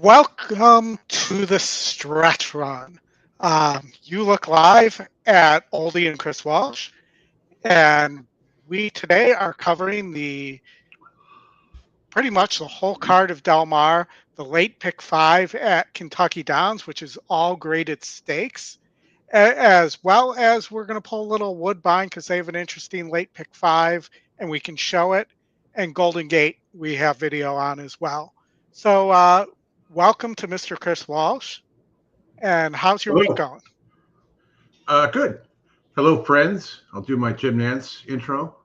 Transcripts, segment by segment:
Welcome to the stretch run. You look live at Oldy and Chris Walsh, and we today are covering the pretty much the whole card of Del Mar, the late pick 5 at Kentucky Downs, which is all graded stakes, as well as we're going to pull a little Woodbine because they have an interesting late pick 5, and we can show it. And Golden Gate, we have video on as well. So, welcome to Mr. Chris Walsh. And how's your week Hello. going? Good. Hello, friends. I'll do my Jim Nance intro.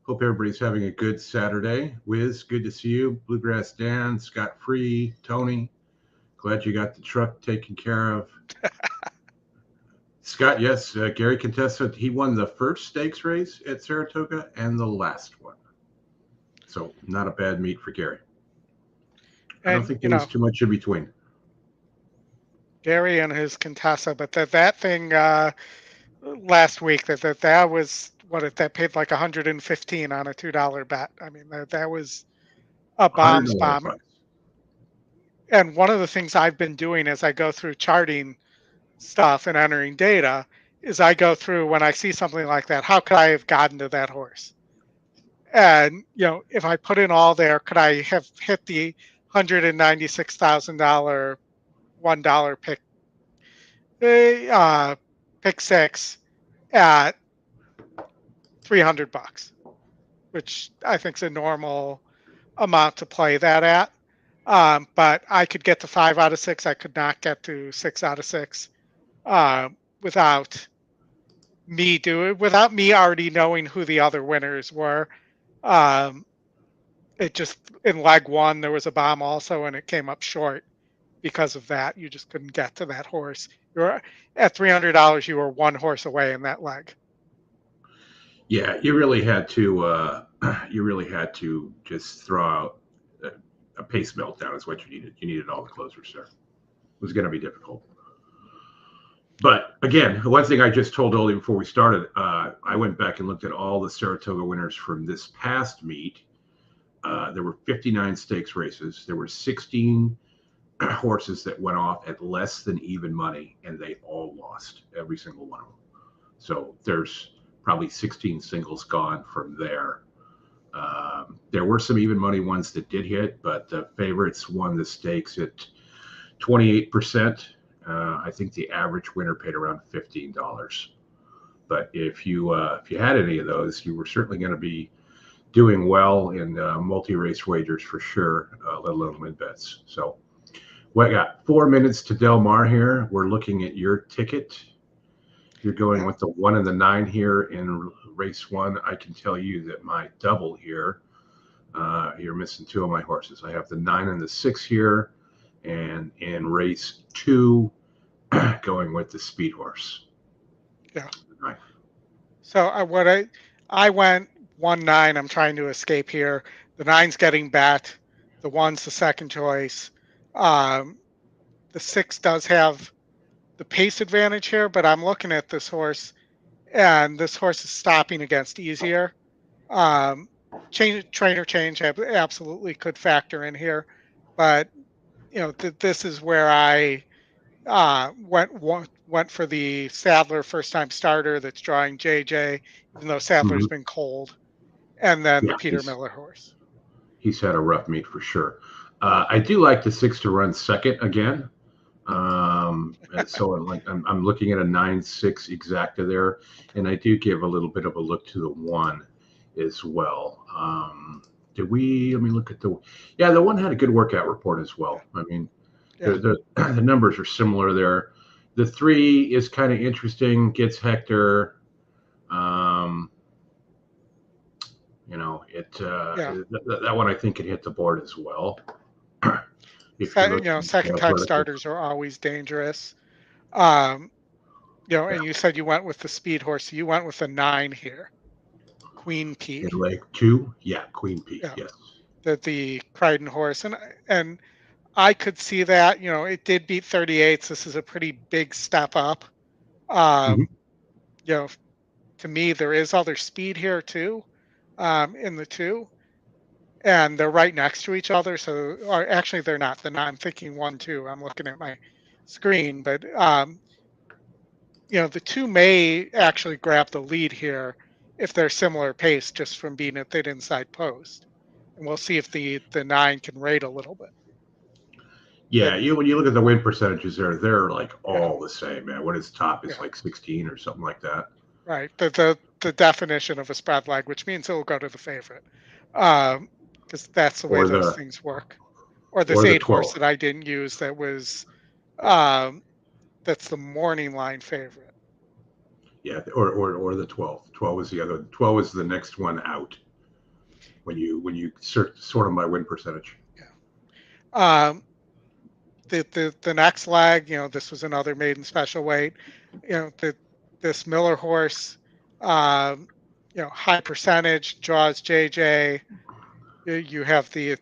Hope everybody's having a good Saturday. Wiz, good to see you. Bluegrass Dan, Scott Free, Tony. Glad you got the truck taken care of. Scott, yes, Gary Contessa, he won the first stakes race at Saratoga and the last one. So not a bad meet for Gary. I don't think there was too much in between. Gary and his Contessa, but that thing last week that was that paid like 115 on a $2 bet. I mean that was a bombs bomb. Price. And one of the things I've been doing as I go through charting stuff and entering data is I go through when I see something like that, how could I have gotten to that horse? And if I put in all there, could I have hit the $196,000 $1 pick 6 at $300, which I think is a normal amount to play that at. But I could get to 5 out of 6. I could not get to 6 out of 6 without me already knowing who the other winners were. It just in leg 1 there was a bomb also, and it came up short because of that. You just couldn't get to that horse. You're at $300. You were one horse away in that leg. Yeah, you really had to. Just throw out a pace meltdown is what you needed. You needed all the closers there. It was going to be difficult. But again, one thing I just told Oldy before we started, I went back and looked at all the Saratoga winners from this past meet. There were 59 stakes races. There were 16 horses that went off at less than even money, and they all lost, every single one of them. So there's probably 16 singles gone from there. There were some even money ones that did hit, but the favorites won the stakes at 28%. I think the average winner paid around $15. But if you had any of those, you were certainly going to be doing well in multi-race wagers for sure, let alone win bets. So we got 4 minutes to Del Mar here. We're looking at your ticket. You're going with the 1 and the 9 here in race 1. I can tell you that my double here, you're missing 2 of my horses. I have the 9 and the 6 here, and in race 2, going with the speed horse. Yeah. Right. So I went 1-9. I'm trying to escape here. The 9's getting bet. The 1's the second choice. The 6 does have the pace advantage here, but I'm looking at this horse, and this horse is stopping against easier. Trainer change absolutely could factor in here, but this is where I went for the Sadler first time starter that's drawing JJ, even though Sadler's been cold, and then the Peter Miller horse. He's had a rough meet for sure. I do like the 6 to run second again. So I'm looking at a 9-6 exacta there, and I do give a little bit of a look to the 1 as well. Let me look at the 1 had a good workout report as well. I mean, the numbers are similar there. The 3 is kind of interesting, gets Hector. That one I think can hit the board as well. Second time starters are always dangerous. And you said you went with the speed horse. So you went with the 9 here, Queen P. In leg 2, Queen P. Yeah. Yes. The Crichton horse, and I could see that. It did beat 38s. This is a pretty big step up. To me, there is other speed here too, in the 2. and they're right next to each other. So, or actually, they're not. They're not. I'm thinking 1-2. I'm looking at my screen, but the two may actually grab the lead here if they're similar pace, just from being at that inside post. And we'll see if the 9 can rate a little bit. Yeah, But when you look at the win percentages there, they're like yeah, all the same, man. What is top is yeah, like 16 or something like that. right. The definition of a spread leg, which means it will go to the favorite, because that's the way Or those the things work. Or this or the 8 horse 12. that I didn't use that was um, that's the morning line favorite. Yeah, or the 12. 12 is the other. 12 is the next one out when you sort them by win percentage. Yeah. The next leg, this was another maiden special weight. This Miller horse, high percentage draws JJ. You have the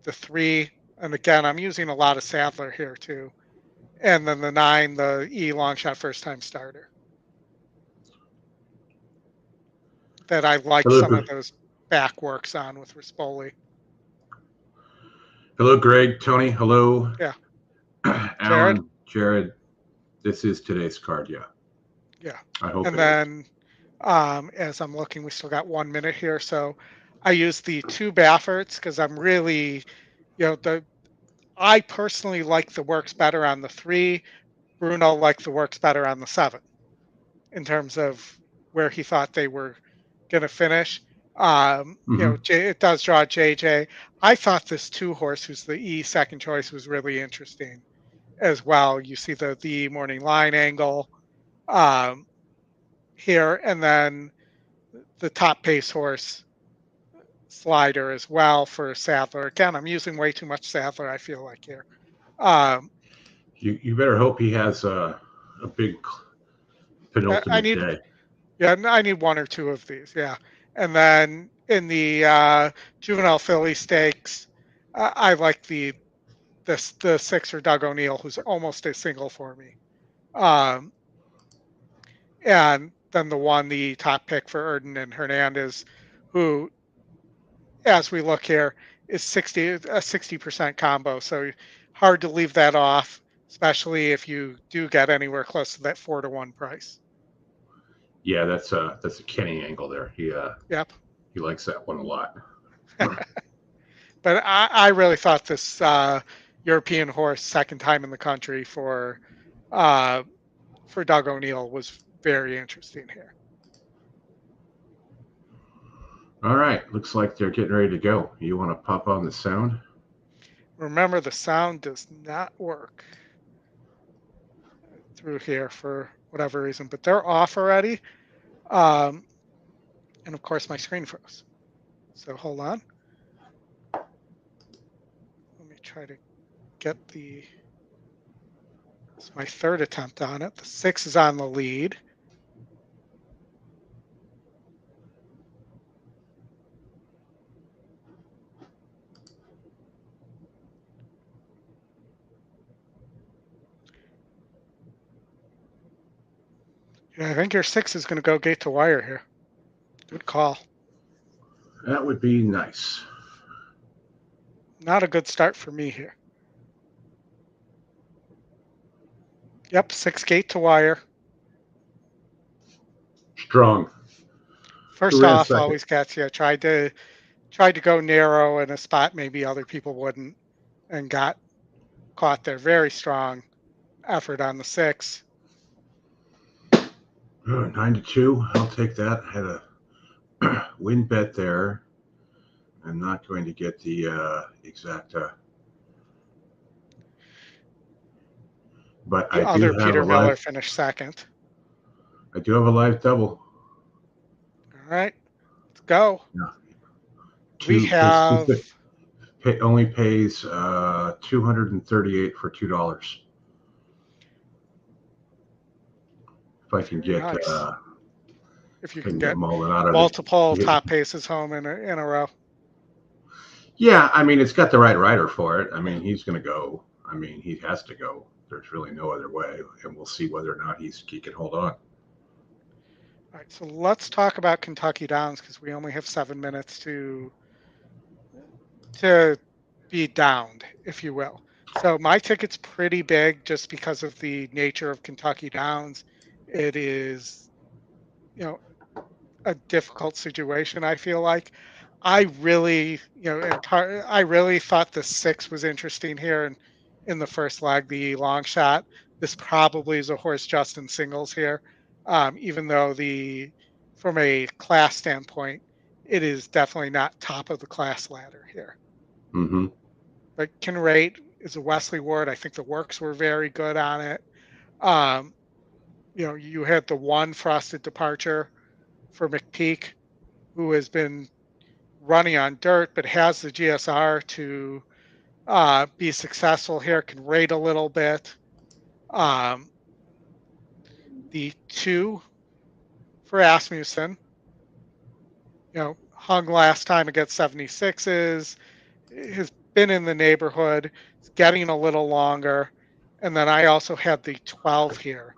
3, and again, I'm using a lot of Sadler here too, and then the 9, the E long shot first time starter. That I like some of those back works on with Rispoli. Hello, Greg, Tony. Hello, Yeah, Jared. Alan, Jared. This is today's card. Yeah, Yeah, I hope and it is. then as I'm looking, we still got 1 minute here, so I use the 2 Bafferts because I'm really, I personally like the works better on the 3. Bruno liked the works better on the 7 in terms of where he thought they were going to finish. Mm-hmm. It does draw JJ. I thought this 2 horse, who's the E second choice, was really interesting as well. You see the morning line angle um, here, and then the top pace horse slider as well for Sadler. Again, I'm using way too much Sadler, I feel like here. Um, You better hope he has a big I penultimate need, day. yeah, I need 1 or 2 of these, yeah. And then in the juvenile filly stakes, I like the 6 for Doug O'Neill, who's almost a single for me. Um, and then the 1, the top pick for Erden and Hernandez, who, as we look here, is 60% combo. So hard to leave that off, especially if you do get anywhere close to that 4-1 price. Yeah, that's a Kenny angle there. Yep. He likes that one a lot. But I really thought this European horse, second time in the country for Doug O'Neill, was very interesting here. All right, looks like they're getting ready to go. You want to pop on the sound? Remember, the sound does not work through here for whatever reason, but they're off already. And of course, my screen froze. So hold on. Let me try to get it's my 3rd attempt on it. The 6 is on the lead. Yeah, I think your 6 is going to go gate to wire here. Good call. That would be nice. Not a good start for me here. Yep, 6 gate to wire. Strong. First off, always gets you. Tried to go narrow in a spot maybe other people wouldn't, and got caught there. Very strong effort on the 6. Oh, 9-2. I'll take that. I had a win bet there. I'm not going to get the exact. But The I do other have Peter a Miller live. finished 2nd. I do have a live double. All right, let's go. Yeah. We have. Only pays $238 for $2. If I can get Nice. If you can can get get Maldonado multiple to, top paces home in a row. yeah, I mean, it's got the right rider for it. I mean, he's going to go. I mean, he has to go. There's really no other way, and we'll see whether or not he can hold on. All right, so let's talk about Kentucky Downs because we only have 7 minutes to to be downed, if you will. So my ticket's pretty big just because of the nature of Kentucky Downs. It is, you know, a difficult situation, I feel like. I really, I really thought the 6 was interesting here in the first leg, the long shot. This probably is a horse just in singles here, even though from a class standpoint, it is definitely not top of the class ladder here. Mm-hmm. But Kinrate is a Wesley Ward. I think the works were very good on it. Um, you had the one Frosted Departure for McPeak, who has been running on dirt, but has the GSR to be successful here, can rate a little bit. Um, the 2 for Asmussen, hung last time against 76s, has been in the neighborhood, it's getting a little longer. And then I also had the 12 here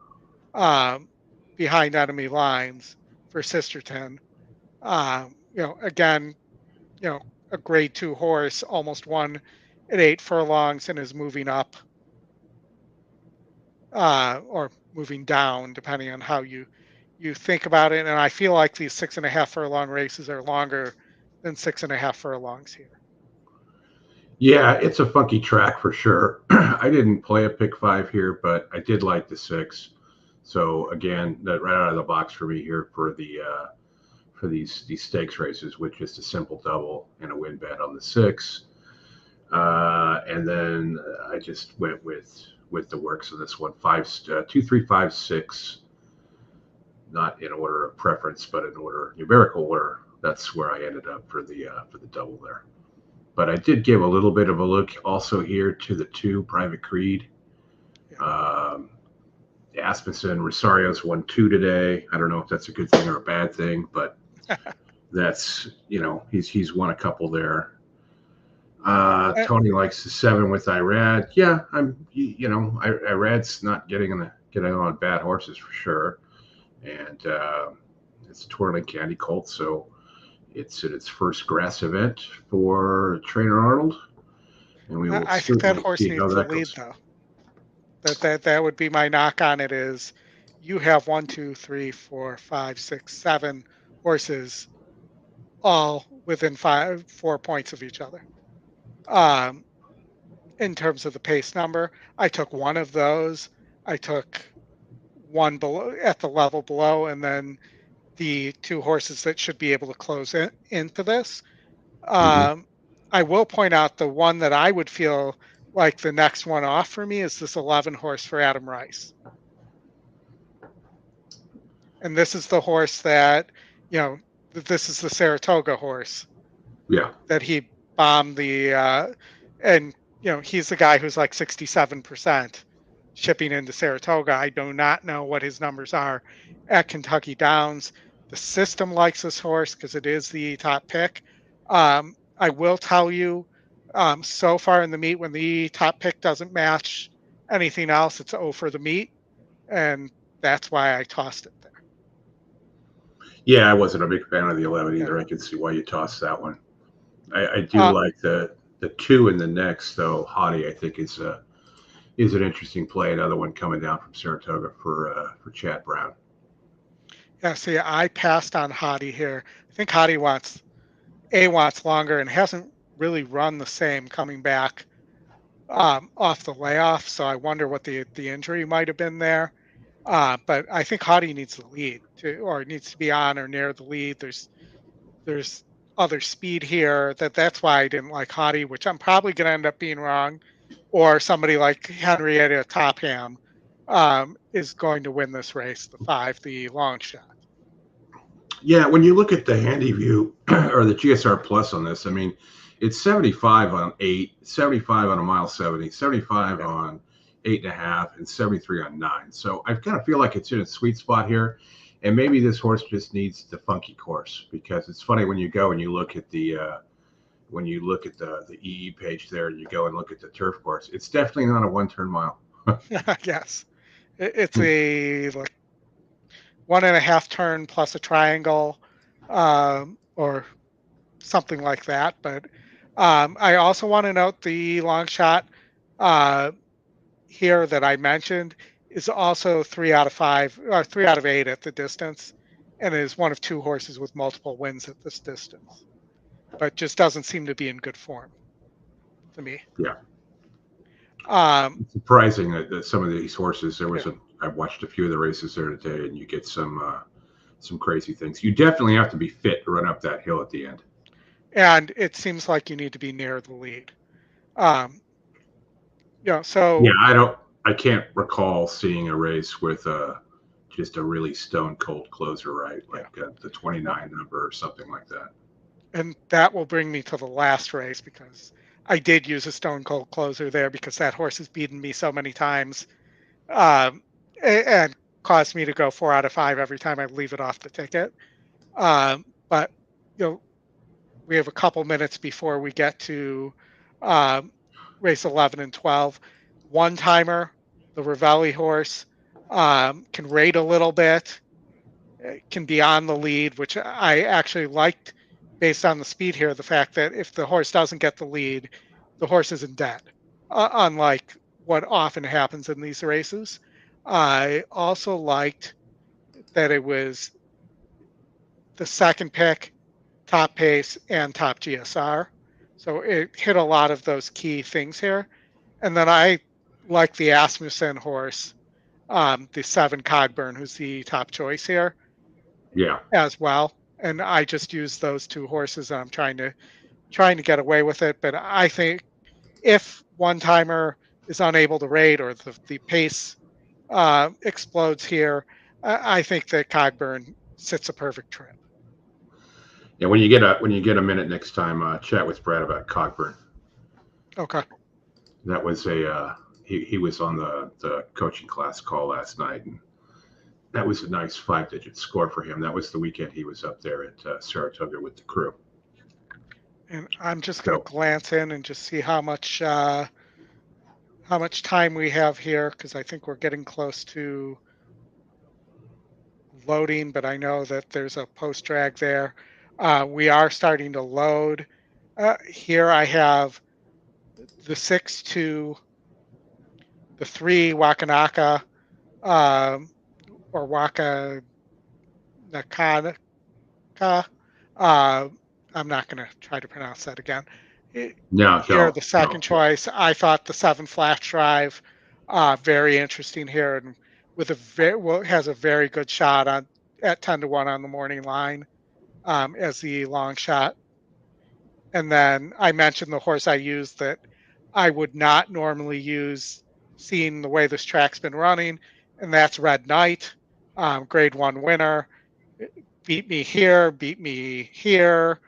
behind enemy lines for Sisterton. Again, a grade 2 horse, almost won at 8 furlongs and is moving up or moving down, depending on how you think about it. And I feel like these 6.5 furlong races are longer than 6.5 furlongs here. Yeah, it's a funky track for sure. I didn't play a pick 5 here, but I did like the 6. So again, that right out of the box for me here for these stakes races with just a simple double and a win bet on the 6. And then I just went with the works of this one 2, 3, 5, 6. Not in order of preference, but in numerical order. That's where I ended up for the double there. But I did give a little bit of a look also here to the 2 Private Creed. Asmussen Rosario's won 2 today. I don't know if that's a good thing or a bad thing, but that's he's won a couple there. Tony likes the 7 with Irad. Yeah, Irad's not getting on bad horses for sure, and it's a twirling candy colt, so it's at its first grass event for Trainer Arnold, and we will I think that horse see how needs to that lead, goes. though. That would be my knock on it. Is you have 1, 2, 3, 4, 5, 6, 7 horses all within 4 points of each other. In terms of the pace number, I took one of those. I took one below at the level below, and then the 2 horses that should be able to close into this. Mm-hmm. I will point out the one that I would feel like the next one off for me is this 11 horse for Adam Rice. And this is the horse that, this is the Saratoga horse. Yeah. That he bombed and, he's the guy who's like 67% shipping into Saratoga. I do not know what his numbers are at Kentucky Downs. The system likes this horse because it is the top pick. I will tell you, so far in the meet, when the top pick doesn't match anything else, it's 0 for the meet. And that's why I tossed it there. Yeah, I wasn't a big fan of the 11 either. Yeah. I can see why you tossed that one. I do like the 2 in the next, though. Hottie, I think, is an interesting play. Another one coming down from Saratoga for Chad Brown. Yeah, see, I passed on Hottie here. I think Hottie wants longer and hasn't really run the same coming back off the layoff. So I wonder what the injury might have been there. But I think Hottie needs the lead or needs to be on or near the lead. There's other speed here. That's why I didn't like Hottie, which I'm probably going to end up being wrong. Or somebody like Henrietta Topham is going to win this race, the 5, the long shot. Yeah, when you look at the handy view or the GSR plus on this, I mean, it's 75 on 8, 75 on a mile 70, 75 on 8.5, and 73 on 9. So I kind of feel like it's in a sweet spot here. And maybe this horse just needs the funky course, because it's funny when you go and you look at the EE page there and you go and look at the turf course. It's definitely not a 1-turn mile. Yes, it's a like 1.5 turn plus a triangle, or something like that. But I also want to note the long shot here that I mentioned is also 3 out of 5 or 3 out of 8 at the distance, and is one of 2 horses with multiple wins at this distance, but just doesn't seem to be in good form to me. Yeah. Um, It's surprising that some of these horses, yeah. I've watched a few of the races there today, and you get some crazy things. You definitely have to be fit to run up that hill at the end. And it seems like you need to be near the lead. Yeah, So I can't recall seeing a race with just a really stone cold closer, right? yeah. Like the 29 number or something like that. And that will bring me to the last race, because I did use a stone cold closer there because that horse has beaten me so many times, um, and caused me to go 4 out of 5 every time I leave it off the ticket. But you know, we have a couple minutes before we get to um, race 11 and 12. One timer, the Ravelli horse, can rate a little bit, can be on the lead, which I actually liked based on the speed here. The fact that if the horse doesn't get the lead, the horse isn't dead, unlike what often happens in these races. I also liked that it was the second pick, top pace, and top GSR. So it hit a lot of those key things here. And then I like the Asmussen horse, the 7 Cogburn, who's the top choice here Yeah. as well. And I just use those 2 horses, and I'm trying to get away with it. But I think if one timer is unable to rate, or the pace explodes here, I think that Cogburn sits a perfect trip. Yeah. When you get a minute next time, chat with Brad about Cockburn. Okay. That was he was on the coaching class call last night, and that was a nice 5-digit score for him. That was the weekend he was up there at Saratoga with the crew. And I'm just going to So glance in and just see how much time we have here, because I think we're getting close to loading, but I know that there's a post drag there. We are starting to load. Here I have the 6-2, the 3 Wakanaka, or Waka Nakana. I'm not going to try to pronounce that again. no, Here, don't the second no. choice, I thought the 7 Flash Drive, very interesting here, and with has a very good shot on at 10-1 on the morning line, as the long shot. And then I mentioned the horse I used that I would not normally use, seeing the way this track's been running, and that's Red Knight, Grade 1 winner. Beat me here, beat me here.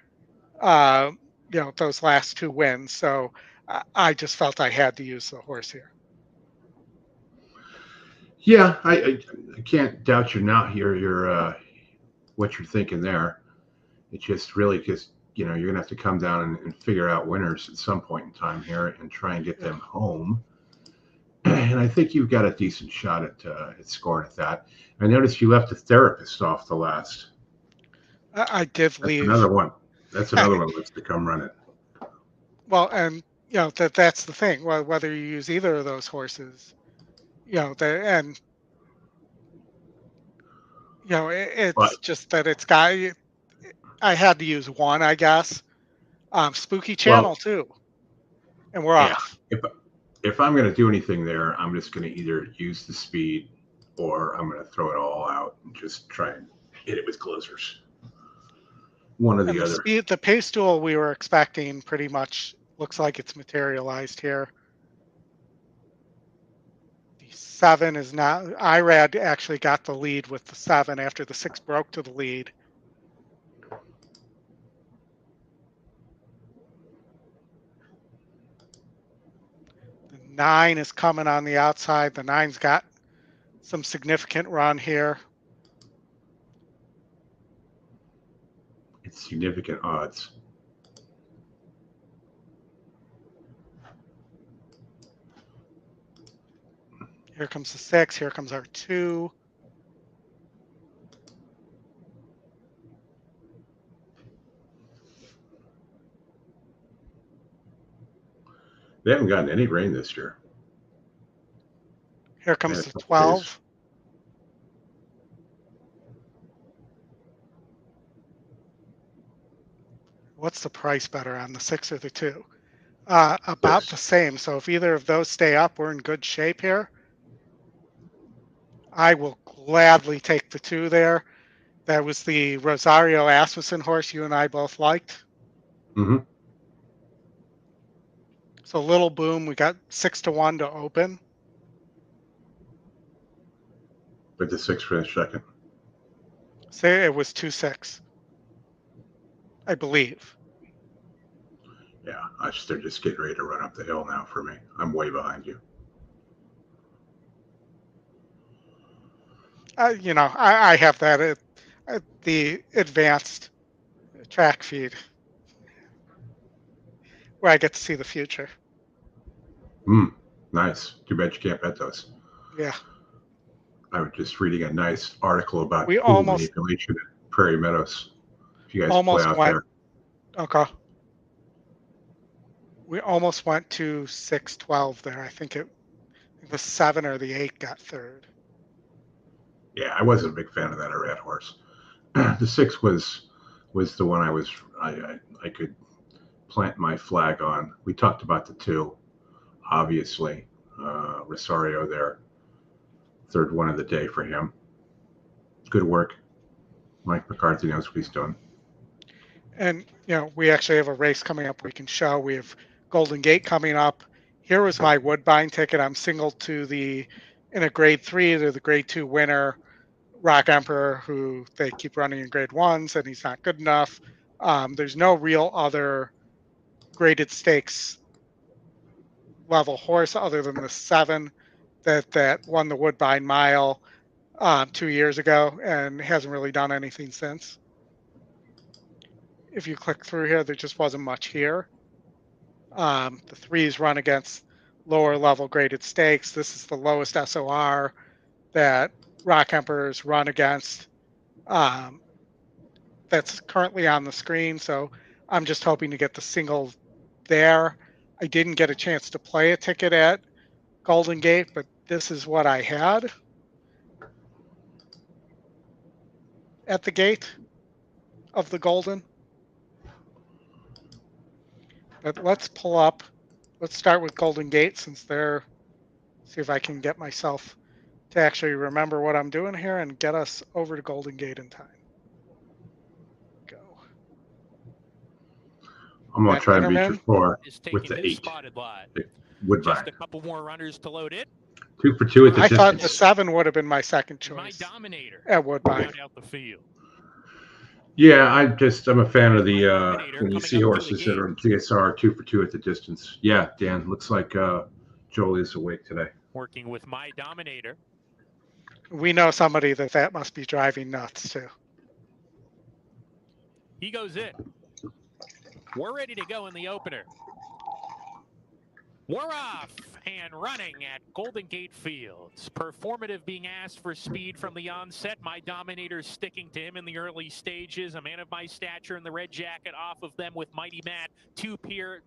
Uh, those last 2 wins. So I just felt I had to use the horse here. Yeah, I can't doubt your what you're thinking there. It just really just you're gonna have to come down and figure out winners at some point in time here and try and get them home. And I think you've got a decent shot at scoring at that. I noticed you left a therapist off the last. I did That's leave. another one. That's another one that's to come running. Well, and that's the thing. Well, whether you use either of those horses, and it's But just that I had to use one, I guess. Spooky well, Channel too, and we're yeah. off. If I'm going to do anything there, I'm just going to either use the speed or I'm going to throw it all out and just try and hit it with closers. One or And the other. the pace duel we were expecting pretty much looks like it's materialized here. The 7 is not. Irad actually got the lead with the 7 after the 6 broke to the lead. The 9 is coming on the outside. The 9's got some significant run here. It's significant odds. Here comes the 6. Here comes our 2. They haven't gotten any rain this year. Here comes the 12. What's the price better on, the 6 or the 2? About the same. So if either of those stay up, we're in good shape here. I will gladly take the 2 there. That was the Rosario Asmussen horse you and I both liked. Mm-hmm. So Little Boom, we got 6-1 to open. But the 6 finished second. Say it was 2-6, I believe. Yeah, they're just getting ready to run up the hill now for me. I'm way behind you. I have that at the advanced track feed where I get to see the future. Nice. Too bad you can't bet those. Yeah. I was just reading a nice article about We pool almost manipulation at Prairie Meadows. If you guys almost play out went. there. Okay. We almost went to 6-12 there. I think the 7 or the 8 got third. Yeah, I wasn't a big fan of that red horse. The 6 was the one I could plant my flag on. We talked about the 2, obviously. Rosario there, third one of the day for him. Good work. Mike McCarthy knows what he's doing. And, we actually have a race coming up we can show. We have Golden Gate coming up. Here was my Woodbine ticket. I'm single in a grade 3 to the grade 2 winner, Rock Emperor, who they keep running in grade 1s, and he's not good enough. There's no real other graded stakes level horse other than the 7 that won the Woodbine Mile 2 years ago and hasn't really done anything since. If you click through here, there just wasn't much here. The 3s run against lower level graded stakes. This is the lowest SOR that Rock Emperor's run against. That's currently on the screen. So I'm just hoping to get the single there. I didn't get a chance to play a ticket at Golden Gate, but this is what I had at the gate of the Golden. But let's pull up. Let's start with Golden Gate since see if I can get myself to actually remember what I'm doing here and get us over to Golden Gate in time. Go. I'm going to try and beat your 4 with the 8. Woodbine. Just a couple more runners to load it. 2 for 2 at the distance. I thought the 7 would have been my second choice. My Dominator at Woodbine. Out the field. Yeah, I'm a fan of the when you see horses that are in TSR 2 for 2 at the distance. Yeah, Dan, looks like Joel is awake today. Working with my Dominator. We know somebody that must be driving nuts too. He goes in. We're ready to go in the opener. We're off and running at Golden Gate Fields. Performative being asked for speed from the onset. My Dominator sticking to him in the early stages. A man of my stature in the red jacket off of them with Mighty Matt. 2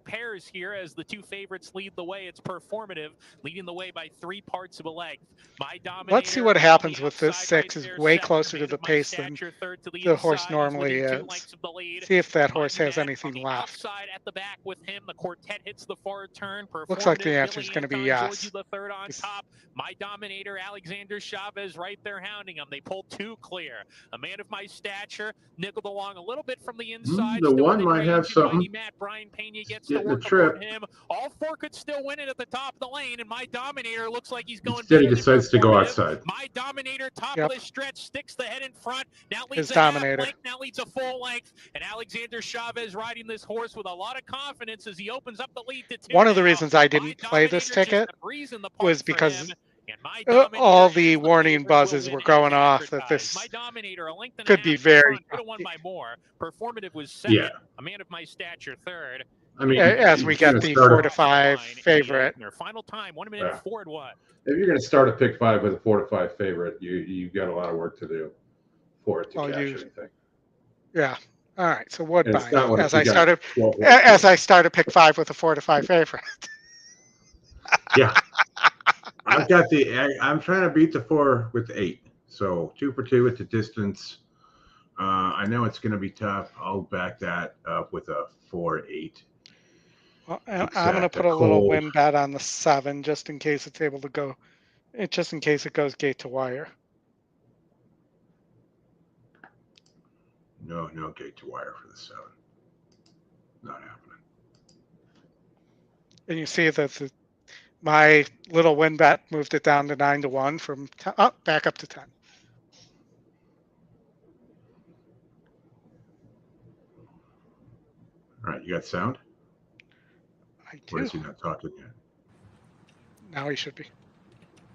pairs here as the 2 favorites lead the way. It's Performative leading the way by 3 parts of a length. My Dominator. Let's see what happens with this 6. Is way closer to the pace than the horse normally is. See if that horse has anything left. Outside at the back with him. The quartet hits the forward turn. Looks like the answer is going to be yes. The third on top. My Dominator, Alexander Chavez, right there hounding him. They pull 2 clear. A man of my stature, nickeled along a little bit from the inside. The 1 might have something. Matt Brian Pena gets to work on him. All 4 could still win it at the top of the lane, and My Dominator looks like he's going. Instead, he decides to go outside. My Dominator, top of the stretch, sticks the head in front. Now leads His a Dominator. half length. Now leads a full length, and Alexander Chavez riding this horse with a lot of confidence as he opens up the lead to 2. One of the reasons I didn't play this ticket was because all the warning buzzes were going off that this could be very Performative was second. Yeah. A man of my stature third. I mean, as we get the 4 to 5 favorite. Their final time 1 minute and 4 and 1. If you're going to start a pick 5 with a 4 to 5 favorite, you got a lot of work to do for it to cash anything. Yeah. All right. So Woodbine. Like as I started pick 5 with a 4 to 5 favorite. Yeah. I've got I'm trying to beat the 4 with the 8. So 2 for 2 at the distance. I know it's going to be tough. I'll back that up with a 4-8. Well, I'm going to put a little win bet on the 7 just in case it's able to go. Just in case it goes gate to wire. No gate to wire for the 7. Not happening. And you see that my little win bet moved it down to 9-1 from back up to 10. All right, you got sound? I do. Or is he not talking yet? Now he should be.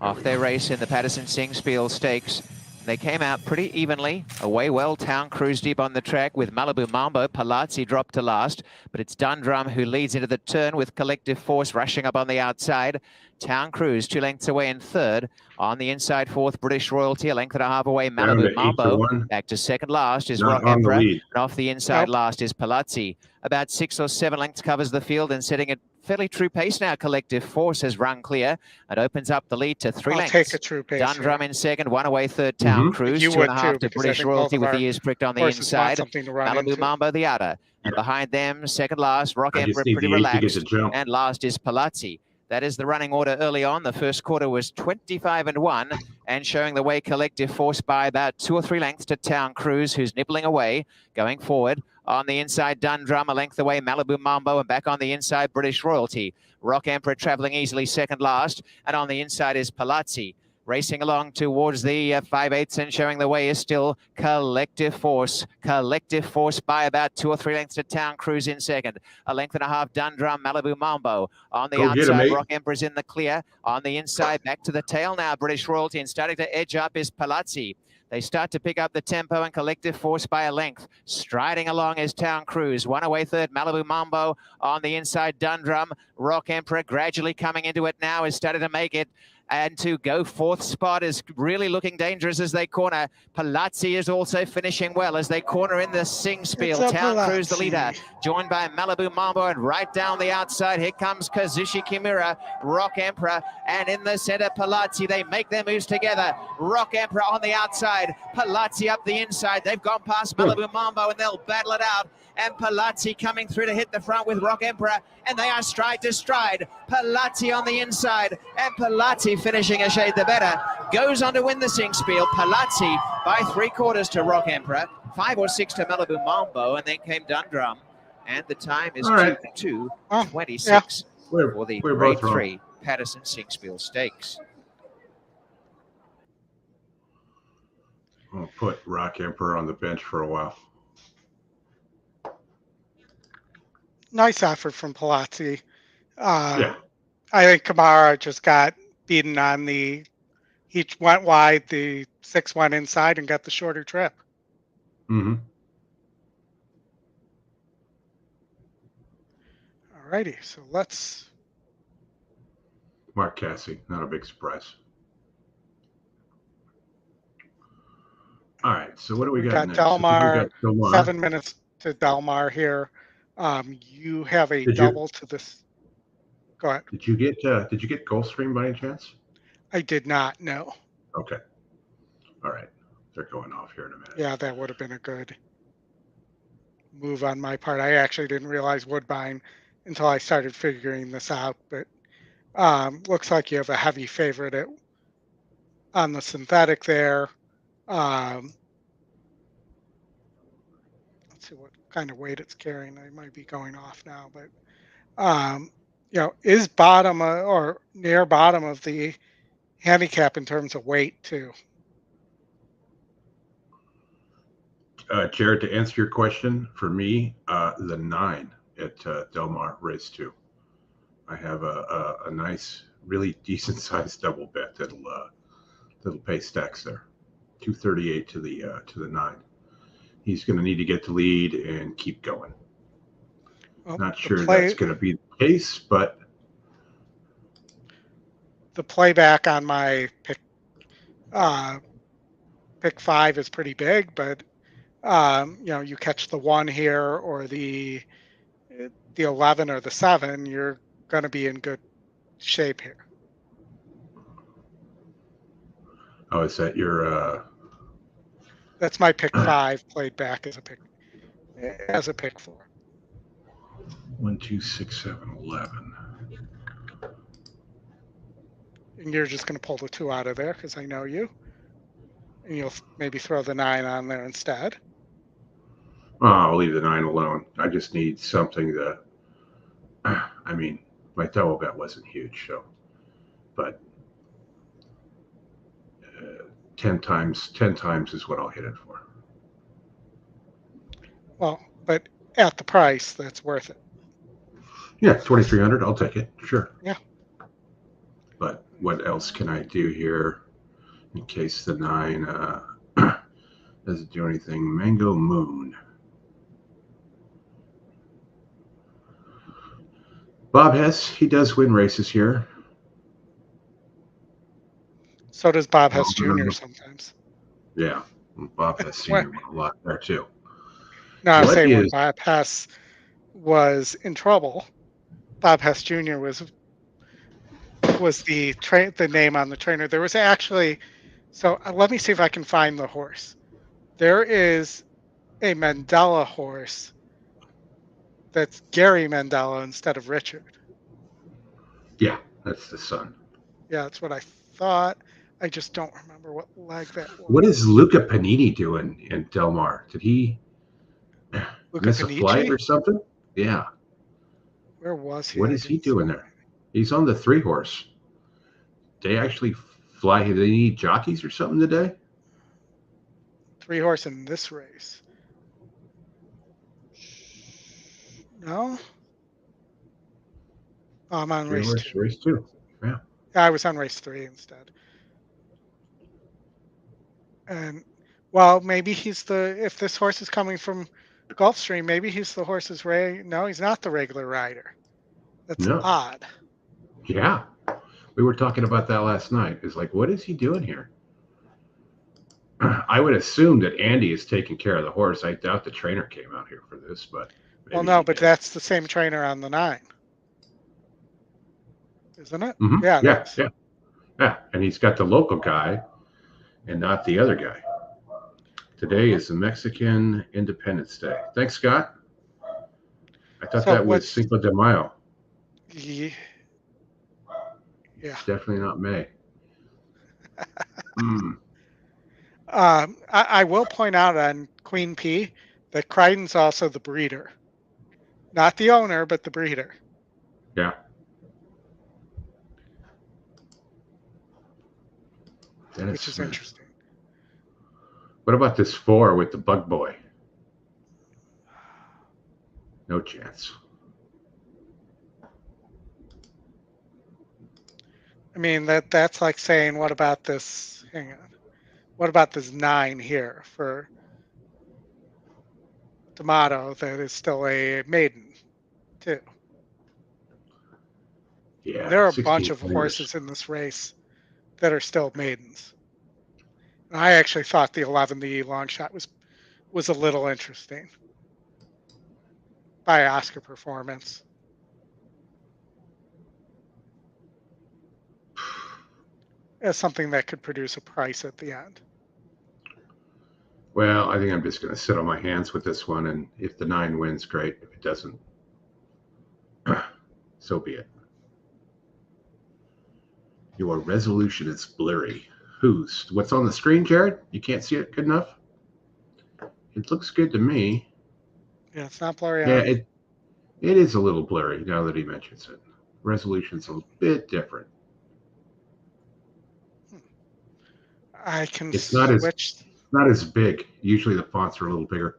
Off their race in the Patterson-Singspiel Stakes. They came out pretty evenly. Away well, Town Cruise deep on the track with Malibu Mambo. Palazzi dropped to last, but it's Dundrum who leads into the turn with Collective Force rushing up on the outside. Town Cruise 2 lengths away in third. On the inside, fourth, British Royalty, a length and a half away. Malibu Mambo. Back to second last is Rock Emperor. And off the inside last is Palazzi. About 6 or 7 lengths covers the field and setting a fairly true pace now. Collective Force has run clear. It opens up the lead to 3 lengths. Take a true pace. Dundrum in second, 1 away third. Town Cruise, 2.5 to British Royalty with the ears pricked on the inside. Malibu Mambo the outer. And behind them, second last, Rock Emperor pretty relaxed. And last is Palazzi. That is the running order early on. The first quarter was 25-1 and showing the way Collective Force by about 2 or 3 lengths to Town Cruise, who's nibbling away, going forward. On the inside, Dundrum, a length away, Malibu Mambo, and back on the inside, British Royalty. Rock Emperor traveling easily second last, and on the inside is Palazzi. Racing along towards the 5/8 and showing the way is still Collective Force. Collective Force by about 2 or 3 lengths to Town Cruise in second. A length and a half, Dundrum, Malibu Mambo. On the outside, Rock Emperor's in the clear. On the inside, back to the tail now, British Royalty. And starting to edge up is Palazzi. They start to pick up the tempo and Collective Force by a length. Striding along is Town Cruise. 1 away third, Malibu Mambo. On the inside, Dundrum. Rock Emperor gradually coming into it now, is starting to make it. And to go fourth spot is really looking dangerous as they corner. Palazzi is also finishing well as they corner in the Singspiel. Town Cruise the leader, joined by Malibu Mambo, and right down the outside, here comes Kazushi Kimura, Rock Emperor, and in the center, Palazzi. They make their moves together. Rock Emperor on the outside, Palazzi up the inside. They've gone past Malibu Mambo and they'll battle it out. And Palazzi coming through to hit the front with Rock Emperor, and they are stride to stride. Palazzi on the inside, and Palazzi finishing a shade the better. Goes on to win the Singspiel. Palazzi by 3/4 to Rock Emperor, 5 or 6 to Malibu Mambo, and then came Dundrum. And the time is 2:26 for the Grade 3 Patterson Singspiel Stakes. I'll put Rock Emperor on the bench for a while. Nice effort from Palazzi. I think Kamara just got beaten on he went wide, the 6 went inside and got the shorter trip. Mm-hmm. All righty, so let's. Mark Cassie, not a big surprise. All right, so what do we got next? Delmar, 7 minutes to Delmar here. You have a double to this. Go ahead. Did you get Gulfstream by any chance? I did not. No. Okay. All right. They're going off here in a minute. Yeah, that would have been a good move on my part. I actually didn't realize Woodbine until I started figuring this out. But looks like you have a heavy favorite on the synthetic there. Let's see what kind of weight it's carrying. I might be going off now, but is bottom or near bottom of the handicap in terms of weight too. Jared, to answer your question, for me, the 9 at Delmar race 2. I have a nice, really decent sized double bet that'll pay stacks there. 238 to the 9. He's going to need to get the lead and keep going. Well, not sure that's going to be the case, but the playback on my pick 5 is pretty big, but you catch the 1 here or the 11 or the 7, you're going to be in good shape here. Oh, is that your? That's my pick 5 played back as a pick 4. 1, 2, 6, 7, 11. And you're just going to pull the 2 out of there because I know you. And you'll maybe throw the 9 on there instead. Oh, I'll leave the 9 alone. I just need something that. I mean, my double bet wasn't huge, so, but 10 times is what I'll hit it for. Well, but at the price, that's worth it. Yeah, 2,300. I'll take it. Sure. Yeah. But what else can I do here in case the 9 doesn't do anything? Mango Moon. Bob Hess, he does win races here. So does Bob Hess Jr. sometimes. Yeah, Bob Hess Sr. won a lot there too. No, I'm saying when Bob Hess was in trouble, Bob Hess Jr. was the name on the trainer. There was actually, so let me see if I can find the horse. There is a Mandela horse that's Gary Mandela instead of Richard. Yeah, that's the son. Yeah, that's what I thought. I just don't remember what leg that was. What is Luca Panini doing in Del Mar? Did he miss a flight or something? Yeah. Where was he? What is he doing there? He's on the 3 horse. They actually fly. Do they need jockeys or something today? 3 horse in this race. No? Oh, I'm on race 2. Race 2. Yeah. I was on race 3 instead. And, well, maybe if this horse is coming from Gulfstream, maybe he's the horse's no, he's not the regular rider. That's odd. Yeah. We were talking about that last night. It's like, what is he doing here? I would assume that Andy is taking care of the horse. I doubt the trainer came out here for this, but. Well, no, but that's the same trainer on the 9. Isn't it? Mm-hmm. Yeah. Yeah. And he's got the local guy and not the other guy. Today is the Mexican Independence Day. Thanks, Scott. I thought that was Cinco de Mayo. Yeah. It's definitely not May. I will point out on Queen P that Crichton's also the breeder. Not the owner, but the breeder. Yeah. Which is interesting. What about this 4 with the Bug Boy? No chance. I mean, that's like saying, what about this? Hang on. What about this 9 here for D'Amato that is still a maiden, too? Yeah. There are a bunch of horses in this race that are still maidens. I actually thought the 11, the long shot, was a little interesting by Oscar Performance. As something that could produce a price at the end. Well, I think I'm just going to sit on my hands with this one, and if the 9 wins, great. If it doesn't, so be it. Your resolution is blurry. What's on the screen, Jared? You can't see it good enough? It looks good to me. Yeah, it's not blurry. Yeah, it is a little blurry now that he mentions it. Resolution's a bit different. I can It's switch. Not as big. Usually the fonts are a little bigger.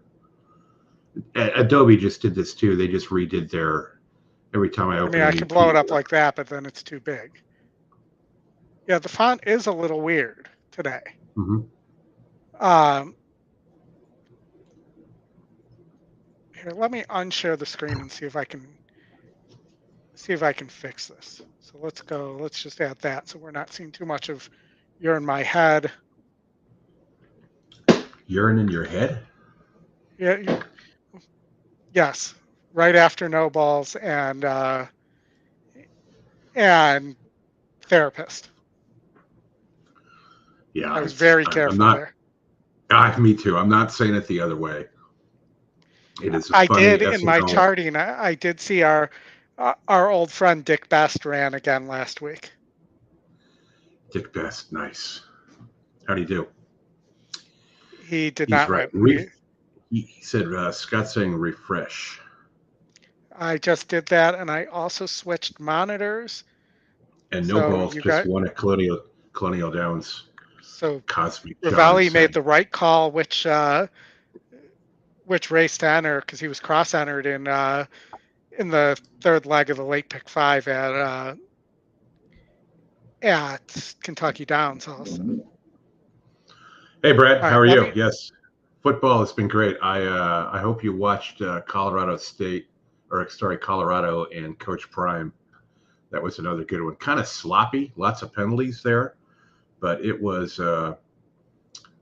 Adobe just did this too. They just redid every time I open. I can blow it up like that, but then it's too big. Yeah, the font is a little weird today. Mm-hmm. Here, let me unshare the screen and see if I can fix this. So let's go. Let's just add that so we're not seeing too much of you're in my head. Urine in your head? Yeah. Yes. Right after no balls and and therapist. Yeah, I was very careful there. Me too. I'm not saying it the other way. It is a I funny did in my charting. I did see our old friend Dick Best ran again last week. Dick Best, nice. How do you do? He did not right. win. He said Scott's saying refresh. I just did that, and I also switched monitors. And no balls just won at Colonial Downs. So Cosmic Ravelli made the right call, which race to enter, because he was cross-entered in the third leg of the late pick 5 at Kentucky Downs also. Hey Brad, how are you? Yes, football has been great. I hope you watched Colorado and Coach Prime. That was another good one. Kind of sloppy, lots of penalties there, but it was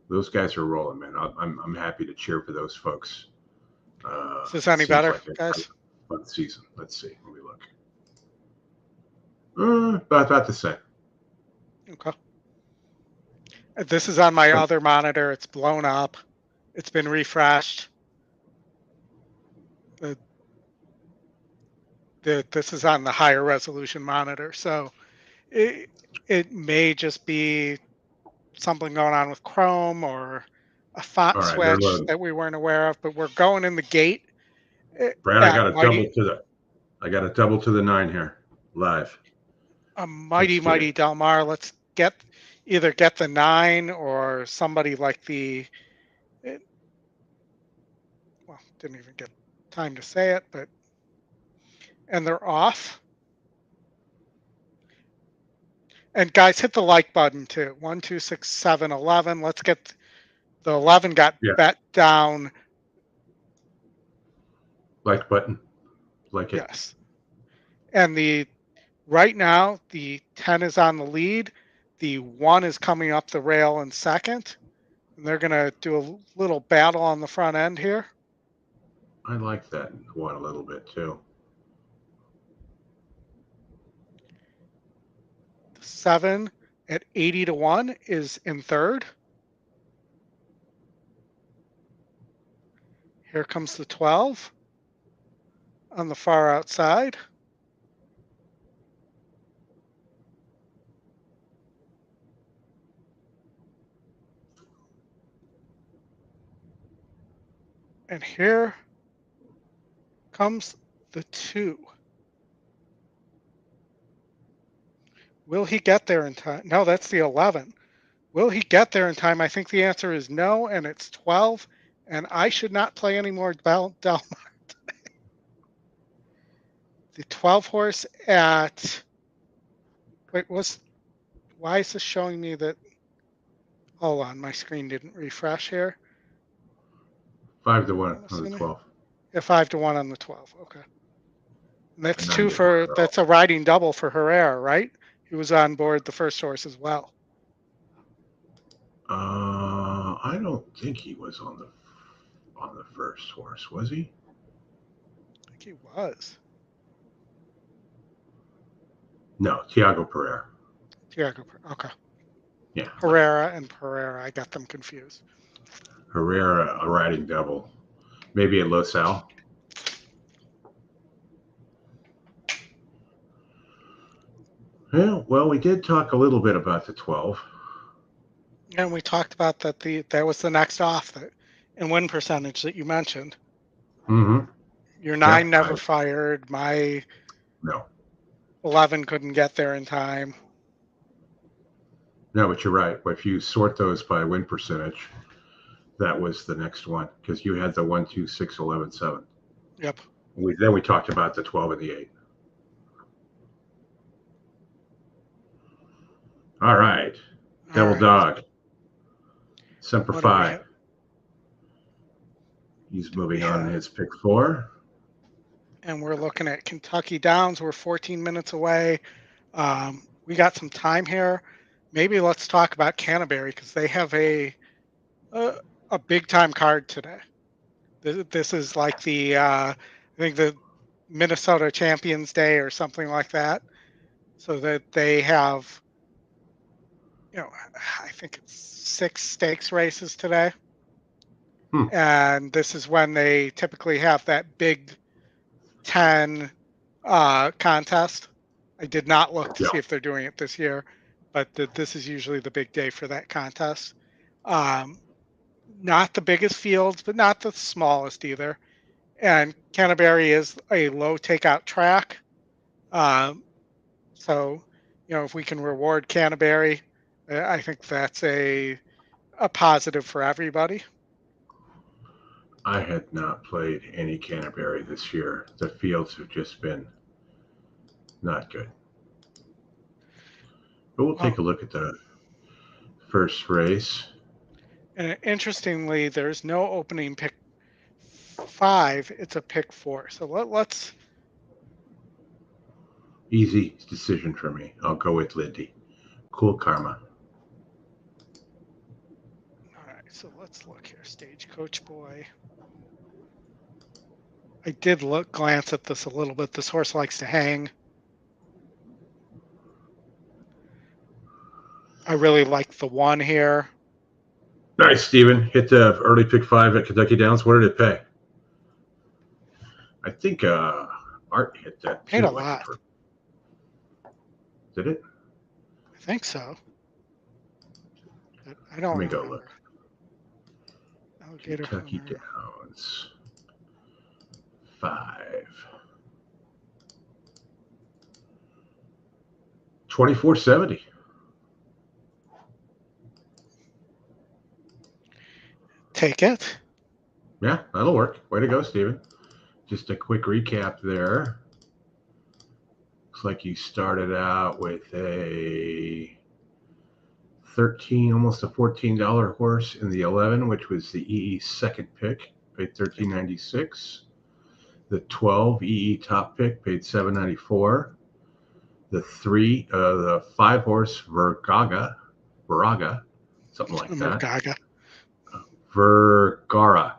those guys are rolling, man. I'm happy to cheer for those folks. Is this any better, guys? Fun season. Let's see. Let me look. About the same. Okay. This is on my other monitor. It's blown up. It's been refreshed. This is on the higher resolution monitor, so it may just be something going on with Chrome or a font switch that we weren't aware of. But we're going in the gate. Brad, I got a double to the 9 here live. A mighty Del Mar. Let's either get the 9 or somebody like didn't even get time to say it, and they're off. And guys, hit the like button too. 1, 2, 6, 7, 11. Let's get the 11 got bet down. Like button. Like it. Yes. And right now the 10 is on the lead. The 1 is coming up the rail in second. And they're going to do a little battle on the front end here. I like that 1 a little bit too. 7 at 80 to 1 is in third. Here comes the 12 on the far outside. And here comes the 2. Will he get there in time? No, that's the 11. Will he get there in time? I think the answer is no, and it's 12. And I should not play any more Del Mar today. The 12 horse at... Wait, why is this showing me that... Hold on, my screen didn't refresh here. 5 to 1 on the 12. Yeah, 5 to 1 on the 12. Okay. And that's 2 for... That's a riding double for Herrera, right? He was on board the first horse as well. I don't think he was on the first horse, was he? I think he was. No, Tiago Pereira. Okay. Yeah. Herrera and Pereira, I got them confused. Herrera, a riding double. Maybe a Losal. Yeah, well, we did talk a little bit about the 12. And we talked about that was the next off in win percentage that you mentioned. Mm-hmm. Your 9 never fired. My 11 couldn't get there in time. No, but you're right. If you sort those by win percentage, that was the next one because you had the 1, 2, 6, 11, 7. Yep. Then we talked about the 12 and the 8. All right. Devil Dog. Semper Fi. He's moving on his pick 4. And we're looking at Kentucky Downs. We're 14 minutes away. We got some time here. Maybe let's talk about Canterbury because they have a big time card today. This is like I think the Minnesota Champions Day or something like that. so that they have, I think it's 6 stakes races today. And this is when they typically have that Big 10 contest. I did not look to see if they're doing it this year, but this is usually the big day for that contest. Not the biggest fields, but not the smallest either. And Canterbury is a low takeout track. So, if we can reward Canterbury, I think that's a positive for everybody. I had not played any Canterbury this year. The fields have just been not good. But we'll take a look at the first race. And interestingly, there's no opening pick 5. It's a pick 4. So let's. Easy decision for me. I'll go with Lindy. Cool Karma. All right, so let's look here. Stagecoach Boy. I did glance at this a little bit. This horse likes to hang. I really like the 1 here. Nice, Steven. Hit the early pick 5 at Kentucky Downs. What did it pay? I think Art hit that. Paid a lot. Did it? I think so. But I don't. Let me remember. go look. Alligator Kentucky Downs 5. 24.70. Take it. Yeah, that'll work. Way to go, Steven. Just a quick recap there. Looks like you started out with a $13, almost a $14 horse in the 11, which was the EE second pick, paid $13.96. The 12 EE top pick paid $7.94. The 5 horse Viraga, something like that. Vergara.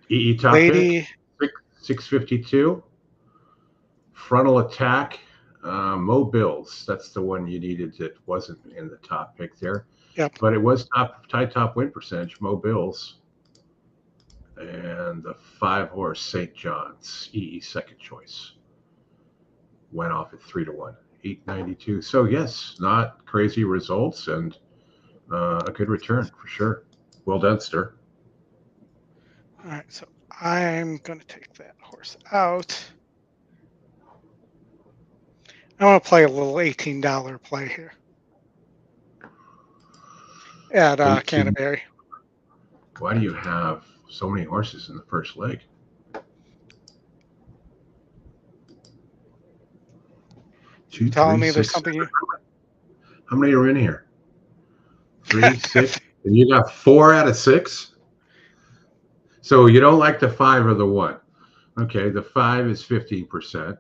EE top pick, $6.52. Frontal Attack, Mo Bills. That's the one you needed that wasn't in the top pick there. Yep. But it was top win percentage, Mo Bills. And the 5 horse St. John's, EE second choice. Went off at 3-1, $8.92. So yes, not crazy results and a good return for sure. Well done, Stir. All right, so I'm going to take that horse out. I want to play a little $18 play here at Canterbury. Why do you have so many horses in the first leg? You're telling me there's something here? How many are in here? 3, 6, and you got 4 out of 6? So you don't like the 5 or the 1. Okay, the 5 is 15%.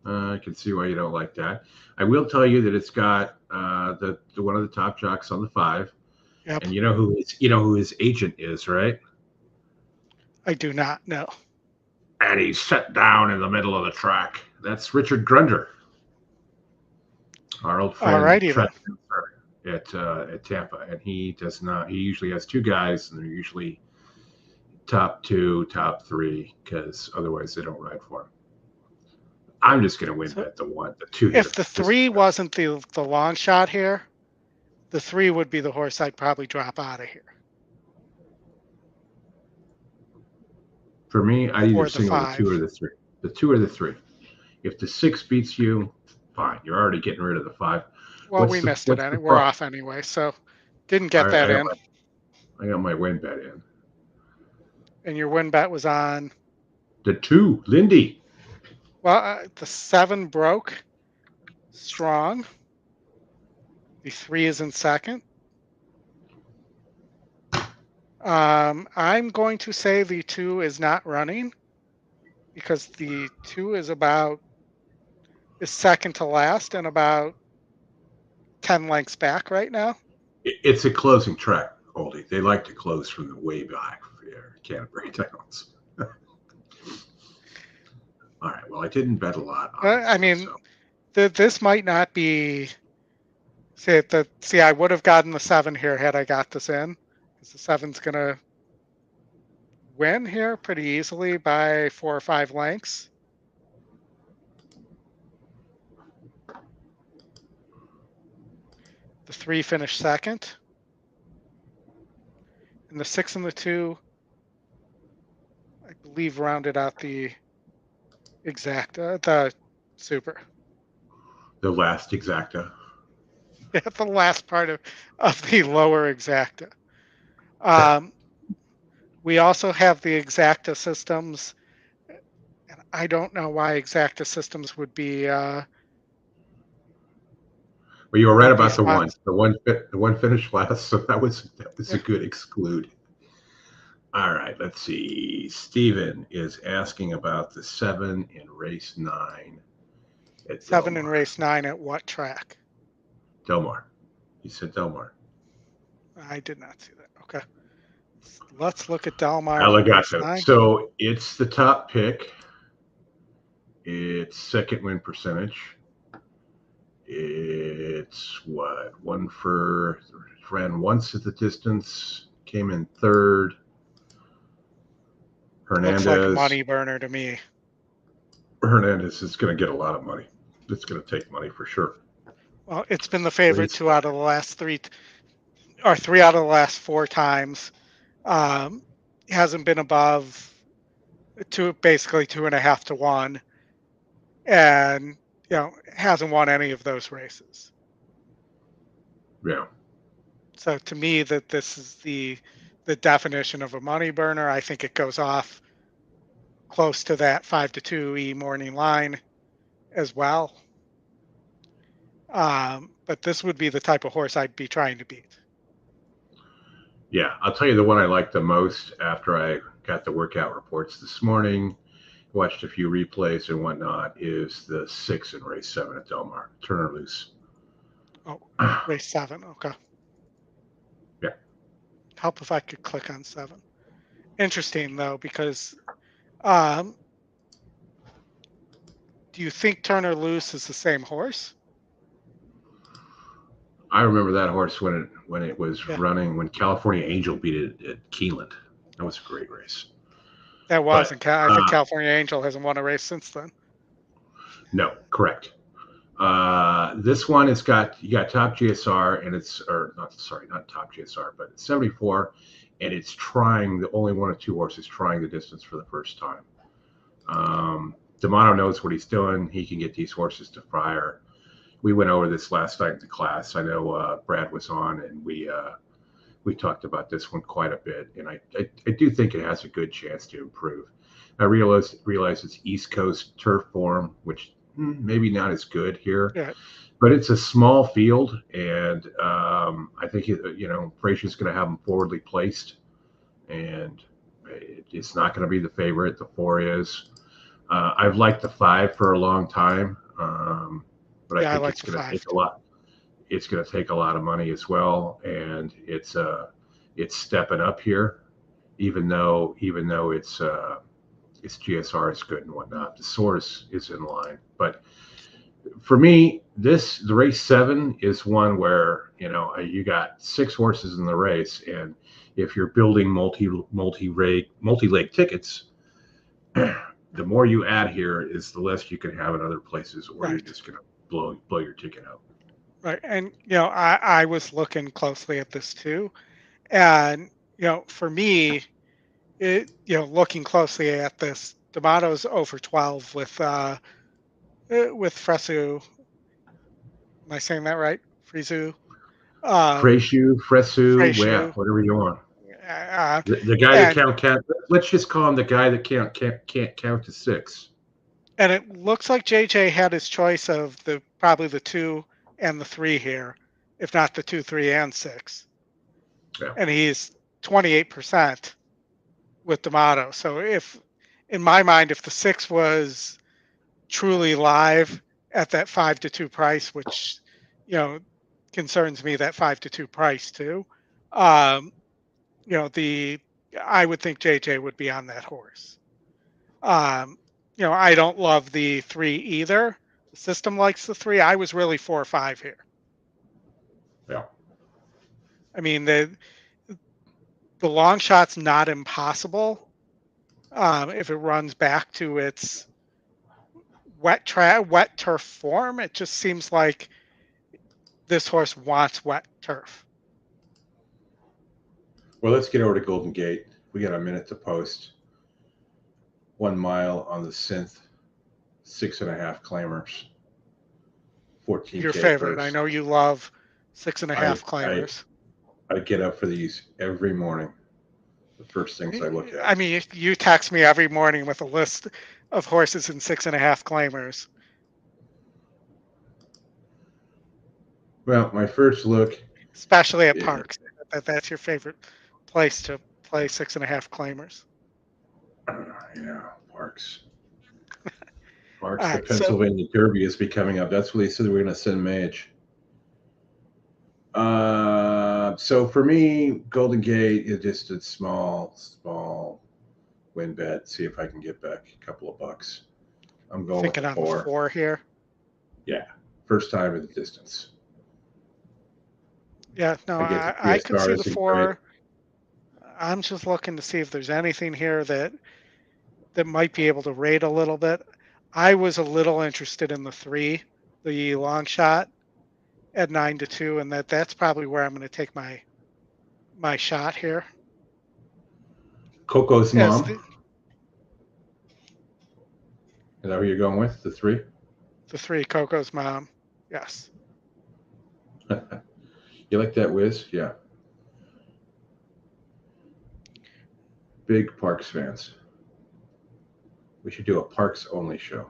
I can see why you don't like that. I will tell you that it's got the one of the top jocks on the 5. Yep. And you know who his agent is, right? I do not know. And he's set down in the middle of the track. That's Richard Grunder, our old friend. Alrighty, at Tampa, and he does not. He usually has 2 guys, and they're usually top 2, top 3, because otherwise they don't ride for him. I'm just going to win bet the 1, the 2. If the 3 wasn't the long shot here, the 3 would be the horse I'd probably drop out of here. For me, I either single the 2 or the 3. The 2 or the 3. If the 6 beats you, fine. You're already getting rid of the 5. Well, we missed it. We're off anyway, so didn't get that in. I got my win bet in. And your win bet was on? The 2, Lindy. Well, the 7 broke. Strong. The 3 is in second. I'm going to say the 2 is not running because the 2 is second to last and about 10 lengths back right now. It's a closing track, Oldy. They like to close from the way back for Canterbury Downs. All right. Well, I didn't bet a lot on I mean, this might not be. See, I would have gotten the 7 here had I got this in, because the 7's gonna win here pretty easily by 4 or 5 lengths. The 3 finished second, and the 6 and the 2, I believe, rounded out the exacta, the super. The last exacta. Yeah, the last part of the lower exacta. We also have the exacta systems, and I don't know why exacta systems would be. Well, you were right about the one finished last, so that was a good exclude. All right, let's see. Steven is asking about the 7 in race 9. 7 in race 9 at what track? Del Mar. He said Del Mar. I did not see that. Okay. Let's look at Del Mar. Alligato. So it's the top pick. It's second win percentage. It's what? Ran once at the distance, came in third. Hernandez. Looks like a money burner to me. Hernandez is going to get a lot of money. It's going to take money for sure. Well, it's been the favorite 2 out of the last 3, or 3 out of the last 4 times. Hasn't been above basically 2.5 to 1, and hasn't won any of those races. Yeah. So to me, that this is the definition of a money burner. I think it goes off close to that 5 to 2 morning line as well. But this would be the type of horse I'd be trying to beat. Yeah, I'll tell you the one I liked the most after I got the workout reports this morning, watched a few replays and whatnot, is the 6 in race 7 at Del Mar. Turner Loose. Oh, race 7. Okay. Yeah. Help if I could click on 7. Interesting, though, because do you think Turner Loose is the same horse? I remember that horse when it was running, when California Angel beat it at Keeneland. That was a great race. That was, and I think California Angel hasn't won a race since then. No, correct. This one you got top GSR, and not top GSR, but it's 74, and it's trying, the only one of 2 horses trying the distance for the first time. D'Amato knows what he's doing. He can get these horses to fire. We went over this last night in the class. I know Brad was on, and we talked about this one quite a bit, and I do think it has a good chance to improve. I realize it's East Coast turf form, which maybe not as good here, but it's a small field, and I think Frazier's going to have them forwardly placed, and it's not going to be the favorite. The 4 is. I've liked the 5 for a long time. But I think it's going to take a lot. It's going to take a lot of money as well, and it's stepping up here, even though its GSR is good and whatnot. The source is in line, but for me, the race 7 is one where you got 6 horses in the race, and if you're building multi-leg tickets, the more you add here is the less you can have in other places, or you're just going to blow your ticket out. Right. And I was looking closely at this too, and for me, looking closely at this, D'Amato's 0 for 12 with Fresu. Am I saying that right? Fresu. Fresu, yeah, whatever you want. The guy that can't. Let's just call him the guy that can't count to 6. And it looks like JJ had his choice of probably the 2 and the 3 here, if not the 2, 3, and 6. Yeah. And he's 28% with D'Amato. So in my mind, if the 6 was truly live at that 5 to 2 price, which concerns me, that 5 to 2 price too, I would think JJ would be on that horse. I don't love the 3 either. The system likes the 3. I was really 4-5 here. Yeah. I mean, the long shot's not impossible if it runs back to its wet turf form. It just seems like this horse wants wet turf. Well, let's get over to Golden Gate. We got a minute to post. 1 mile on the synth, 6.5 claimers. 14K Your favorite. first. I know you love 6.5 claimers. I get up for these every morning. The first things I look at. I mean, you text me every morning with a list of horses in 6.5 claimers. Well, my first look, especially at Parks, that's your favorite place to play 6.5 claimers. Yeah, Parks. Parks, the Pennsylvania Derby is becoming up. That's what they said we're going to send Mage. So for me, Golden Gate is just a small win bet. See if I can get back a couple of bucks. I'm going thinking with on the 4 here. Yeah, first time at the distance. Yeah, no, I could see the 4. I'm just looking to see if there's anything here that might be able to rate a little bit. I was a little interested in the 3, the long shot at 9-2, and that's probably where I'm going to take my shot here. Coco's mom. Is that who you're going with? The 3? The 3, Coco's mom. Yes. You like that, Wiz? Yeah. Big Parks fans. We should do a Parks only show.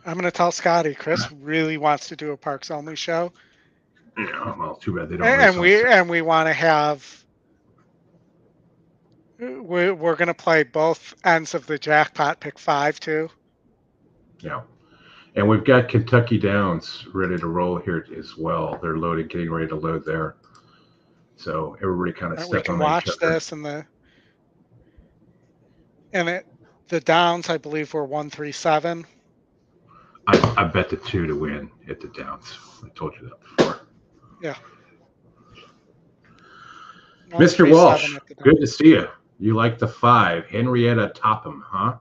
I'm going to tell Scotty. Chris really wants to do a Parks only show. Yeah, well, too bad they don't. And we want to have. We're going to play both ends of the jackpot. Pick 5 too. Yeah, and we've got Kentucky Downs ready to roll here as well. They're loaded, getting ready to load there. So everybody kind of we can watch this the Downs. I believe were 137. I bet the 2 to win at the Downs. I told you that before. Yeah. Mr. Walsh, good to see you. You like the 5. Henrietta Topham, huh?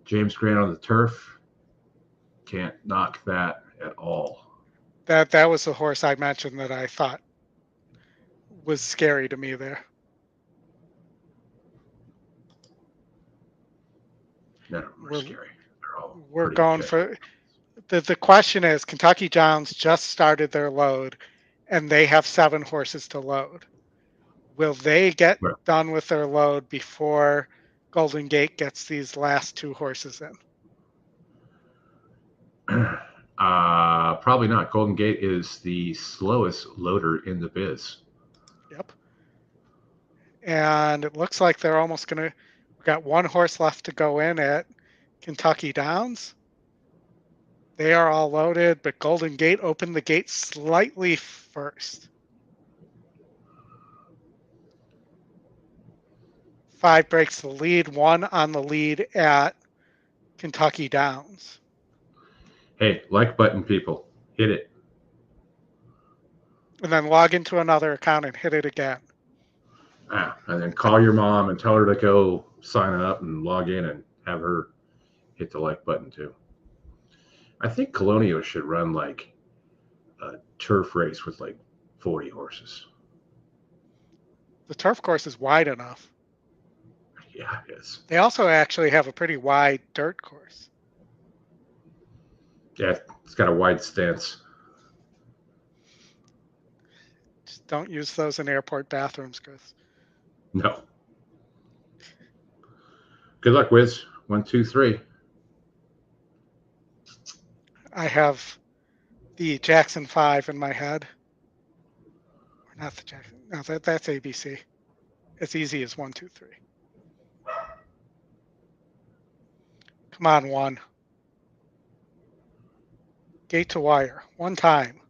James Grant on the turf. Can't knock that at all. That was the horse I mentioned that I thought was scary to me there. None of them are scary. We're going for the question is Kentucky Downs just started their load and they have 7 horses to load. Will they get done with their load before Golden Gate gets these last 2 horses in? Probably not. Golden Gate is the slowest loader in the biz. Yep. And it looks like they're almost going to. We've got 1 horse left to go in at Kentucky Downs. They are all loaded, but Golden Gate opened the gate slightly first. 5 breaks the lead, 1 on the lead at Kentucky Downs. Hey, like button, people. Hit it. And then log into another account and hit it again. And then call your mom and tell her to go sign up and log in and have her hit the like button too. I think Colonial should run like a turf race with like 40 horses. The turf course is wide enough. Yeah, it is. They also actually have a pretty wide dirt course. Yeah, it's got a wide stance. Just don't use those in airport bathrooms, Chris. No. Good luck, Wiz. 1, 2, 3. I have the Jackson 5 in my head. Or not the Jackson. No, that's ABC. It's easy as 1, 2, 3. Come on, 1. Gate to wire. 1 time.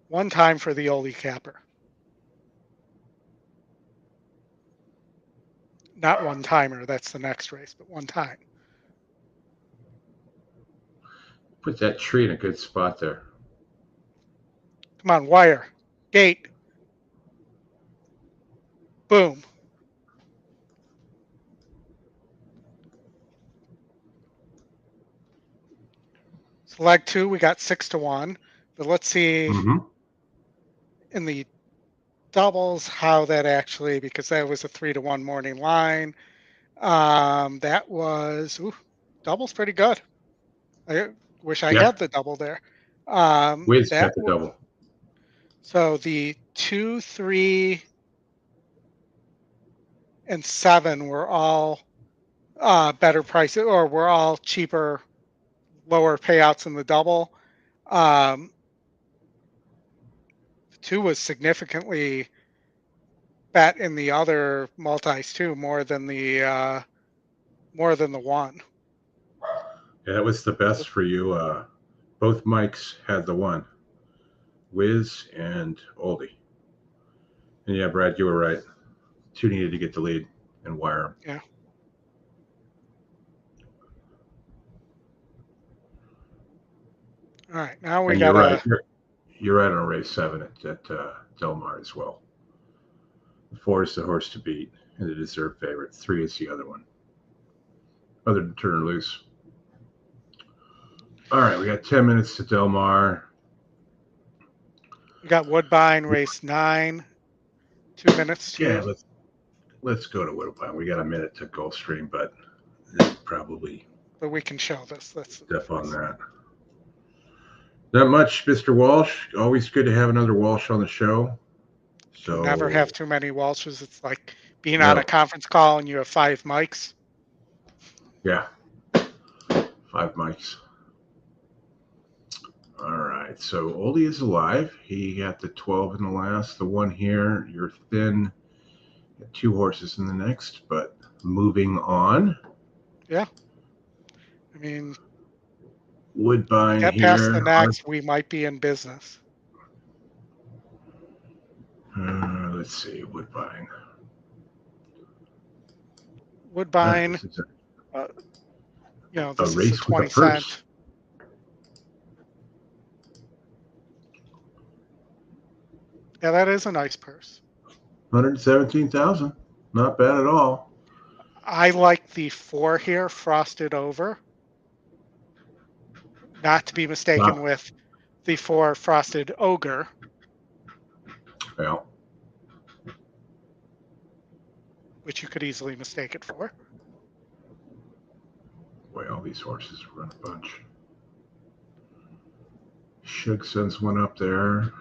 1 time for the Oldy capper. Not one timer. That's the next race, but one time. Put that tree in a good spot there. Come on, wire. Gate. Boom. So leg 2, we got 6-1. But let's see in the doubles how that actually, because that was a 3-1 morning line. That was doubles pretty good. I wish I had the double there. Wiz got the double. So the 2, 3, and 7 were all better prices, or were all cheaper, lower payouts in the double. 2 was significantly bet in the other multis too, more than the 1. Yeah, that was the best for you. Both Mikes had the 1, Wiz and Oldy. And yeah, Brad, you were right. 2 needed to get the lead and wire them. Yeah. All right, now we got. You're right on race 7 at Del Mar as well. 4 is the horse to beat and the deserved favorite. 3 is the other one. Other than turn or loose. All right, we got 10 minutes to Del Mar. We got Woodbine, race 9. 2 minutes to. Yeah, let's go to Woodbine. We got a minute to Gulfstream, but probably. But we can show this. Let's step on that. Not much, Mr. Walsh. Always good to have another Walsh on the show. So never have too many Walshes. It's like being on a conference call and you have 5 mics. Yeah, 5 mics. All right, so Oldy is alive. He got the 12 in the last. The 1 here, you're thin. 2 horses in the next, but moving on. Yeah. I mean, Woodbine get here. Past the next, we might be in business. Let's see, Woodbine. Woodbine, this is a 20 cent. Yeah, that is a nice purse. 117,000. Not bad at all. I like the 4 here, frosted over. Not to be mistaken with the 4 frosted ogre. Yeah. Which you could easily mistake it for. Boy, all these horses run a bunch. Shug sends 1 up there.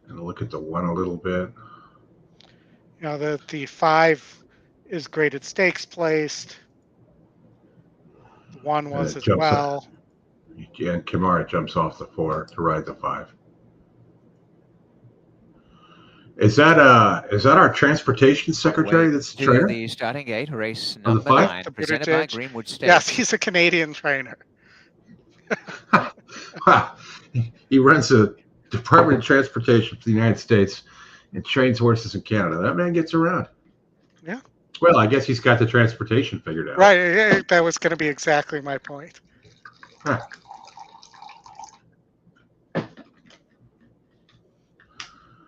And look at the 1 a little bit. You know, the 5 is graded stakes placed. The 1 was as well. And Kimara jumps off the 4 to ride the 5. Is that our transportation secretary that's trainer? The starting gate, race number 9, presented by Greenwood State. Yes, he's a Canadian trainer. He runs a Department of Transportation for the United States and trains horses in Canada. That man gets around. Yeah. Well, I guess he's got the transportation figured out. Right. That was going to be exactly my point. Huh. I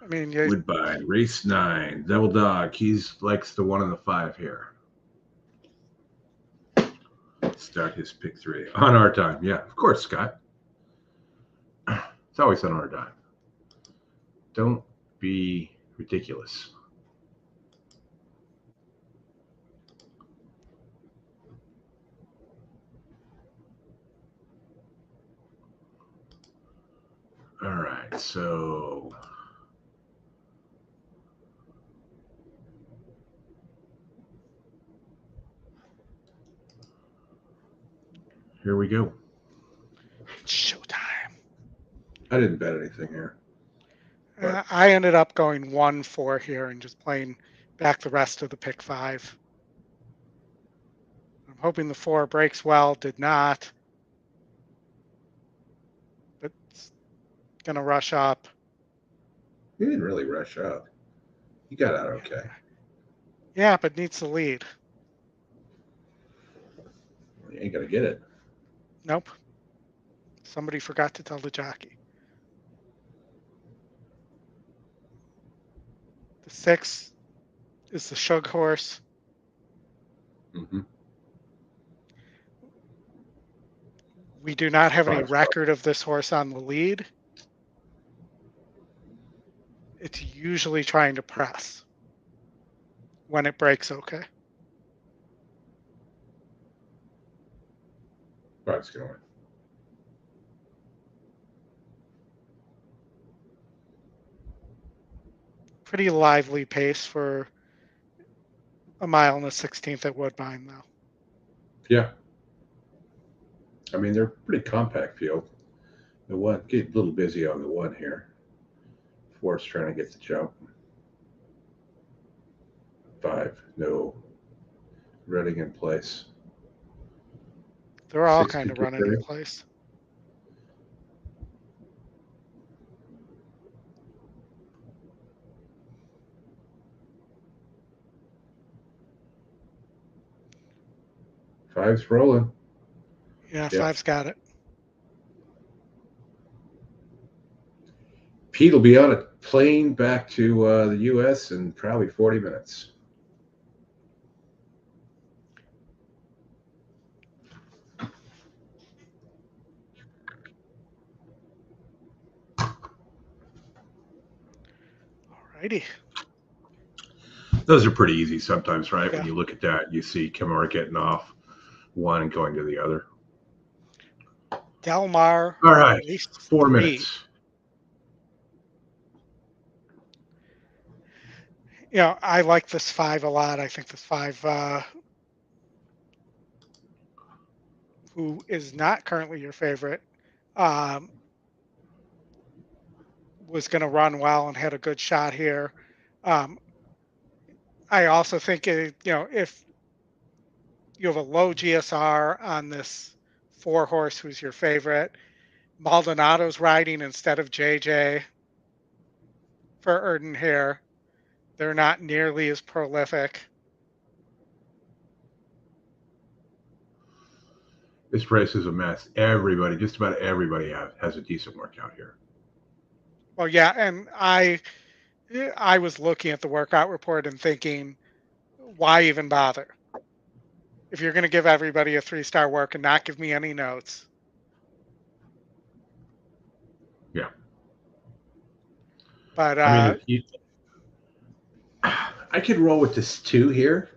mean, Woodbine, race 9, Devil Dog. He's likes the 1 and the 5 here. Start his pick 3 on our time. Yeah, of course, Scott. It's always on our dime. Don't be ridiculous. All right, so here we go. It's showtime. I didn't bet anything here. I ended up going 1-4 here and just playing back the rest of the pick 5. I'm hoping the 4 breaks well. Did not. But it's going to rush up. He didn't really rush up. He got out okay. Yeah, but needs the lead. You ain't gonna get it. Nope. Somebody forgot to tell the jockey. The 6 is the Shug horse. Mm-hmm. We do not have any record of this horse on the lead. It's usually trying to press. When it breaks, okay. Five's gonna win. Pretty lively pace for a mile and a 16th at Woodbine, though. Yeah. I mean, they're pretty compact field. The one, get a little busy on the one here. 4's trying to get the jump. 5, no. Running in place. They're all kind of running in place. Five's rolling. Yeah, yep. 5's got it. Pete will be on a plane back to the U.S. in probably 40 minutes. Alrighty. Those are pretty easy sometimes, right? Yeah. When you look at that, you see Kimura getting off one and going to the other. Del Mar. All right, 4 minutes. You know, I like this 5 a lot. I think this 5, who is not currently your favorite, was going to run well and had a good shot here. I also think, you know, if you have a low GSR on this 4 horse who's your favorite, Maldonado's riding instead of JJ for Erden here. They're not nearly as prolific. This race is a mess. Everybody, just about everybody has a decent workout here. Well, yeah, and I was looking at the workout report and thinking, why even bother? If you're going to give everybody a 3-star work and not give me any notes. Yeah. But I mean, I could roll with this 2 here.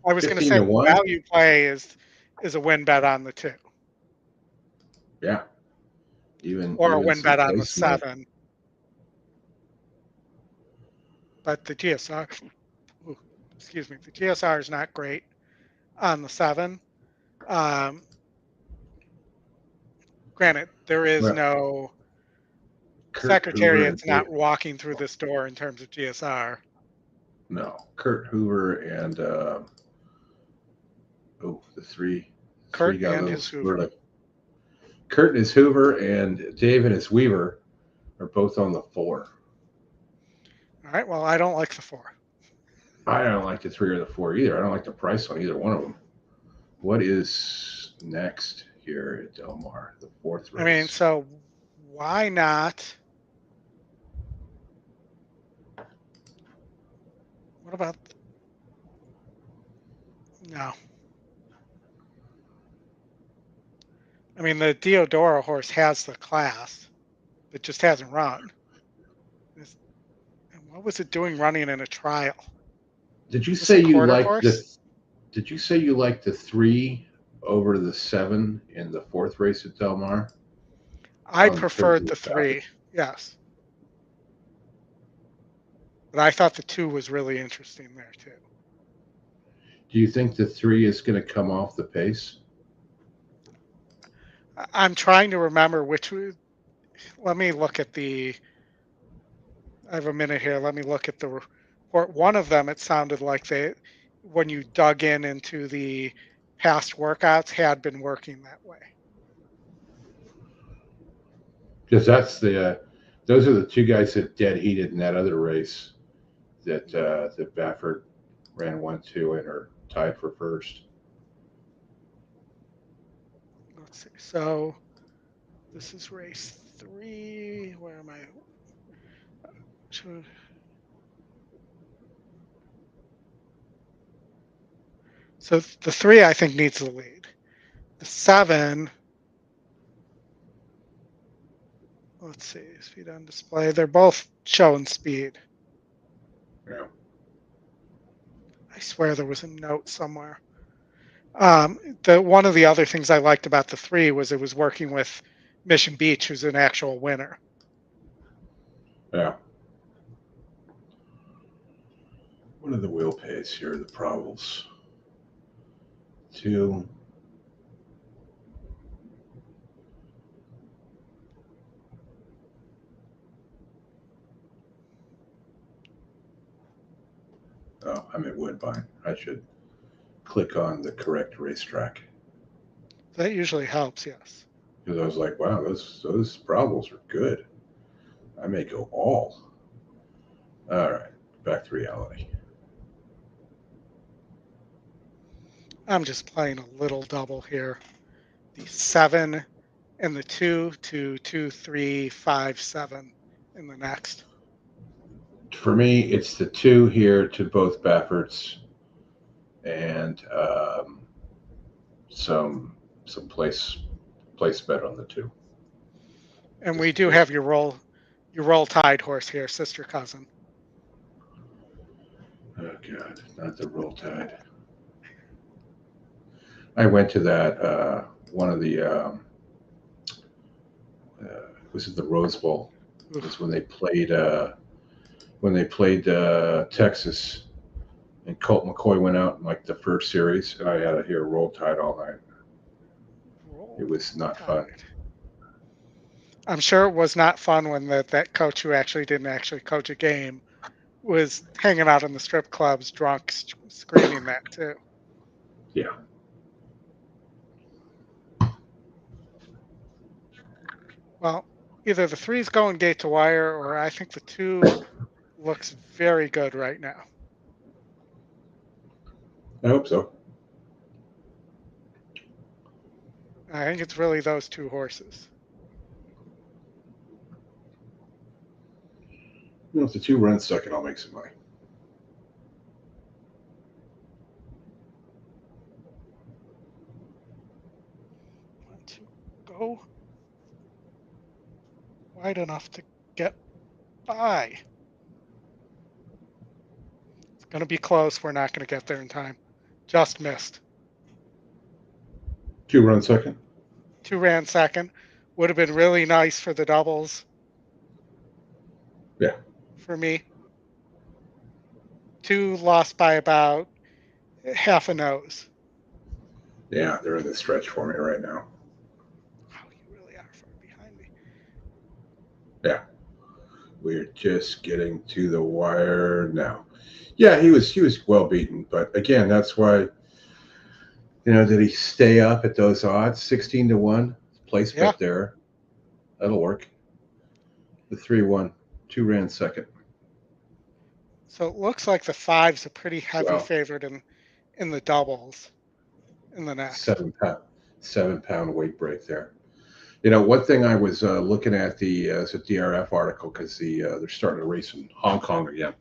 I was going to say value play is a win bet on the 2. Yeah. Or a win bet on the 7. But the GSR, excuse me, the GSR is not great on the 7. Granted, there is no Secretariat's not walking through this door in terms of GSR. No, Kurt Hoover and the 3. Kurt and his Hoover. Kurt and his Hoover and Dave and his Weaver are both on the 4. All right. Well, I don't like the 4. I don't like the 3 or the 4 either. I don't like the price on either one of them. What is next here at Del Mar, the 4th race? I mean, so why not? What about? No. I mean, the Diodoro horse has the class, but just hasn't run. And what was it doing running in a trial? Did you say you liked the? Did you say you liked the 3 over the 7 in the 4th race at Del Mar? I preferred the 3. Yes. But I thought the 2 was really interesting there too. Do you think the 3 is going to come off the pace? I'm trying to remember which. Let me look at the. I have a minute here. Let me look at the report. One of them, it sounded like when you dug into the past workouts, had been working that way. Because that's those are the 2 guys that dead heated in that other race that Baffert ran 1-2 and are tied for first. Let's see. So this is race 3. Where am I? So the 3, I think, needs the lead. The 7, let's see, speed on display. They're both showing speed. Yeah. I swear there was a note somewhere. One of the other things I liked about the 3 was it was working with Mission Beach, who's an actual winner. Yeah. What are the wheel pays here? The probables. 2. Oh, I'm at Woodbine. I should click on the correct racetrack. That usually helps, yes. Because I was like, wow, those probables are good. I may go all. All right, back to reality. I'm just playing a little double here. The 7 and the 2 to 2, 3, 5, 7 in the next. For me, it's the 2 here to both Bafferts and some place bet on the 2. And we do have your roll tide horse here, Sister Cousin. Oh God, not the roll tide. I went to that one of the was it the Rose Bowl? It was when they played Texas, and Colt McCoy went out in like the first series, and I had to hear roll tide all night. It was not fun. I'm sure it was not fun when that coach who actually didn't actually coach a game was hanging out in the strip clubs drunk, screaming that too. Yeah. Well, either the 3's going gate to wire, or I think the 2 looks very good right now. I hope so. I think it's really those 2 horses. You know, if the 2 runs second, I'll make some money. Want to go wide enough to get by. It's going to be close. We're not going to get there in time. Just missed. 2 run second. 2 ran second. Would have been really nice for the doubles. Yeah. For me. 2 lost by about half a nose. Yeah, they're in the stretch for me right now. Oh, you really are far behind me. Yeah. We're just getting to the wire now. Yeah, he was well beaten, but again, that's why, did he stay up at those odds? 16-1 place bet there. That'll work. The 3-1, 2 ran second. So it looks like the 5's a pretty heavy favorite in the doubles in the next. 7 pound weight break there. One thing I was looking at the DRF article, because they're starting to race in Hong Kong again,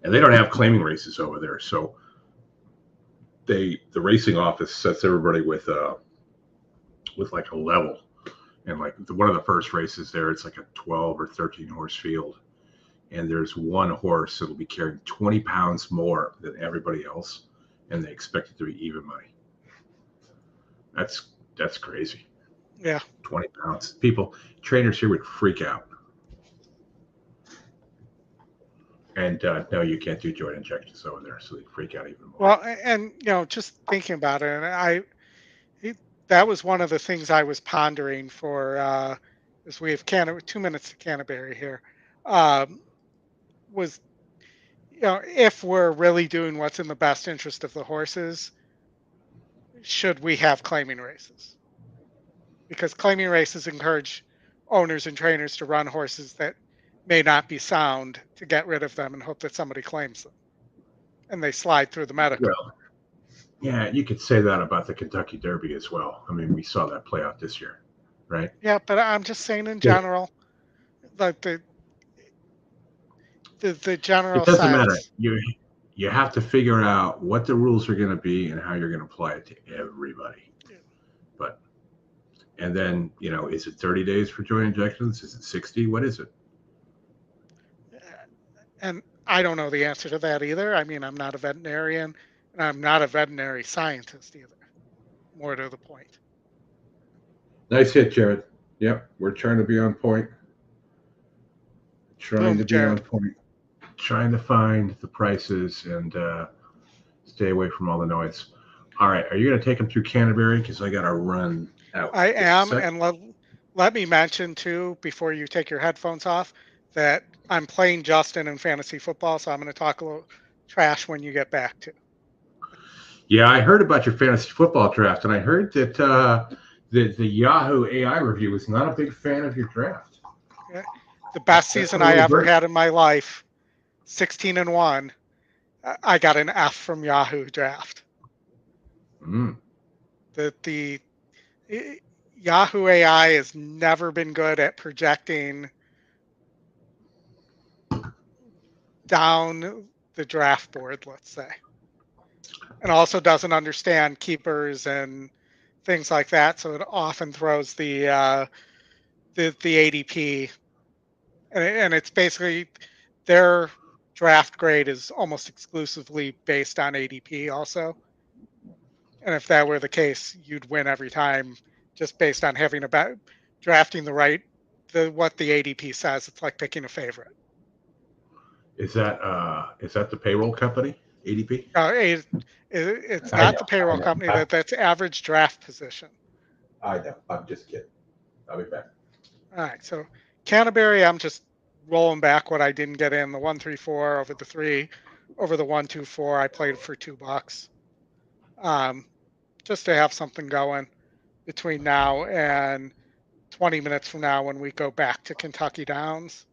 and they don't have claiming races over there, so the racing office sets everybody with like a level, and like one of the first races there, it's like a 12 or 13 horse field, and there's one horse that'll be carrying 20 pounds more than everybody else, and they expect it to be even money. That's crazy. Yeah. 20 pounds. Trainers here would freak out. And no, you can't do joint injections over there, so they freak out even more. Well, and just thinking about it, and that was one of the things I was pondering for, as we have 2 minutes to Canterbury here, was, if we're really doing what's in the best interest of the horses, should we have claiming races? Because claiming races encourage owners and trainers to run horses that may not be sound, to get rid of them and hope that somebody claims them. and they slide through the medical. Well, yeah, you could say that about the Kentucky Derby as well. I mean, we saw that play out this year, right? Yeah, but I'm just saying in general, like the general it doesn't sense. matter. You have to figure out what the rules are going to be and how you're going to apply it to everybody. Yeah. And then, is it 30 days for joint injections? Is it 60? What is it? And I don't know the answer to that either. I mean, I'm not a veterinarian, and I'm not a veterinary scientist either. More to the point. Nice hit, Jared. Yep, we're trying to be on point. Trying to find the prices and stay away from all the noise. All right, are you going to take them through Canterbury? Because I got to run out. I am, and let me mention, too, before you take your headphones off, that I'm playing Justin in fantasy football, so I'm going to talk a little trash when you get back, too. Yeah, I heard about your fantasy football draft, and I heard that the Yahoo AI review was not a big fan of your draft. Yeah. The best season I ever had in my life, 16-1. I got an F from Yahoo Draft. The Yahoo AI has never been good at projecting down the draft board, let's say, and also doesn't understand keepers and things like that. So it often throws the ADP, and it's basically their draft grade is almost exclusively based on ADP also. And if that were the case, you'd win every time just based on having drafting the right, what the ADP says. It's like picking a favorite. Is that the payroll company, ADP? It's not the payroll company. That's average draft position. I know. I'm just kidding. I'll be back. All right. So Canterbury, I'm just rolling back what I didn't get in. The 1-3-4 over the 3, over the 1-2-4. I played for $2. Just to have something going between now and 20 minutes from now when we go back to Kentucky Downs.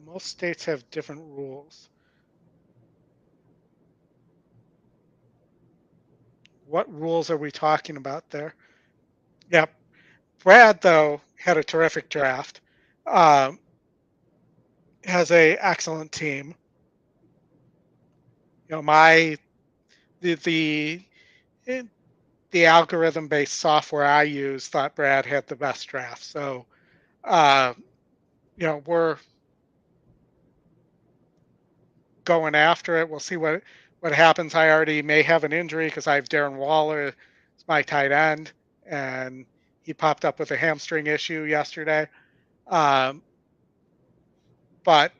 Most states have different rules. What rules are we talking about there? Yep. Brad, though, had a terrific draft. Has a excellent team. The algorithm-based software I use thought Brad had the best draft. So, we're going after it. We'll see what happens. I already may have an injury because I have Darren Waller as my tight end, and he popped up with a hamstring issue yesterday. But,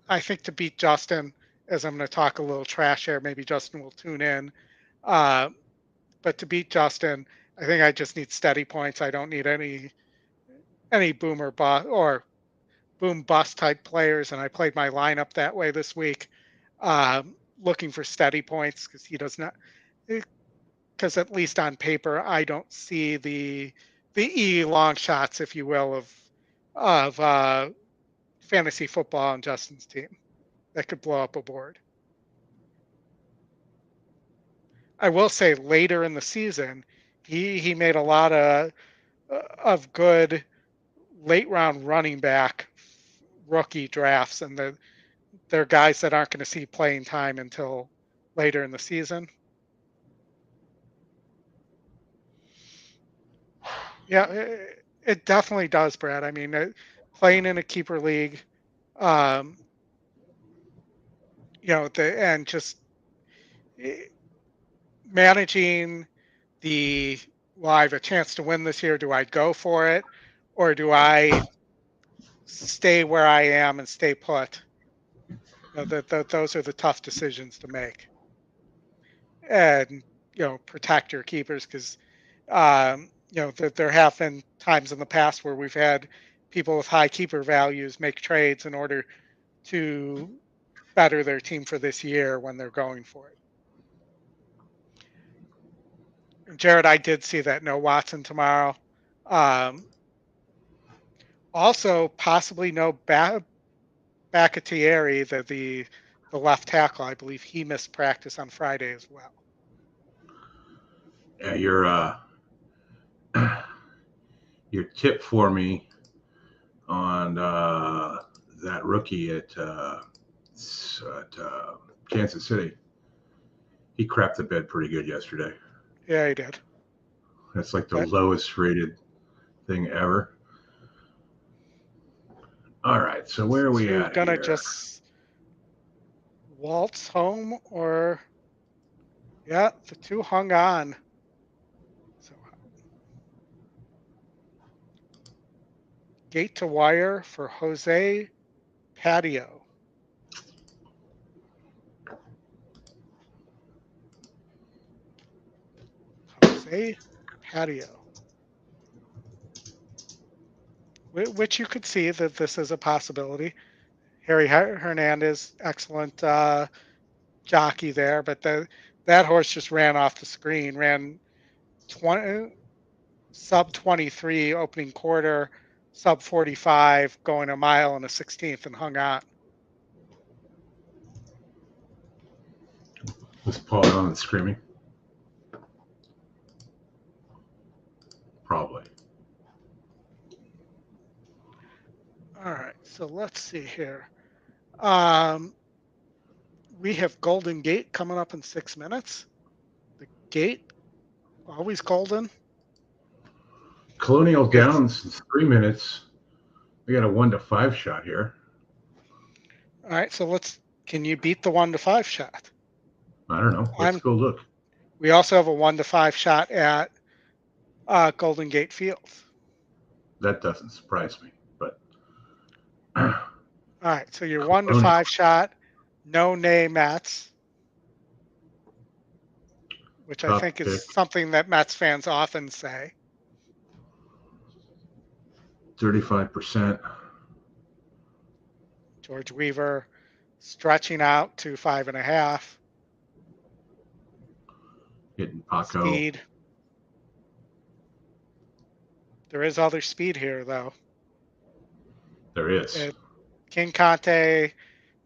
I think to beat Justin, as I'm going to talk a little trash here, maybe Justin will tune in. But to beat Justin, I think I just need steady points. I don't need any boomer bust or boom bust type players. And I played my lineup that way this week, looking for steady points because he does not. Because at least on paper, I don't see the long shots, if you will, of fantasy football on Justin's team that could blow up a board. I will say later in the season, he made a lot of good late round running back rookie drafts, and they're guys that aren't going to see playing time until later in the season. Yeah, it definitely does, Brad. I mean, playing in a keeper league, and just managing I have a chance to win this year. Do I go for it, or do I stay where I am and stay put? Those are the tough decisions to make, and protect your keepers because there have been times in the past where we've had people with high keeper values make trades in order to better their team for this year when they're going for it. Jared, I did see that no Watson tomorrow. Also, possibly no Bacatieri, the left tackle. I believe he missed practice on Friday as well. Yeah, your tip for me on that rookie at Kansas City, he crapped the bed pretty good yesterday. Yeah, he did. That's like the lowest rated thing ever. All right, so where are we at gonna here? Just waltz home, or yeah, the two hung on. So gate to wire for Jose Patio. Jose Patio. Which you could see that this is a possibility. Harry Hernandez, excellent jockey there, but that horse just ran off the screen, ran sub 23 opening quarter, sub 45 going a mile and a 16th, and hung on. Was Paul on screaming? Probably. All right, so let's see here. We have Golden Gate coming up in 6 minutes. The gate, always golden. Colonial Downs in 3 minutes. We got a 1-5 shot here. All right, so can you beat the 1-5 shot? I don't know. Let's go look. We also have a 1-5 shot at Golden Gate Field. That doesn't surprise me, but. All right, so your 1-5 shot, no nay Mets, which I think is something that Mets fans often say. 35%. George Weaver stretching out to 5.5. Hitting Paco. Speed. There is other speed here, though. There is. King Conte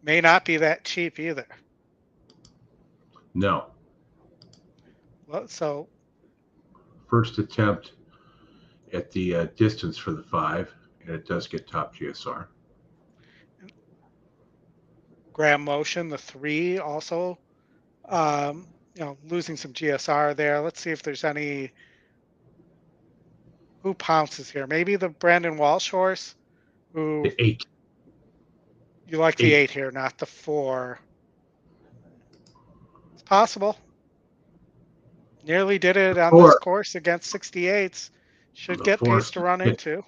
may not be that cheap either. No. Well, so. First attempt at the distance for the 5, and it does get top GSR. Graham Motion, the 3, also, losing some GSR there. Let's see if there's any. Who pounces here? Maybe the Brandon Walsh horse. The 8. You like the 8 here, not the 4. It's possible. Nearly did it on this course against 68s. Should get pace to run into.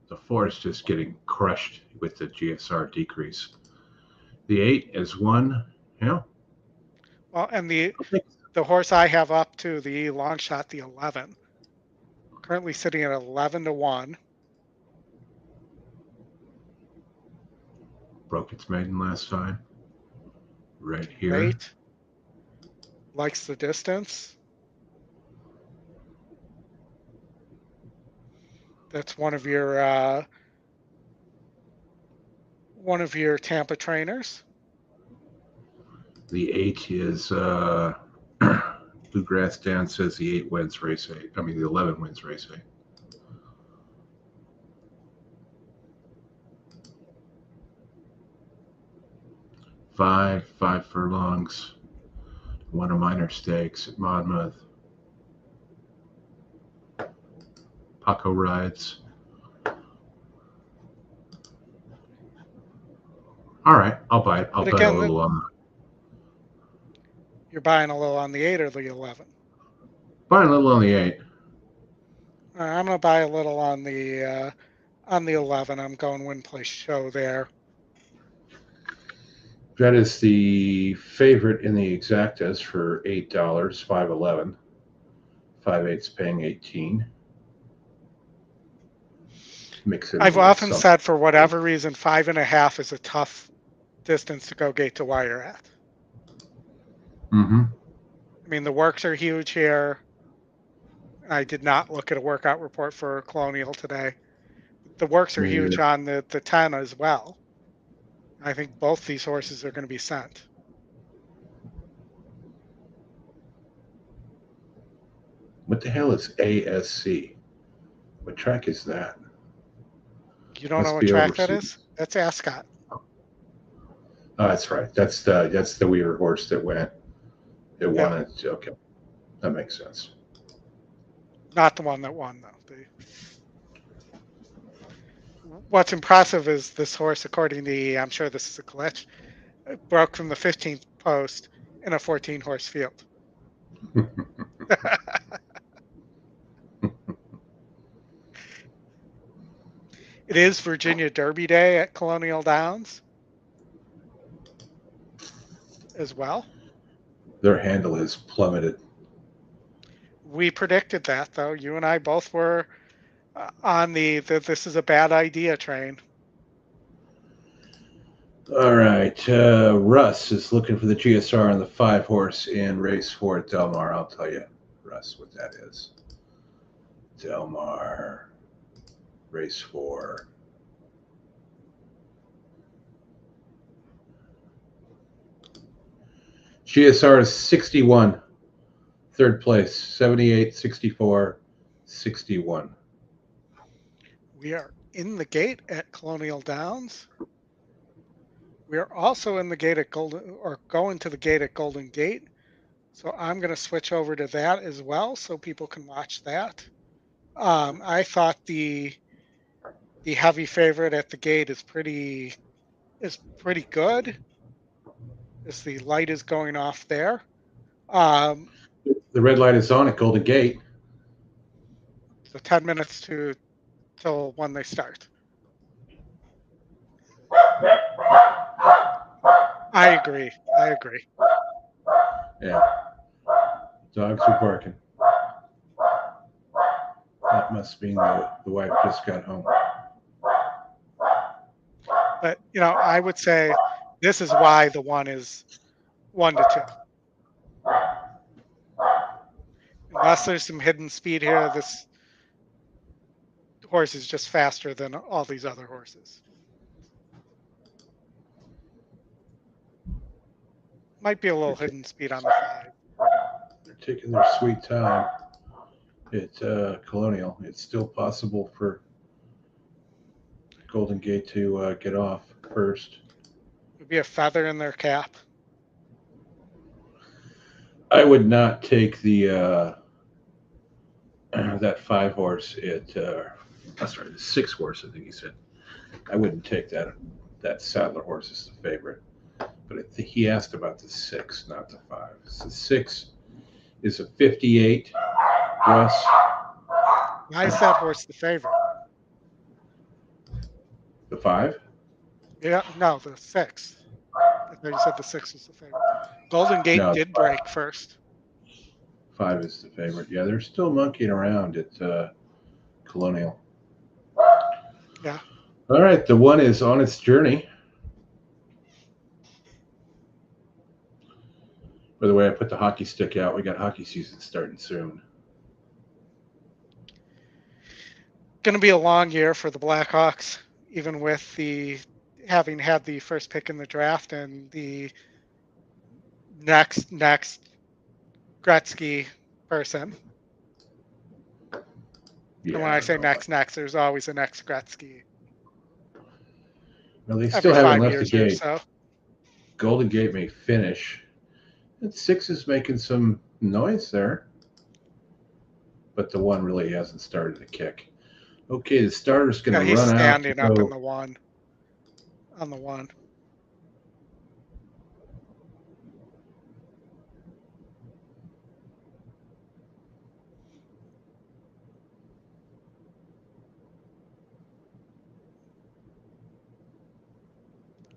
The 4 is just getting crushed with the GSR decrease. The 8 is 1, Well, and the horse I have up to the long shot, the 11. Currently sitting at 11-1. Broke its maiden last time. Right here. Great. Likes the distance. That's one of your Tampa trainers. The 8 is Bluegrass Dan says the 8 wins race 8. I mean the 11 wins race 8. Five furlongs. Won a minor stakes at Monmouth. Paco rides. All right, I'll buy it. I'll bet a little on. You're buying a little on the 8 or the 11? Buying a little on the 8. I'm going to buy a little on the 11. I'm going win place show there. That is the favorite in the exactas for $8, 5.11. 5/8's paying 18. I've often said, for whatever reason, 5.5 is a tough distance to go gate to wire at. Mm-hmm. I mean, the works are huge here. I did not look at a workout report for Colonial today. the works are huge on the 10 as well. I think both these horses are going to be sent. What the hell is ASC? What track is that? You don't know what track that is? That's Ascot. Oh, that's right. That's the weird horse that won it. Okay, that makes sense. Not the one that won, though. What's impressive is this horse, according to I'm sure this is a glitch, broke from the 15th post in a 14-horse field. It is Virginia Derby Day at Colonial Downs as well. Their handle has plummeted. We predicted that, though. You and I both were on the this is a bad idea train. All right. Russ is looking for the GSR on the 5-horse in race 4 at Del Mar. I'll tell you, Russ, what that is. Del Mar, race 4. GSR is 61. Third place, 78, 64, 61. We are in the gate at Colonial Downs. We are also in the gate at going to the gate at Golden Gate. So I'm going to switch over to that as well so people can watch that. I thought the heavy favorite at the gate is pretty good as the light is going off there. The red light is on at Golden Gate. So 10 minutes till when they start. I agree. Yeah. Dogs are barking. That must mean the wife just got home. But, I would say this is why the one is 1 to 2. Unless there's some hidden speed here, this horse is just faster than all these other horses. Might be a little hidden speed on the 5. They're taking their sweet time at Colonial. It's still possible for Golden Gate to get off first. Would be a feather in their cap. I would not take the that 5-horse at the 6-horse. I think he said. I wouldn't take that Sadler horse as the favorite. But I think he asked about the 6, not the 5. So the 6 is a 58. Russ. Why is that horse the favorite? The 5? Yeah, no, the 6. I thought you said the 6 was the favorite. Golden Gate did break first. 5 is the favorite. Yeah, they're still monkeying around at Colonial. Yeah. All right, the 1 is on its journey. By the way, I put the hockey stick out. We got hockey season starting soon. Going to be a long year for the Blackhawks, even with having had the first pick in the draft and the next Gretzky person. Yeah, and when I say next, there's always a next Gretzky. Well, they still haven't left the gate. So. Golden Gate may finish. And 6 is making some noise there. But the 1 really hasn't started to kick. Okay, the starter's going to run out. He's standing up in the 1. On the 1.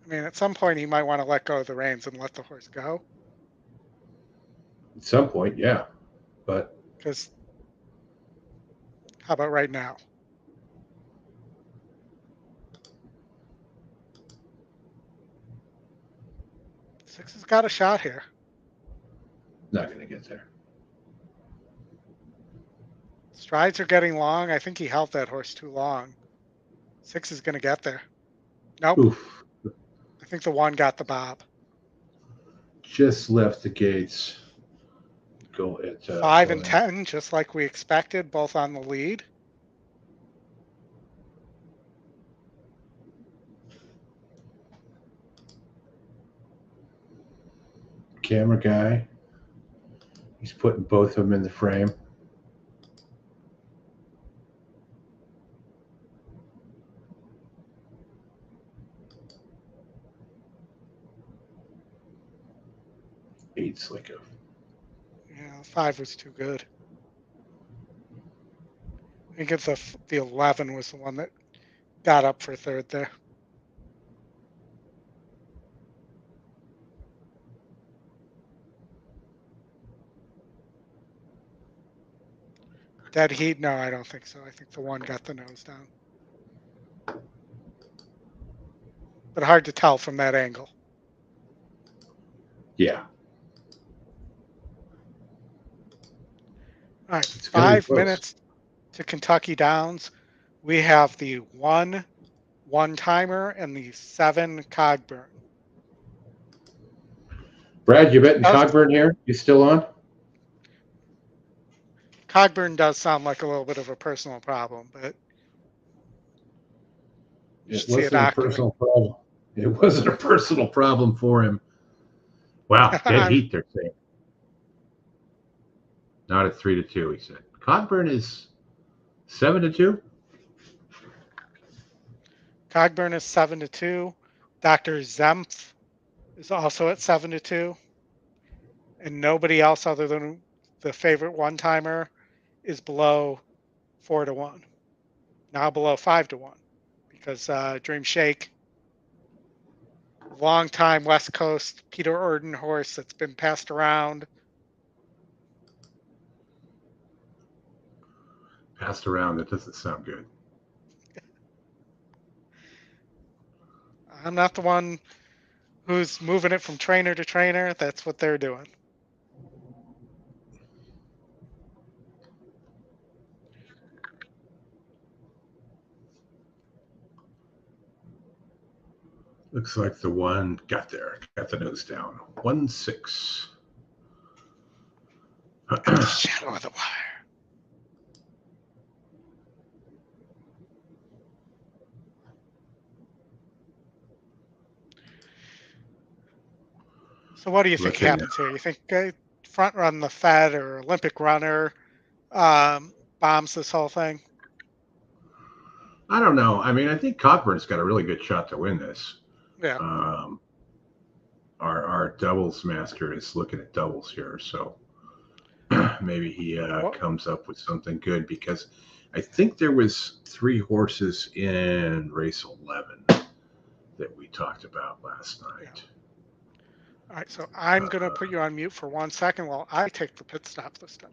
I mean, at some point he might want to let go of the reins and let the horse go. At some point, yeah. But because how about right now? 6 has got a shot here. Not going to get there. Strides are getting long. I think he held that horse too long. 6 is going to get there. Nope. Oof. I think the 1 got the bob. Just left the gates. Go at 5 and 10, just like we expected, both on the lead. Camera guy. He's putting both of them in the frame. Eight's like a... Yeah, 5 was too good. I think it's the 11 was the one that got up for third there. Dead heat? No, I don't think so. I think the 1 got the nose down. But hard to tell from that angle. Yeah. All right, 5 minutes to Kentucky Downs. We have the 1 one-timer and the 7 Cogburn. Brad, you betting Cogburn here? You still on? Cogburn does sound like a little bit of a personal problem, but it wasn't a personal problem. It wasn't a personal problem for him. Wow, dead heat, they're saying. Not at 3-2, he said. Cogburn is 7-2. Cogburn is 7-2. Dr. Zempf is also at 7-2. And nobody else other than the favorite one-timer is below 4-1. Now below 5-1 because Dream Shake, long-time West Coast Peter Erden horse that's been passed around. Passed around, that doesn't sound good. I'm not the one who's moving it from trainer to trainer. That's what they're doing. Looks like the 1 got there, got the nose down. 1-6. Shadow of the wire. So what do you think happens here? You think front run the Fed or Olympic runner bombs this whole thing? I don't know. I mean, I think Cogburn's got a really good shot to win this. Yeah. Our doubles master is looking at doubles here, so maybe he comes up with something good, because I think there was 3 horses in race 11 that we talked about last night. Yeah. All right, so I'm going to put you on mute for 1 second while I take the pit stop this time.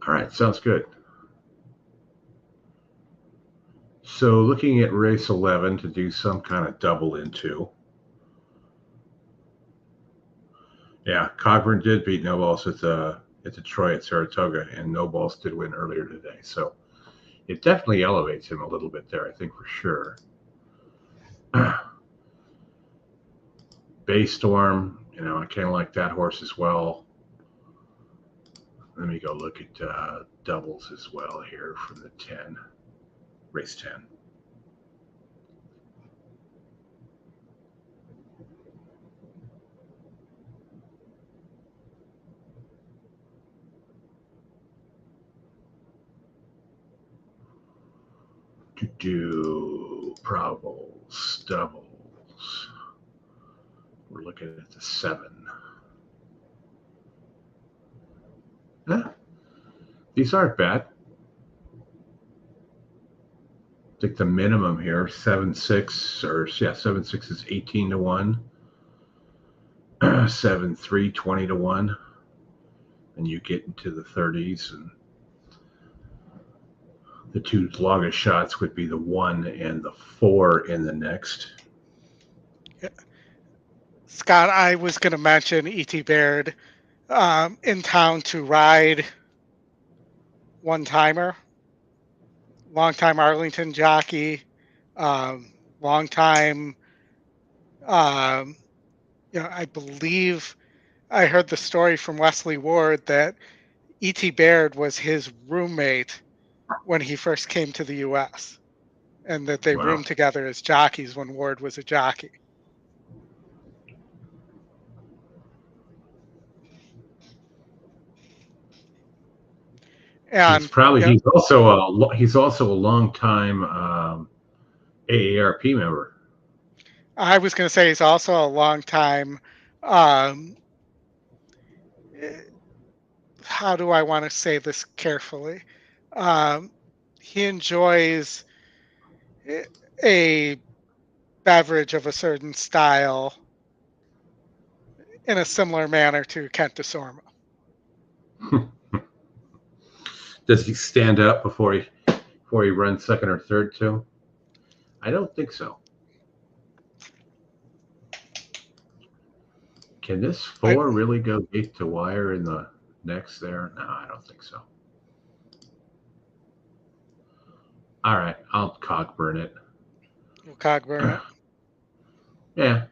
All right, sounds good. So looking at race 11 to do some kind of double into. Yeah, Cogburn did beat No Balls at Detroit at Saratoga, and No Balls did win earlier today. So it definitely elevates him a little bit there, I think, for sure. Baystorm, I kind of like that horse as well. Let me go look at doubles as well here from the 10, race 10. To do probables, doubles. We're looking at the 7. Yeah, these aren't bad. I think the minimum here, 7-6, or yeah, 7-6 is 18-1. 7-3, 20-1. And you get into the 30s, and the 2 longest shots would be the 1 and the 4 in the next. Yeah. Scott, I was going to mention E.T. Baird in town to ride one-timer longtime Arlington jockey, longtime, I believe I heard the story from Wesley Ward that E.T. Baird was his roommate when he first came to the U.S. and that they roomed together as jockeys when Ward was a jockey. And he's also a long time AARP member. I was going to say he's also a long time. How do I want to say this carefully? He enjoys a beverage of a certain style in a similar manner to Kent DeSorma. Does he stand up before he runs second or third too? I don't think so. Can this 4 really go gate to wire in the next there? No, I don't think so. All right, I'll Cogburn it. You'll Cogburn it? Yeah.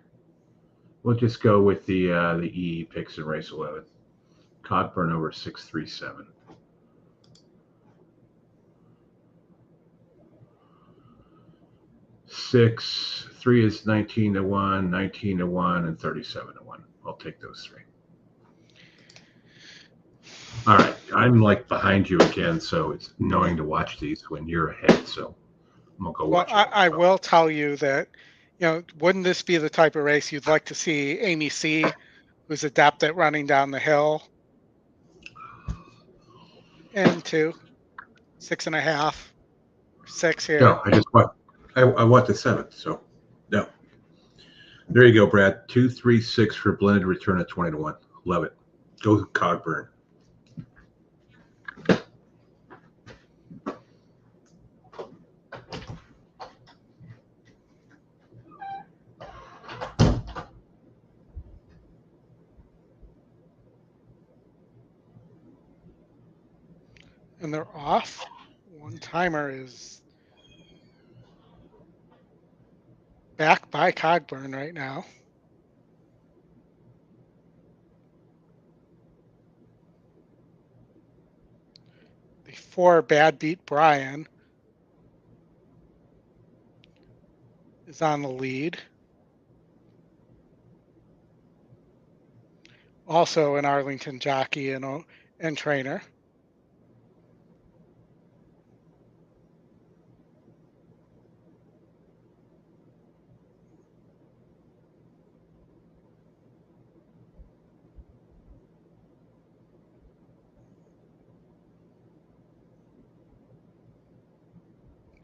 We'll just go with the EE picks in race 11. Cogburn over 637. 6, 3 is 19-1, 19-1, and 37-1. I'll take those 3. All right, I'm like behind you again, so it's annoying to watch these when you're ahead. So I'm gonna go watch. Well, I will tell you that, wouldn't this be the type of race you'd like to see Amy C., who's adept at running down the hill, into 6.5, 6 here? No, I want the 7th. So no. There you go, Brad. 2, 3, 6 for blended return at 20-1. Love it. Go Cogburn. And they're off. One timer is back by Cogburn right now. The 4 Bad Beat Brian is on the lead. Also an Arlington jockey and trainer.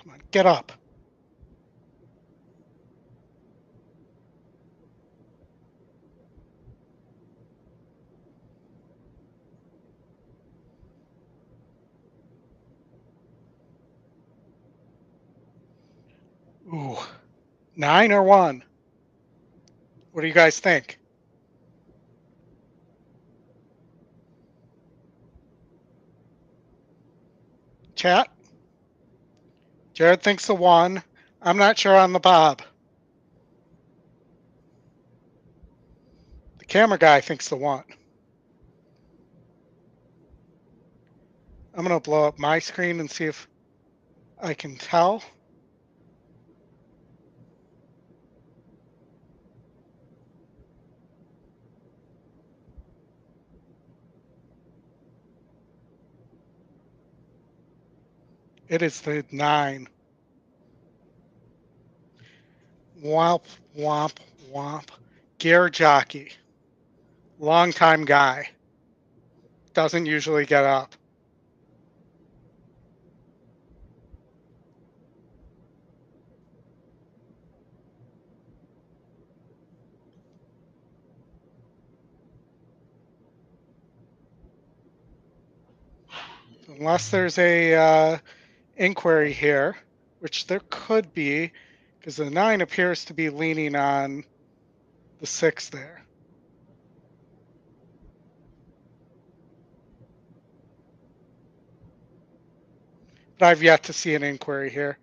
Come on, get up. Ooh, 9 or 1? What do you guys think? Chat? Jared thinks the 1. I'm not sure on the Bob. The camera guy thinks the 1. I'm going to blow up my screen and see if I can tell. It is the 9. Womp, womp, womp. Gear jockey. Longtime guy. Doesn't usually get up. Unless there's a inquiry here, which there could be, because the 9 appears to be leaning on the 6 there. but I've yet to see an inquiry here.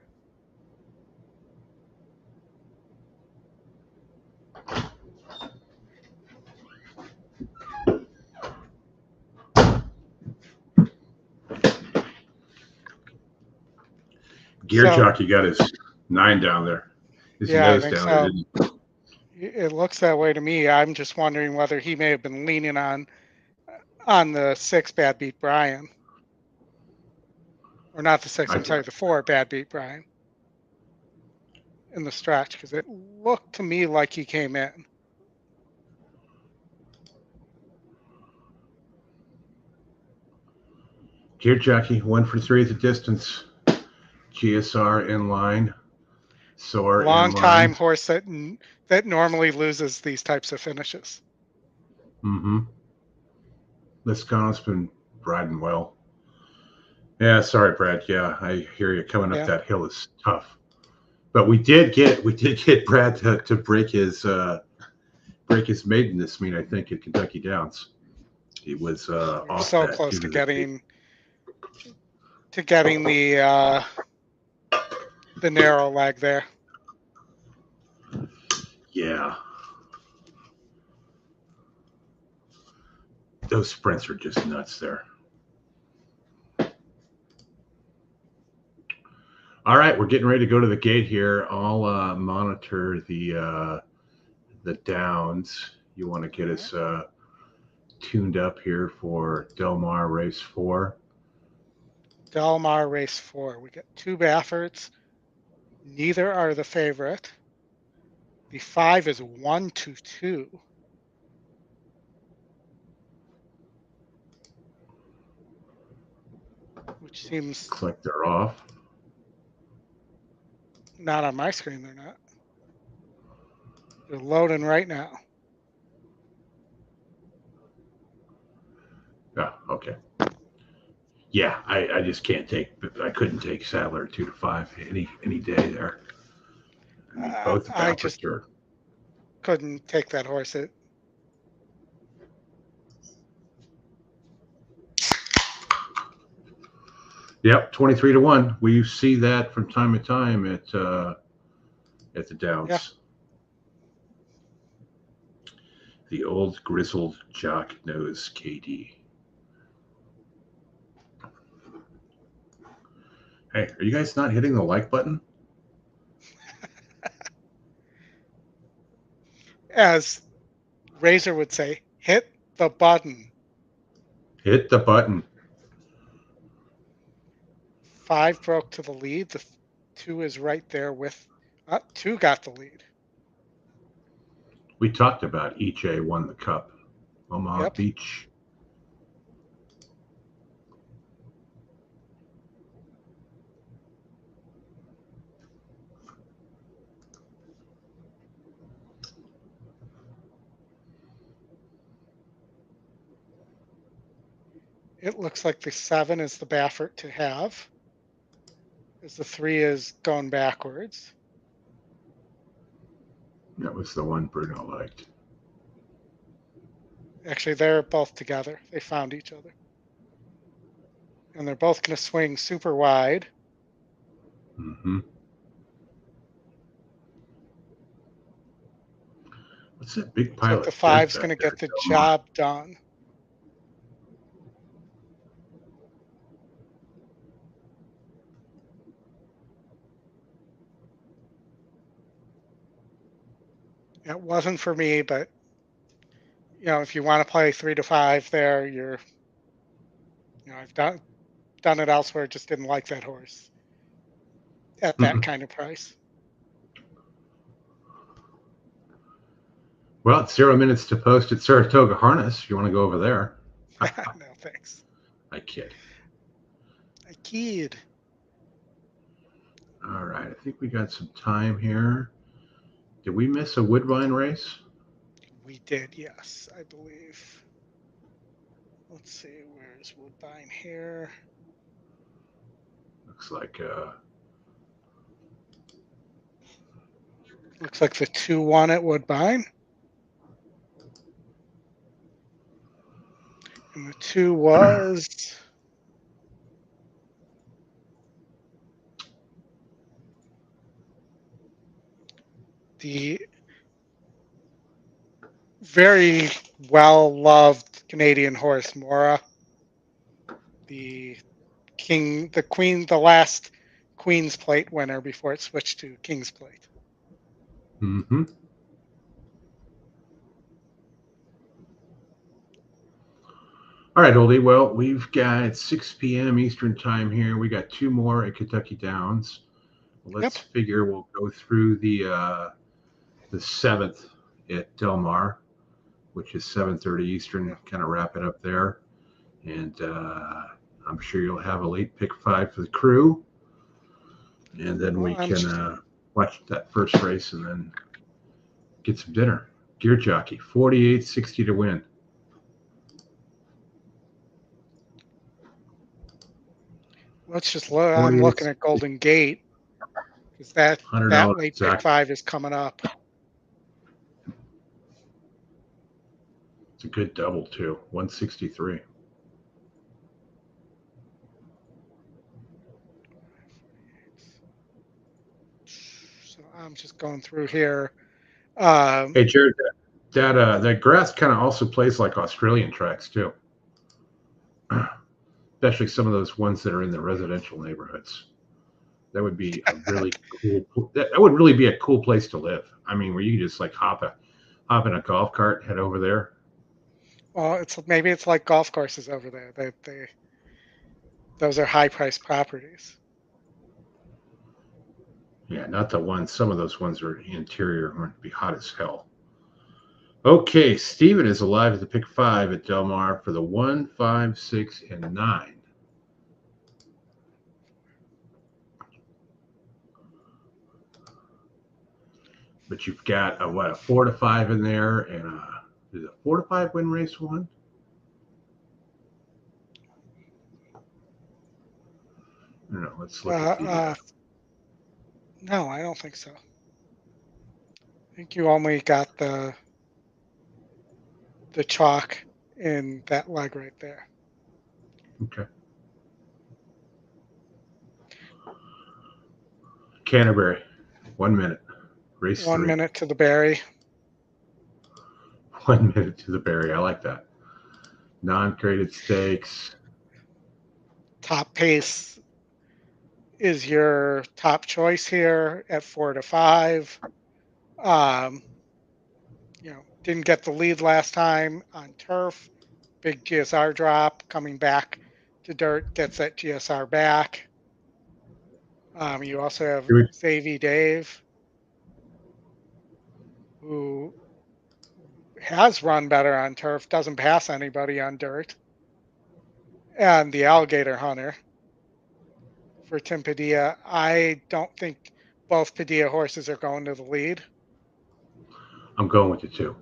Gear jockey got his 9 down there. His nose down there, didn't he? It looks that way to me. I'm just wondering whether he may have been leaning on the 6 Bad Beat Brian. Or not the 6, I'm sorry, the 4 Bad Beat Brian. In the stretch, because it looked to me like he came in. Gear jockey, 1 for 3 at the distance. GSR in line. Soar in line. Long time horse that normally loses these types of finishes. Mm-hmm. Lisconnell's been riding well. Yeah, sorry, Brad. Yeah, I hear you. Coming up that hill is tough. But we did get Brad to break his maiden this meet, I think, at Kentucky Downs. He was off so close to getting the narrow leg there. Yeah. Those sprints are just nuts there. All right, we're getting ready to go to the gate here. I'll monitor the downs. You want to get us tuned up here for Del Mar Race 4? Del Mar Race 4. We got 2 Baffords. Neither are the favorite. The 5 is 1-2. Which seems like they're off. Not on my screen, they're not. They're loading right now. Yeah, okay. Yeah, I just can't take. I couldn't take Sadler 2-5 any day there. I mean, both I just couldn't take that horse. Yep, 23-1. We see that from time to time at the Downs. Yeah. The old grizzled jock knows KD. Hey, are you guys not hitting the like button? As Razor would say, hit the button. Hit the button. 5 broke to the lead. The 2 is right there with 2 got the lead. We talked about EJ won the cup. Omaha Beach. It looks like the 7 is the Baffert to have, as the 3 is going backwards. That was the one Bruno liked. Actually, they're both together. They found each other. And they're both going to swing super wide. Mm-hmm. What's that big pile? The 5's going to get the job done. It wasn't for me, but if you want to play 3-5 there, I've done it elsewhere. Just didn't like that horse at that kind of price. Well, it's 0 minutes to post at Saratoga Harness. If you want to go over there. No, thanks. I kid. I kid. All right. I think we got some time here. Did we miss a Woodbine race? We did, yes, I believe. Let's see, where's Woodbine here? Looks like the 2-1 at Woodbine. And the 2 was the very well-loved Canadian horse Mora, the last Queen's Plate winner before it switched to King's Plate. Mm-hmm. All right, Oldy. Well, we've got 6 p.m. Eastern time here. We got 2 more at Kentucky Downs. Let's figure we'll go through the 7th at Del Mar, which is 7:30 Eastern. Kind of wrap it up there, and I'm sure you'll have a late pick 5 for the crew, and then we can watch that first race and then get some dinner. Gear Jockey 48.60 to win. Let's just look. I'm looking at Golden Gate because that late pick 5 is coming up. It's a good double too. 163. So I'm just going through here. Hey Jared, that grass kind of also plays like Australian tracks too. Especially some of those ones that are in the residential neighborhoods. That would be a really cool. That would really be a cool place to live. I mean, where you can just like hop in a golf cart, head over there. Well, maybe it's like golf courses over there. Those are high-priced properties. Yeah, not the ones. Some of those ones are interior going to be hot as hell. Okay, Steven is alive at the pick 5 at Del Mar for the 1, 5, 6, and 9. But you've got a 4 to 5 in there, and is a 4 to 5 win race 1? No, let's look at no, I don't think so. I think you only got the chalk in that leg right there. Okay. Canterbury, 1 minute. Race 1 3. minute to the berry. 1 minute to the berry. I like that. Non-graded stakes. Top pace is your top choice here at 4 to 5. Didn't get the lead last time on turf. Big GSR drop, coming back to dirt, gets that GSR back. You also have Xavier Dave, who has run better on turf, doesn't pass anybody on dirt. And the Alligator Hunter for Tim Padilla. I don't think both Padilla horses are going to the lead. I'm going with the 2.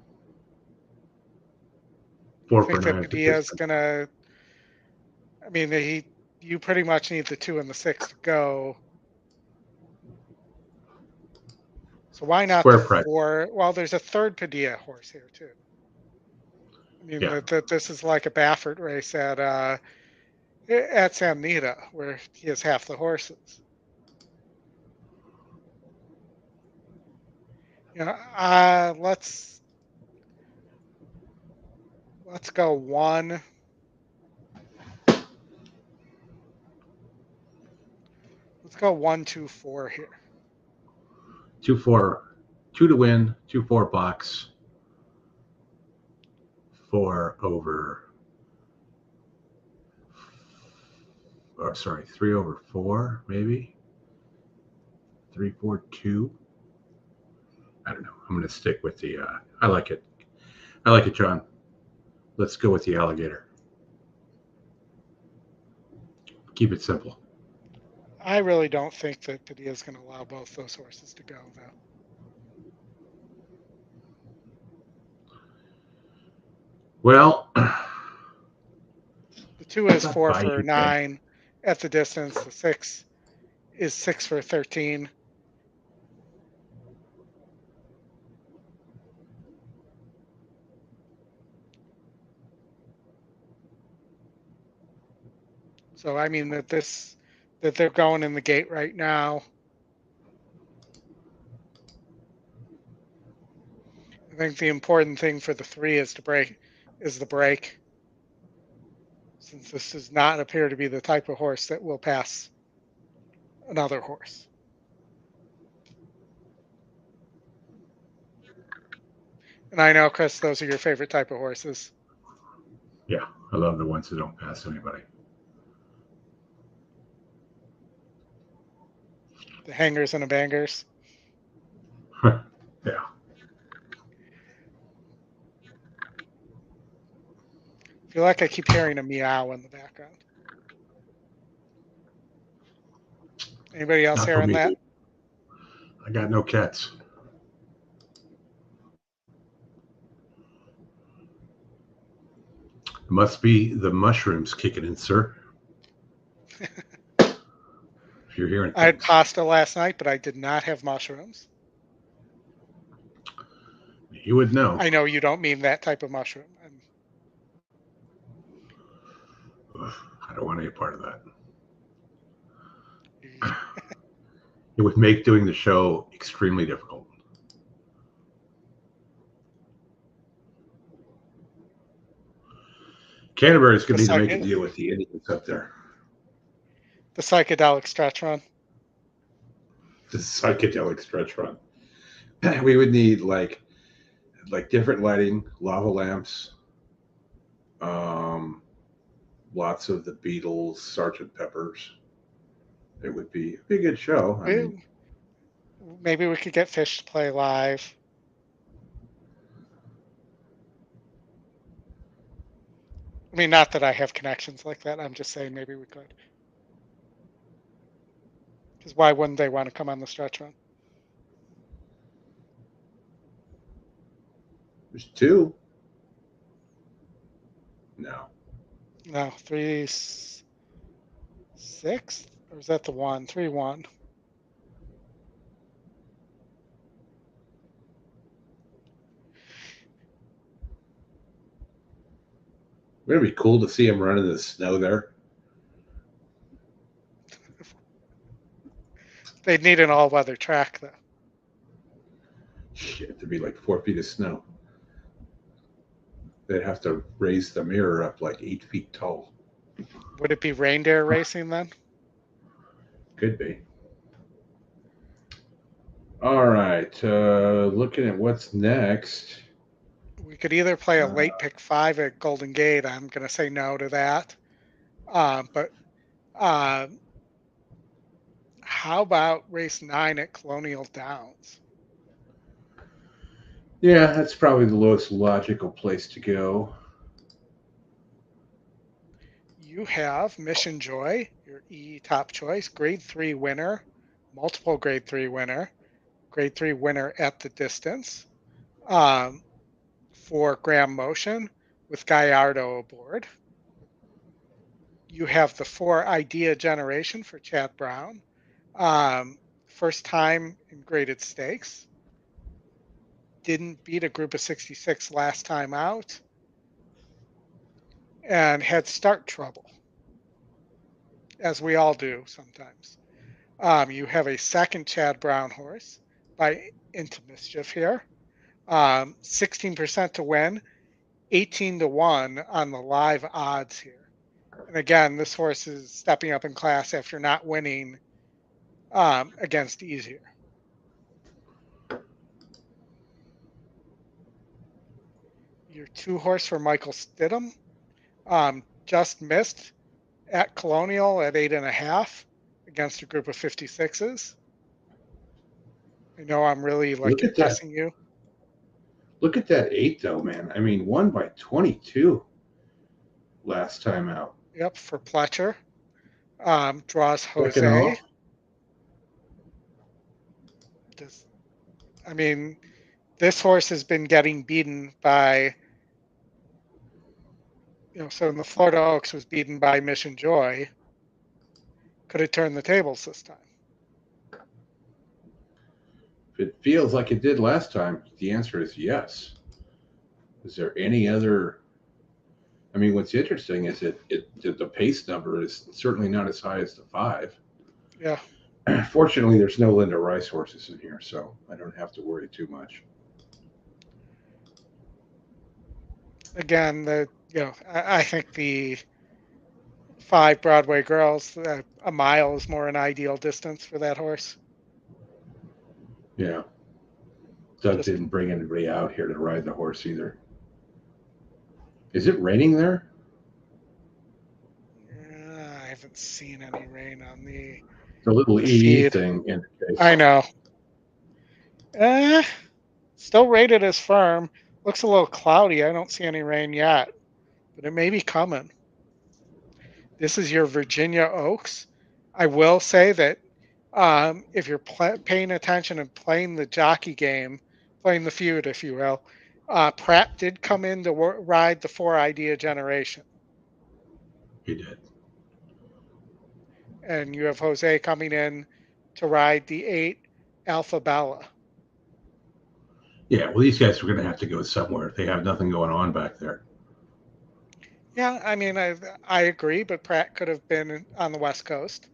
4 I think for 9. that Padilla's gonna. I mean, you pretty much need the 2 and the 6 to go. So why not Square the price. 4? Well, there's a third Padilla horse here too. I mean, this is like a Baffert race at San Nita, where he has half the horses. Let's go 1. Let's go 1, 2, 4 here. 2, 4, 2 to win, 2, 4 box, 4 over. Or sorry, 3 over 4, maybe 3, 4, 2. I don't know. I'm going to stick with the. I like it. I like it, John. Let's go with the Alligator. Keep it simple. I really don't think that Padilla is going to allow both those horses to go, though. Well, the 2 is 4 for 9 at the distance. The 6 is 6 for 13. So I mean that they're going in the gate right now. I think the important thing for the 3 is the break. Since this does not appear to be the type of horse that will pass another horse. And I know, Chris, those are your favorite type of horses. Yeah, I love the ones that don't pass anybody. The hangers and the bangers. Yeah. I feel like I keep hearing a meow in the background. Anybody else hearing that? I got no cats. It must be the mushrooms kicking in, sir. If you're hearing things. I had pasta last night, but I did not have mushrooms. You would know. I know you don't mean that type of mushroom. I don't want any part of that. It would make doing the show extremely difficult. Canterbury's going to need to make a deal with the Indians up there. The psychedelic stretch run. The psychedelic stretch run. We would need like different lighting, lava lamps, lots of the Beatles, Sgt. Peppers. It would be a good show. I mean, maybe we could get Fish to play live. I mean, not that I have connections like that. I'm just saying maybe we could. Because why wouldn't they want to come on the stretch run? There's 2. No. 3, 6? Or is that the 1? 3, 1. Wouldn't it be cool to see him run in the snow there? They'd need an all-weather track, though. Shit, there'd be like 4 feet of snow. They'd have to raise the mirror up like 8 feet tall. Would it be reindeer racing then? Could be. All right. Looking at what's next. We could either play a late pick 5 at Golden Gate. I'm going to say no to that. But how about race 9 at Colonial Downs? Yeah, that's probably the most logical place to go. You have Mission Joy, your E top choice, grade 3 winner, multiple grade 3 winner, grade 3 winner at the distance for Graham Motion with Gallardo aboard. You have the 4 Idea Generation for Chad Brown. First time in graded stakes. Didn't beat a group of 66 last time out. And had start trouble, as we all do sometimes. You have a second Chad Brown horse by Into Mischief here. 16% to win, 18 to 1 on the live odds here. And again, this horse is stepping up in class after not winning against easier. Your 2 horse for Michael Stidham just missed at Colonial at 8.5 against a group of 56s. I know I'm really impressing you. Look at that 8 though, man. I mean, won by 22 last time out. Yep, for Pletcher. Draws Jose. This horse has been getting beaten by, so in the Florida Oaks was beaten by Mission Joy. Could it turn the tables this time? If it feels like it did last time, the answer is yes. Is there any other? I mean, what's interesting is the pace number is certainly not as high as the 5. Yeah. Fortunately, there's no Linda Rice horses in here, so I don't have to worry too much. Again, I think the 5 Broadway Girls, a mile is more an ideal distance for that horse. Yeah. Doug didn't bring anybody out here to ride the horse either. Is it raining there? I haven't seen any rain on the little EE thing indicates. I know. Still rated as firm. Looks a little cloudy. I don't see any rain yet, but it may be coming. This is your Virginia Oaks. I will say that if you're paying attention and playing the jockey game, playing the feud, if you will, Pratt did come in to ride the 4 Idea Generation. He did. And you have Jose coming in to ride the 8 Alpha Bella. Yeah, well, these guys are going to have to go somewhere. They have nothing going on back there. Yeah, I mean, I agree, but Pratt could have been on the West Coast.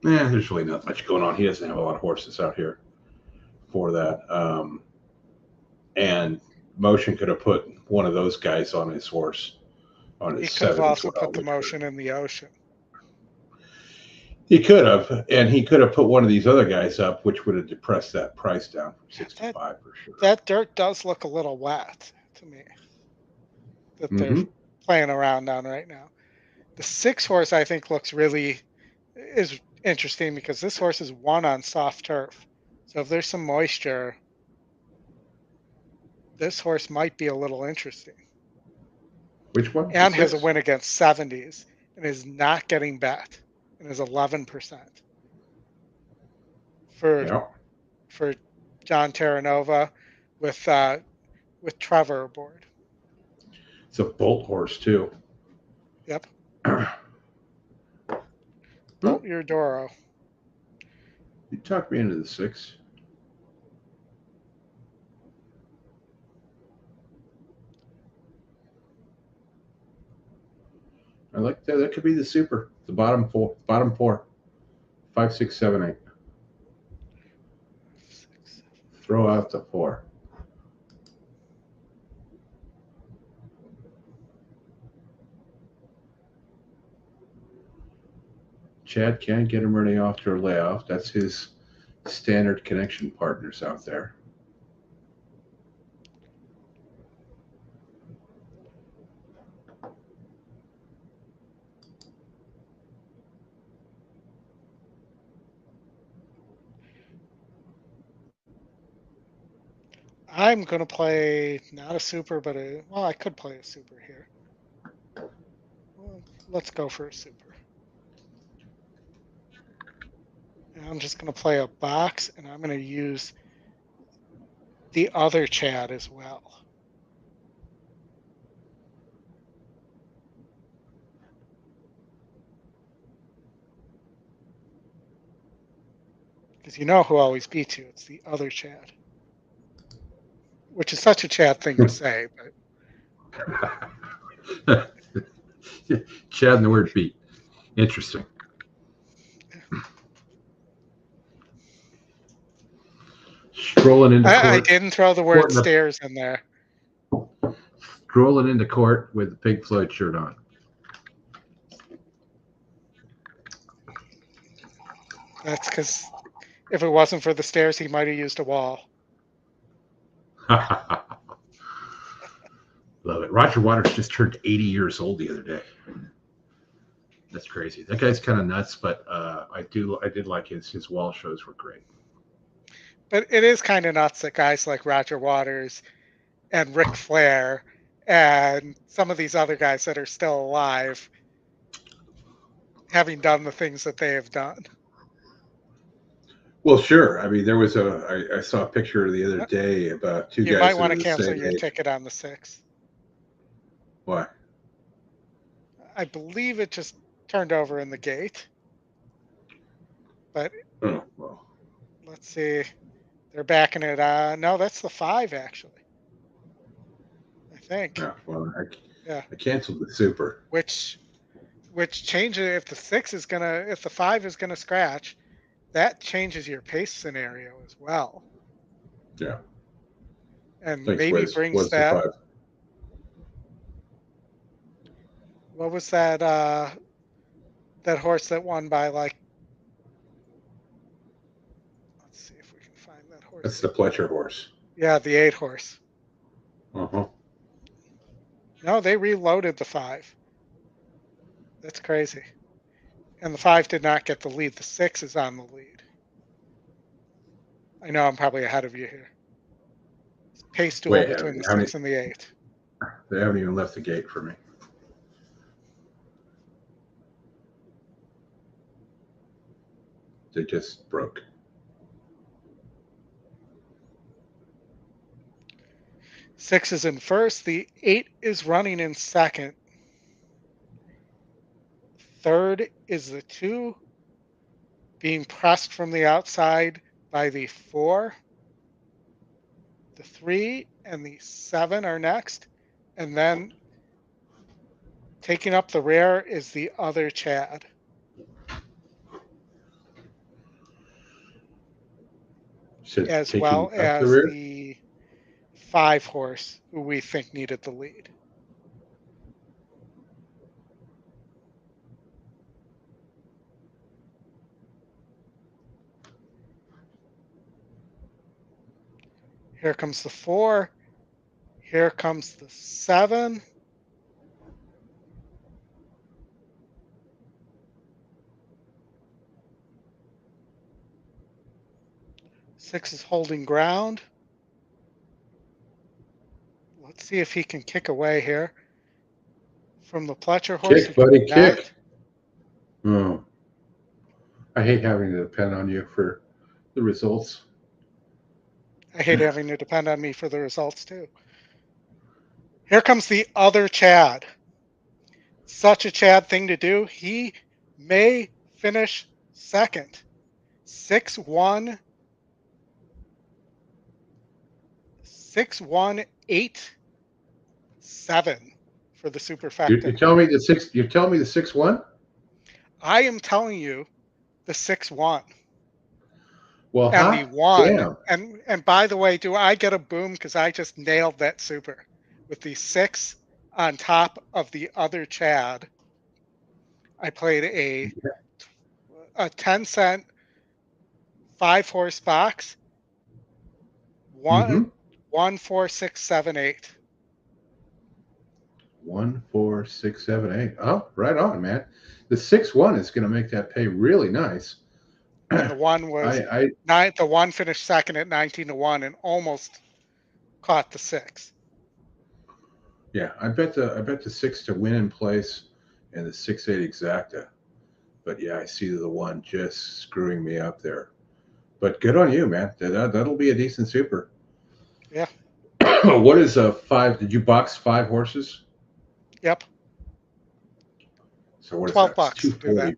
Yeah, there's really not much going on. He doesn't have a lot of horses out here for that. And Motion could have put one of those guys on his horse. He could have also put the Motion in the Ocean. He could have, and he could have put one of these other guys up, which would have depressed that price down from 65 for sure. That dirt does look a little wet to me. That they're playing around on right now. The 6 horse I think is interesting because this horse is 1 on soft turf. So if there's some moisture, this horse might be a little interesting. Which one? And has a win against 70s and is not getting bet and is 11% for John Terranova with Trevor aboard. It's a bolt horse too. Yep. Bolt your Doro. You talked me into the 6. I like that. That could be the super. The bottom 4. 5, 6, 7, 8. Throw out the 4. Chad can't get him ready off to a layoff. That's his standard connection partners out there. I'm going to play not a super, but I could play a super here. Well, let's go for a super. And I'm just going to play a box, and I'm going to use the other Chad as well. Because you know who always beats you. It's the other Chad. Which is such a Chad thing to say, but Chad and the word beat. Interesting. Strolling into court. I didn't throw the word stairs in there. Strolling into court with the Pink Floyd shirt on. That's because if it wasn't for the stairs, he might have used a wall. Love it. Roger Waters just turned 80 years old the other day. That's crazy. That guy's kind of nuts, but I did like his wall shows were great. But it is kind of nuts that guys like Roger Waters and Ric Flair and some of these other guys that are still alive, having done the things that they have done. Well, sure. I mean, there was I saw a picture the other day about 2 guys. You might want to cancel your ticket on the 6. Why? I believe it just turned over in the gate. But let's see. They're backing it. No, that's the 5 actually. I think. Yeah. Well, I canceled the super. Which changes if the 6 is if the 5 is gonna scratch, that changes your pace scenario as well. Yeah. And maybe brings that. What was that? That horse that won by like. Let's see if we can find that horse. That's the Pletcher horse. Yeah, the 8 horse. Uh-huh. No, they reloaded the 5. That's crazy. And the 5 did not get the lead. The 6 is on the lead. I know I'm probably ahead of you here. Pace duel between the 6 and the 8. They haven't even left the gate for me. They just broke. Six is in first. The 8 is running in second. Third is the 2, being pressed from the outside by the 4. The 3 and the 7 are next. And then taking up the rear is the other Chad. As well as the 5 horse, who we think needed the lead. Here comes the 4. Here comes the 7. Six is holding ground. Let's see if he can kick away here from the Pletcher horse. Kick, buddy, kick. Oh, I hate having to depend on you for the results. I hate having to depend on me for the results too. Here comes the other Chad. Such a Chad thing to do. He may finish second. 6-1. 6-1-8-7 for the superfecta. You're telling me the 6. You're telling me the 6-1. I am telling you the 6-1. Well, and the 1. And by the way, do I get a boom because I just nailed that super with the 6 on top of the other Chad? I played a 10-cent 5-horse box. 1, 4, 6, 7, 8. 1, 4, 6, 7, 8. Oh, right on, man. The 6-1 is going to make that pay really nice. And the 1 was the 1 finished second at 19-1 and almost caught the 6. Yeah, I bet the 6 to win in place and the 6-8 exacta. But yeah, I see the 1 just screwing me up there. But good on you, man. That'll be a decent super. Yeah. What is a 5? Did you box 5 horses? Yep. So what is 12 that? bucks to do that.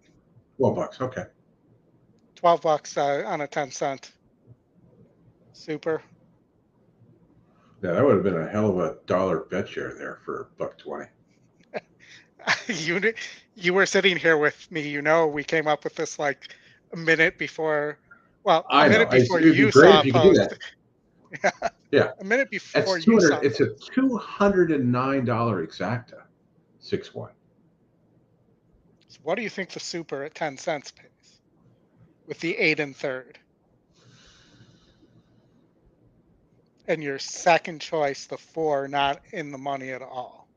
12 bucks. Okay. 12 bucks on a 10-cent super. Yeah, that would have been a hell of a dollar bet share there for $1.20. You were sitting here with me. You know, we came up with this like a minute before. Well, a minute before you saw a post. Yeah. A minute before you saw. It's a $209 exacta. 6-1. So what do you think the super at 10 cents pays with the 8 and third? And your second choice, the 4, not in the money at all.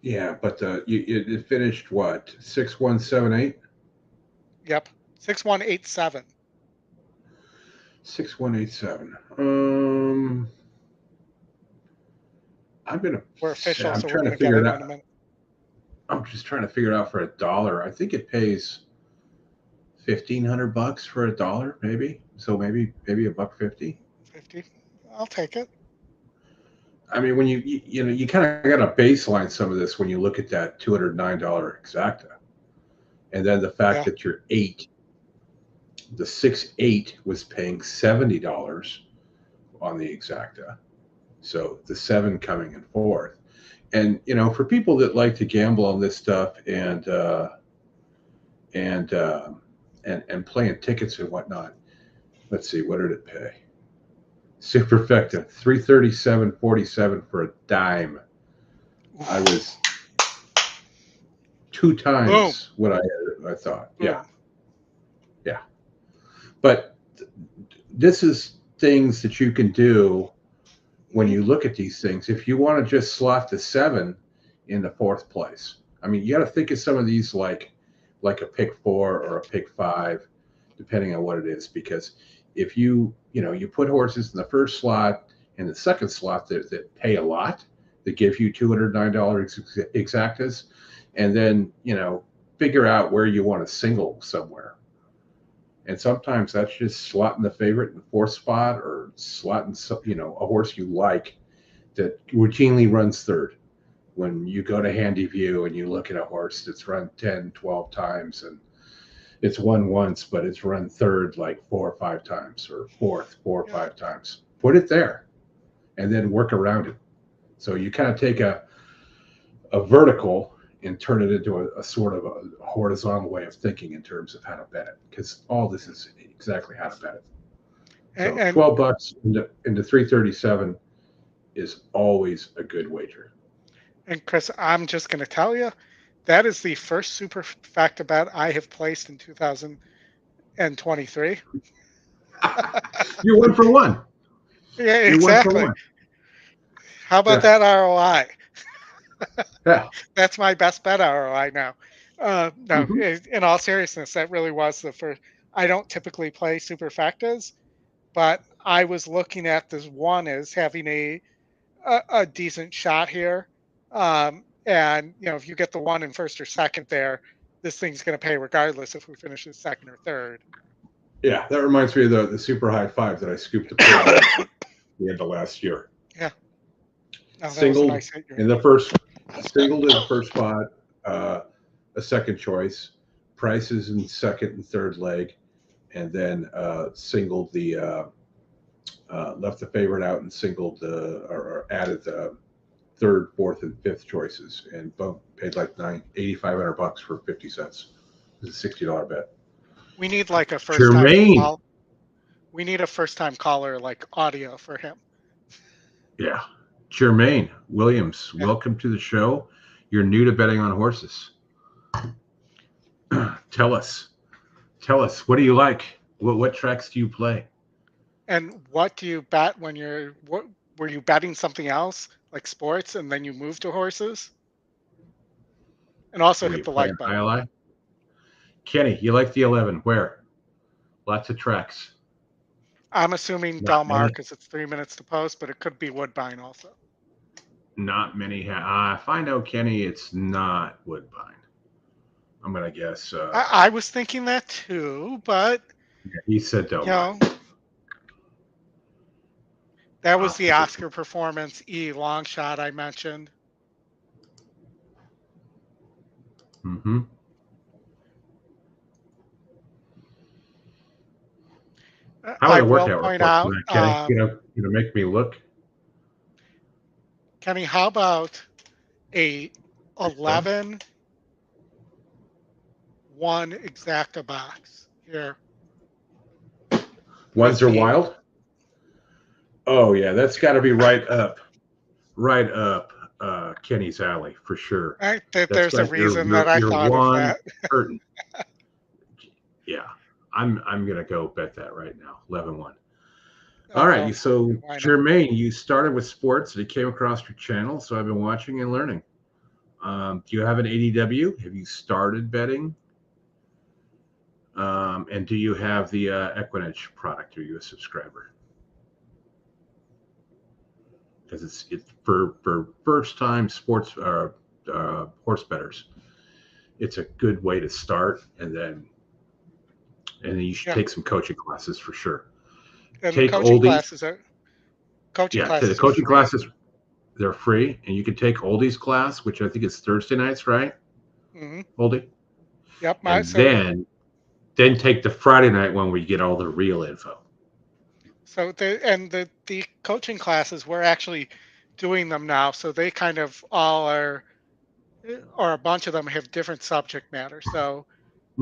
Yeah, but it finished what? 6-1-7-8? Yep. 6-1-8-7. 6-1-8-7. We're official, I'm so trying we're to figure it out. In a minute. I'm just trying to figure it out for $1. I think it pays $1,500 for $1, maybe. So maybe $1.50. 50. I'll take it. I mean, when you kind of got to baseline some of this when you look at that $209 exacta, and then the fact that your 8, the 6-8 was paying $70 on the exacta, so the 7 coming in fourth. And for people that like to gamble on this stuff and playing tickets and whatnot, let's see, what did it pay? Superfecta, $337.47 for a dime. 2 times what I thought. Yeah. Yeah. But this is things that you can do when you look at these things. If you want to just slot the 7 in the 4th place, I mean, you got to think of some of these like a pick 4 or a pick 5, depending on what it is. Because if you put horses in the 1st slot and the 2nd slot that pay a lot, that give you $209 exactas, and then figure out where you want to single somewhere. And sometimes that's just slotting the favorite in the 4th spot, or slotting a horse you like that routinely runs 3rd. When you go to Handy View and you look at a horse that's run 10, 12 times, and it's won once, but it's run 3rd like 4 or 5 times, or 4th 4 or 5 times, put it there and then work around it. So you kind of take a vertical and turn it into a sort of a horizontal way of thinking in terms of how to bet it, because all this is exactly how to bet it. So and $12 into 337 is always a good wager. And Chris, I'm just going to tell you, that is the first superfecta bet I have placed in 2023. You're 1 for 1. Yeah, exactly. You're 1 for 1. How about that ROI? Yeah. That's my best bet ROI now. No, in all seriousness, that really was the first. I don't typically play superfectas, but I was looking at this one as having a decent shot here. And if you get the 1 in 1st or 2nd there, this thing's going to pay regardless if we finish in 2nd or 3rd. Yeah, that reminds me of the super high 5 that I scooped at the end of last year. Yeah. Oh, singled in the 1st, singled in the 1st spot, a 2nd choice, prices in 2nd and 3rd leg, and then singled the left the favorite out and singled or added the 3rd, 4th, and 5th choices, and paid like $8,500 for 50 cents. It was a $60 bet. We need like a first-time call. We need a first-time caller like audio for him. Yeah. Jermaine Williams, welcome to the show. You're new to betting on horses. Tell us, what do you like? What tracks do you play? And what do you bet when were you betting something else like sports and then you moved to horses? And also hit the like button. ILI? Kenny, you like the 11. Where? Lots of tracks. I'm assuming Del Mar because it's 3 minutes to post, but it could be Woodbine also. Not many. If I know Kenny, it's not Woodbine. I'm going to guess. I was thinking that too, but. Yeah, he said Del Mar. That was the Oscar Performance E long shot I mentioned. Mm-hmm. How would a workout report out, Kenny? You know, make me look. Kenny, how about a 11-1 exacta box here? Ones are wild? Oh, yeah, that's got to be right up Kenny's alley for sure. There's a reason that I thought of that. Yeah. I'm going to go bet that right now, 11-1. All right, so Jermaine, you started with sports and it came across your channel, so I've been watching and learning. Do you have an ADW? Have you started betting? And do you have the EquinEdge product? Are you a subscriber? Because it's for first-time sports horse bettors. It's a good way to start, and then you should take some coaching classes for sure. And take Oldy. The coaching classes, they're free, and you can take Oldy's class, which I think is Thursday nights, right? Mm-hmm. Oldy. Yep. And then take the Friday night one where you get all the real info. So the coaching classes, we're actually doing them now, so they kind of all are, or a bunch of them have different subject matter. So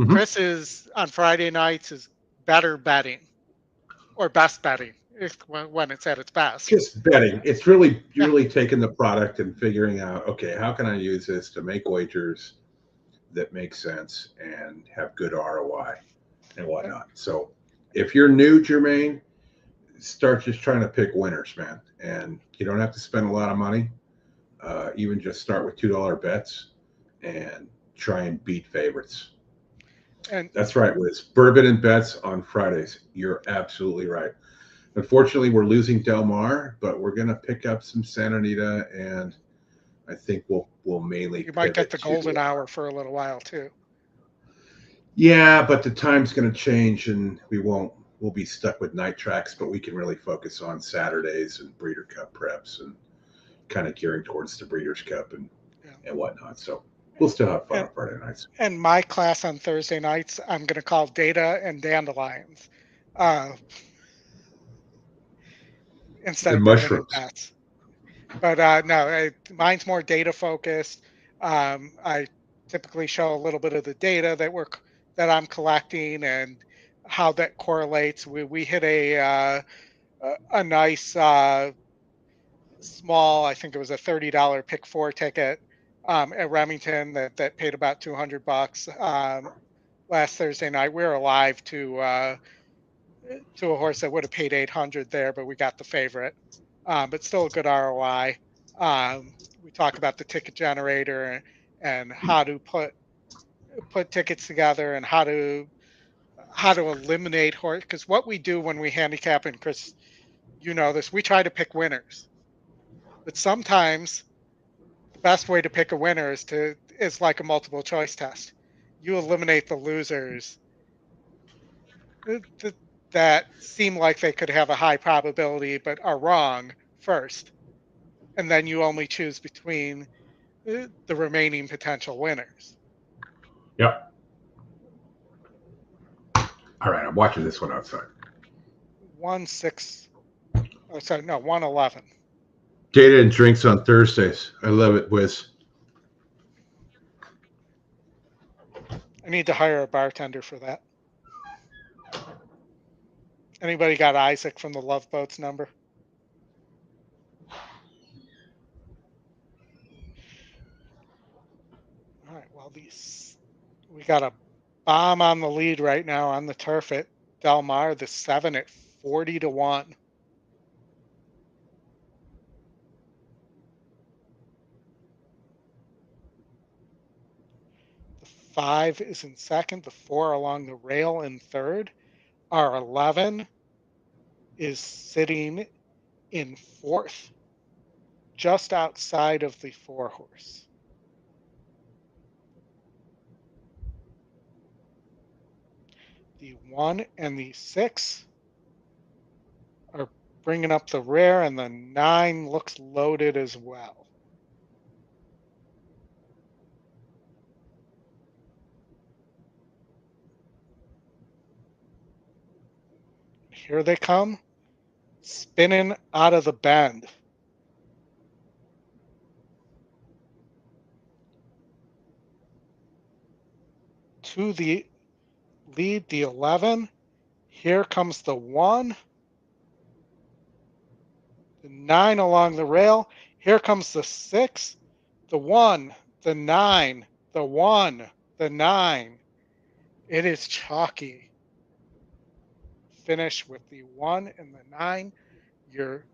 Chris is on Friday nights is better betting. Or best betting, when it's at its best. Just betting. It's really taking the product and figuring out, okay, how can I use this to make wagers that make sense and have good ROI and whatnot. So if you're new, Jermaine, start just trying to pick winners, man. And you don't have to spend a lot of money. Even just start with $2 bets and try and beat favorites. And that's right, Wiz. Bourbon and bets on Fridays. You're absolutely right. Unfortunately, we're losing Del Mar, but we're going to pick up some Santa Anita, and I think we'll mainly. You might get the golden hour for a little while too. Yeah, but the time's going to change, and we'll be stuck with night tracks, but we can really focus on Saturdays and Breeder Cup preps and kind of gearing towards the Breeders' Cup and whatnot. So we'll still have fun on Friday nights. And my class on Thursday nights, I'm going to call Data and Dandelions instead of mushrooms. Bats. But no, mine's more data focused. I typically show a little bit of the data that I'm collecting and how that correlates. We hit a nice small, I think it was a $30 pick 4 ticket at Remington that paid about $200 last Thursday night. We were alive to a horse that would have paid $800 there, but we got the favorite. But still a good ROI. We talk about the ticket generator and how to put tickets together and how to eliminate horse. Because what we do when we handicap, and Chris, you know this, we try to pick winners. But sometimes the best way to pick a winner is like a multiple choice test. You eliminate the losers that seem like they could have a high probability but are wrong first. And then you only choose between the remaining potential winners. Yep. All right, I'm watching this one outside. 111. Data and drinks on Thursdays. I love it, Wiz. I need to hire a bartender for that. Anybody got Isaac from the Love Boats number? All right, well, we got a bomb on the lead right now on the turf at Del Mar, the 7 at 40-1. The 5 is in second, the 4 along the rail in third. Our 11 is sitting in fourth, just outside of the 4 horse. The 1 and the 6 are bringing up the rear, and the 9 looks loaded as well. Here they come, spinning out of the bend. To the lead, the 11. Here comes the 1. The 9 along the rail. Here comes the 6. The 1, the 9, the 1, the 9. It is chalky. Finish with the 1 and the 9. Your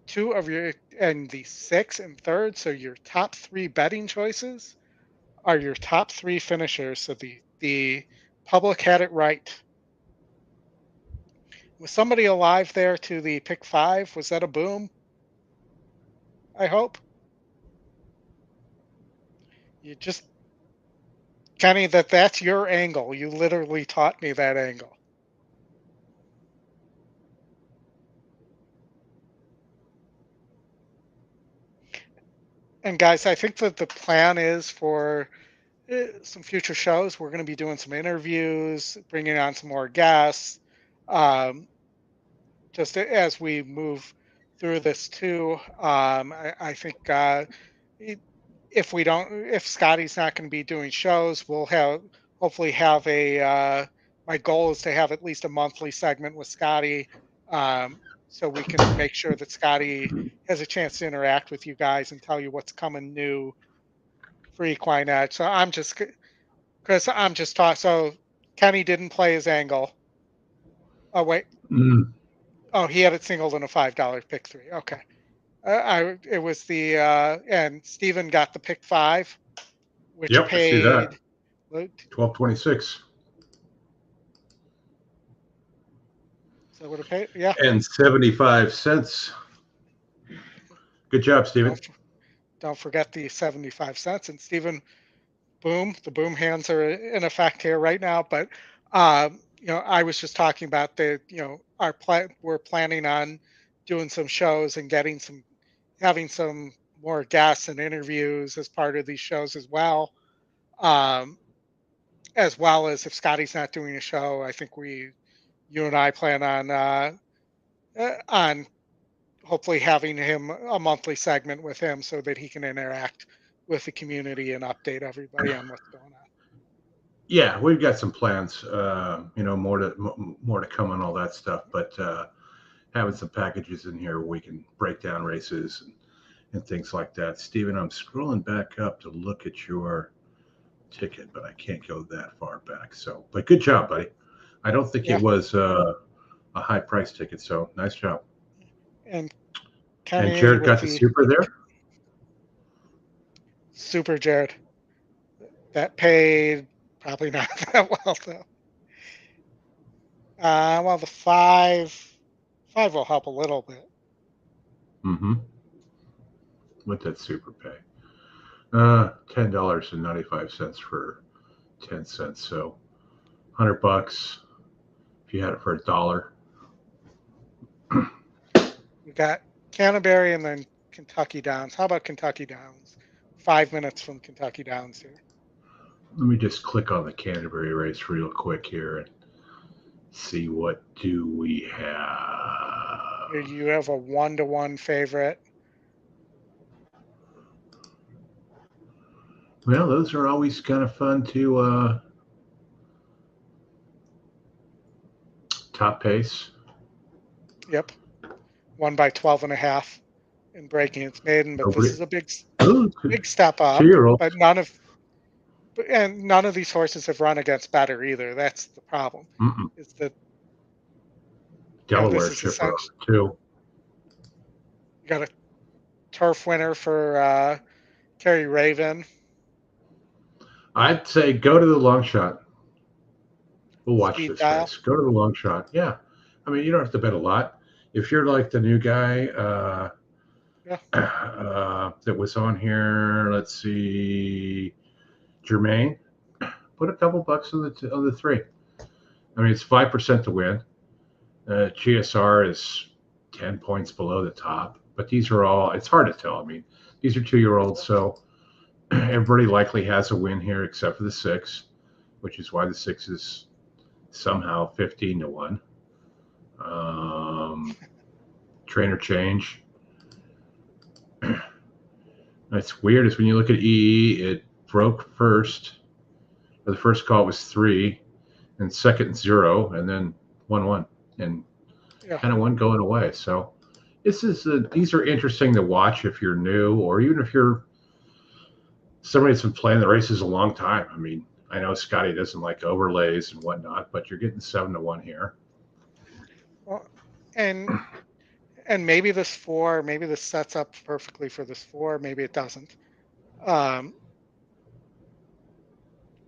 2 of your, and the 6 and third. So your top 3 betting choices are your top 3 finishers. So the public had it right. Was somebody alive there to the pick 5? Was that a boom? I hope. You just, Kenny, that's your angle. You literally taught me that angle. And guys, I think that the plan is for some future shows. We're going to be doing some interviews, bringing on some more guests, just as we move through this too. I think if Scotty's not going to be doing shows, we'll hopefully have my goal is to have at least a monthly segment with Scotty, so we can make sure that Scotty has a chance to interact with you guys and tell you what's coming new for EquinEdge. So Chris, I'm just talking. So Kenny didn't play his angle. Oh, wait. Oh, he had it singled in a $5 pick 3. Okay. It was the, and Steven got the pick 5, which paid. I see that. 12.26. So would have paid, yeah. And 75 cents. Good job, Steven. Don't forget the 75 cents. And Steven, boom, the boom hands are in effect here right now. But, I was just talking about we're planning on doing some shows and having some more guests and interviews as part of these shows as well. As well as if Scotty's not doing a show, I think you and I plan on hopefully having him a monthly segment with him so that he can interact with the community and update everybody on what's going on. Yeah, we've got some plans, more to come on all that stuff, but having some packages in here where we can break down races and things like that. Steven, I'm scrolling back up to look at your ticket, but I can't go that far back. So, but good job, buddy. I don't think it was a high price ticket, so nice job. And Jared got the super there? Super Jared. That paid probably not that well, though. Well, the 5 will help a little bit. What'd that super pay? $10.95 for 10 cents. So $100 if you had it for $1. We got Canterbury and then Kentucky Downs. How about Kentucky Downs? 5 minutes from Kentucky Downs here. Let me just click on the Canterbury race real quick here and see what do we have. Here you have a 1-to-1 favorite. Well, those are always kind of fun to top pace. Yep. 1 by 12.5 in breaking its maiden, but this is a big step up. But none of these horses have run against better either. That's the problem. It's the Delaware shipper too. You got a turf winner for Kerry Raven. I'd say go to the long shot. We'll watch this race. Go to the long shot. Yeah. I mean, you don't have to bet a lot. If you're like the new guy that was on here, let's see, Jermaine, put a couple bucks on the 3. I mean, it's 5% to win. GSR is 10 points below the top, but these are all, it's hard to tell. I mean, these are 2-year-olds, so everybody likely has a win here except for the 6, which is why the 6 is somehow 15-1. Trainer change. That's weird is when you look at EE, it broke first. The first call was 3, and second 0, and then 1-1, and kind of one going away. So these are interesting to watch if you're new, or even if you're somebody that's been playing the races a long time. I mean, I know Scotty doesn't like overlays and whatnot, but you're getting 7-1 here. Well, and maybe this 4, maybe this sets up perfectly for this 4, maybe it doesn't.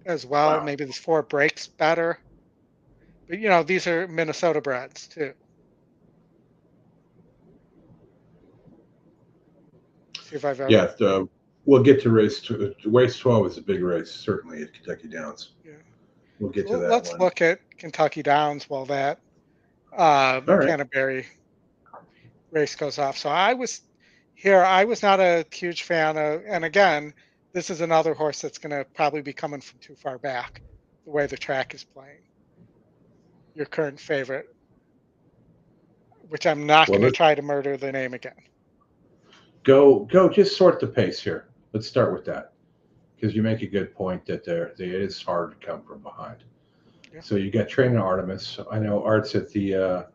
As well, maybe this 4 breaks better. But these are Minnesota breds too. See if I've ever. We'll get to race 2. Race 12 is a big race, certainly at Kentucky Downs. Yeah, we'll get to that. Let's look at Kentucky Downs while that Canterbury race goes off. So I was not a huge fan of, and again, this is another horse that's going to probably be coming from too far back, the way the track is playing. Your current favorite, which I'm not going to try to murder the name again. Go, just sort the pace here. Let's start with that, because you make a good point that it is hard to come from behind. Yeah. So you got Trainer Artemis. I know Art's at the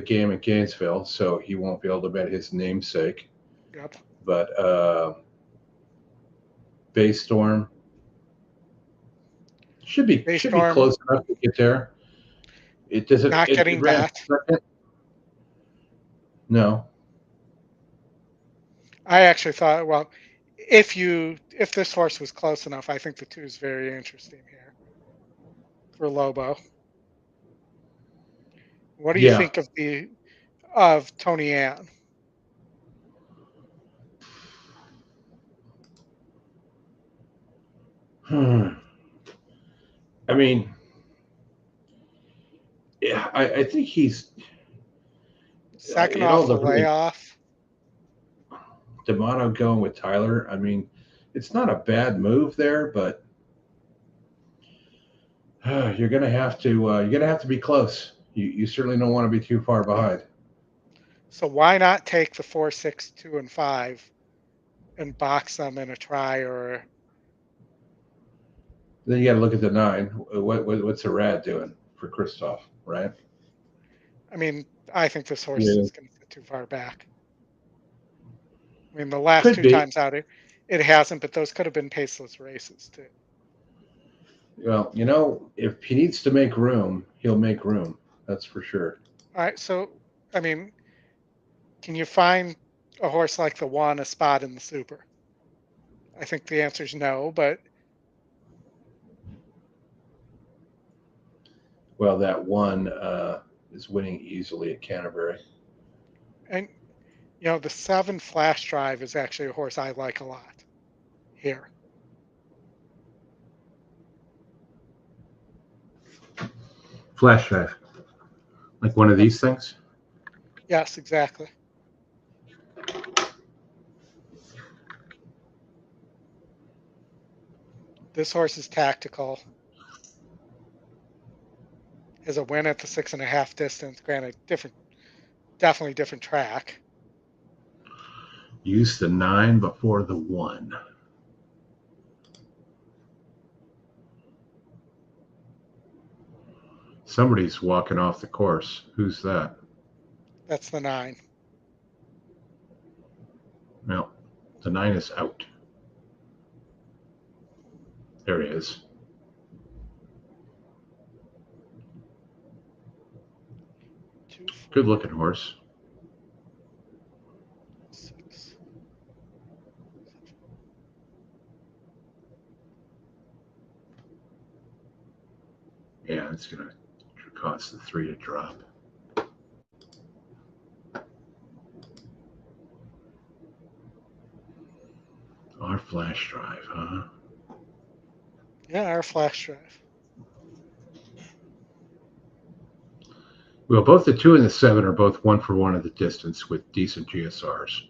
game at Gainesville, so he won't be able to bet his namesake. Yep. But Baystorm should be close enough to get there. It doesn't. Not getting that. No. I actually thought, well, if this horse was close enough, I think the 2 is very interesting here for Lobo. What do you think of Tony Ann? I mean, yeah, I think he's second off the layoff. D'Amato going with Tyler. I mean, it's not a bad move there, but you're gonna have to be close. You certainly don't want to be too far behind. So why not take the 4, 6, 2, and 5 and box them in a try? Or then you got to look at the 9. What's a Rad doing for Kristoff, right? I mean, I think this horse is going to sit too far back. I mean, the last 2 times out, it hasn't, but those could have been paceless races too. Well, if he needs to make room, he'll make room. That's for sure. All right. So, I mean, can you find a horse like the 1 a spot in the Super? I think the answer is no, but. Well, that 1 is winning easily at Canterbury. And, the 7 Flash Drive is actually a horse I like a lot here. Flash Drive. Like one of these things? Yes, exactly. This horse is tactical. Has a win at the 6.5 distance. Granted, definitely different track. Use the 9 before the 1. Somebody's walking off the course. Who's that? That's the 9. No, the 9 is out. There he is. Good looking horse. 6. Yeah, it's going to cause the 3 to drop. Our Flash Drive, huh? Yeah, our Flash Drive. Well, both the 2 and the 7 are both 1 for 1 at the distance with decent GSRs.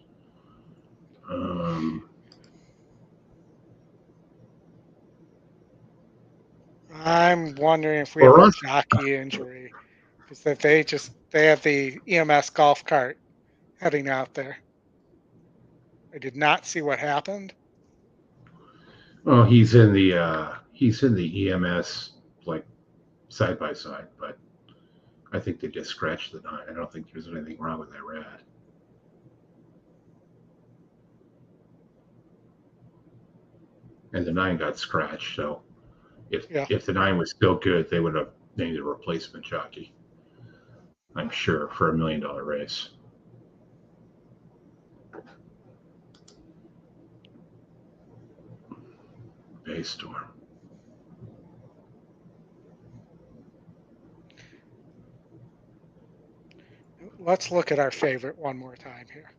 I'm wondering if we have a jockey injury, because that they have the EMS golf cart heading out there. I did not see what happened. Oh, he's in the EMS like side by side, but I think they just scratched the 9. I don't think there's anything wrong with that Rad. And the 9 got scratched, so if the 9 was still good, they would have named a replacement jockey. I'm sure for $1 million race. Baystorm. Let's look at our favorite one more time here.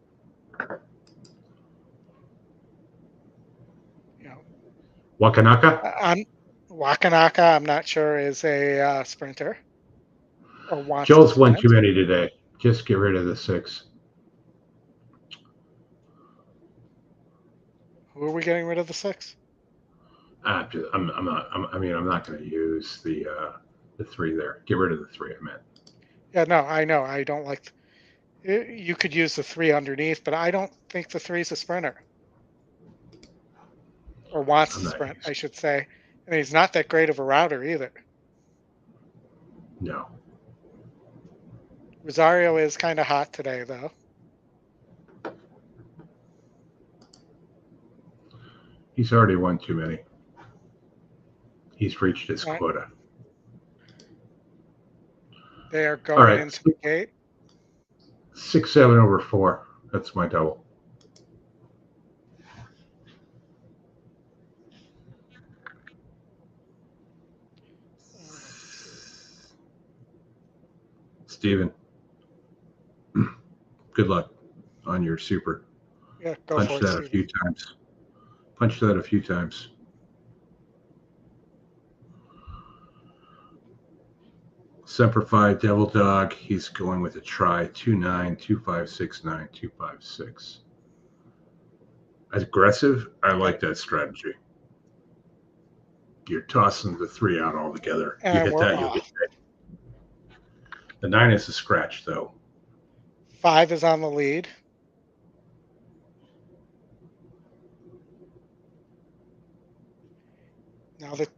Wakanaka? Wakanaka, I'm not sure, is a sprinter. Or wants Joel's to won too many today. Just get rid of the 6. Who are we getting rid of the 6? I'm not going to use the 3 there. Get rid of the 3, I meant. Yeah, no, I know. I don't like. You could use the 3 underneath, but I don't think the 3 is a sprinter. Or wants to sprint, I should say. And he's not that great of a router either. No. Rosario is kind of hot today, though. He's already won too many. He's reached his Right. quota. They are going into the gate. 6-7 over 4. That's my double. Steven, good luck on your super. Yeah, go Punch for it, that Steven. a few times. Punch that a few times. Semper Fi, Devil Dog. He's going with a try. 2-9, 2-5, 6-9, 2-5-6. Aggressive. I like that strategy. You're tossing the 3 out altogether. And you hit that, off. you'll get that. The 9 is a scratch, though. 5 is on the lead. Now the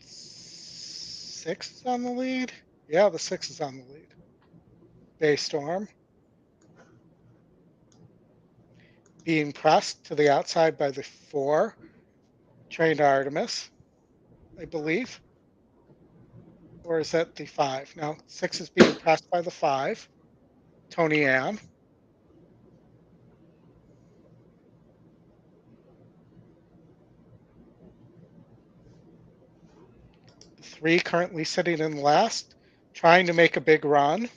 6 is on the lead. Yeah, the 6 is on the lead. Bay Storm. Being pressed to the outside by the 4. Trained Artemis, I believe. Or is that the 5? No, 6 is being pressed by the 5. Tony Ann. The 3 currently sitting in last, trying to make a big run.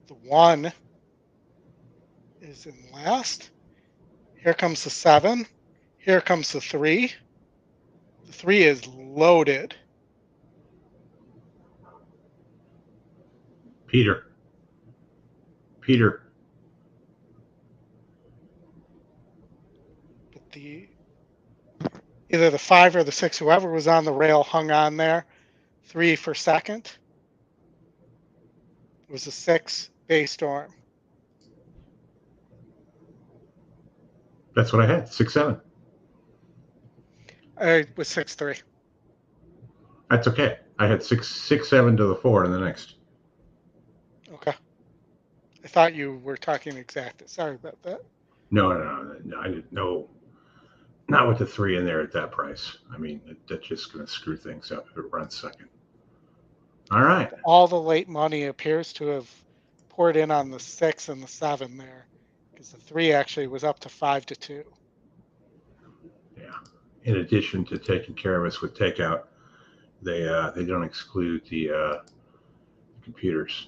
The 1 is in last. Here comes the 7. Here comes the 3. The 3 is loaded. Peter. But either the 5 or the 6, whoever was on the rail, hung on there. 3 for second. It was a 6 Bay Storm. That's what I had. 6-7. I was 6-3. That's okay. I had 6-7 to the 4 in the next. Okay. I thought you were talking exact. Sorry about that. No. I didn't know. Not with the 3 in there at that price. I mean, that's just going to screw things up if it runs second. All right. All the late money appears to have poured in on the 6 and the 7 there, because the 3 actually was up to 5-2. Yeah. In addition to taking care of us with takeout, they don't exclude the computers.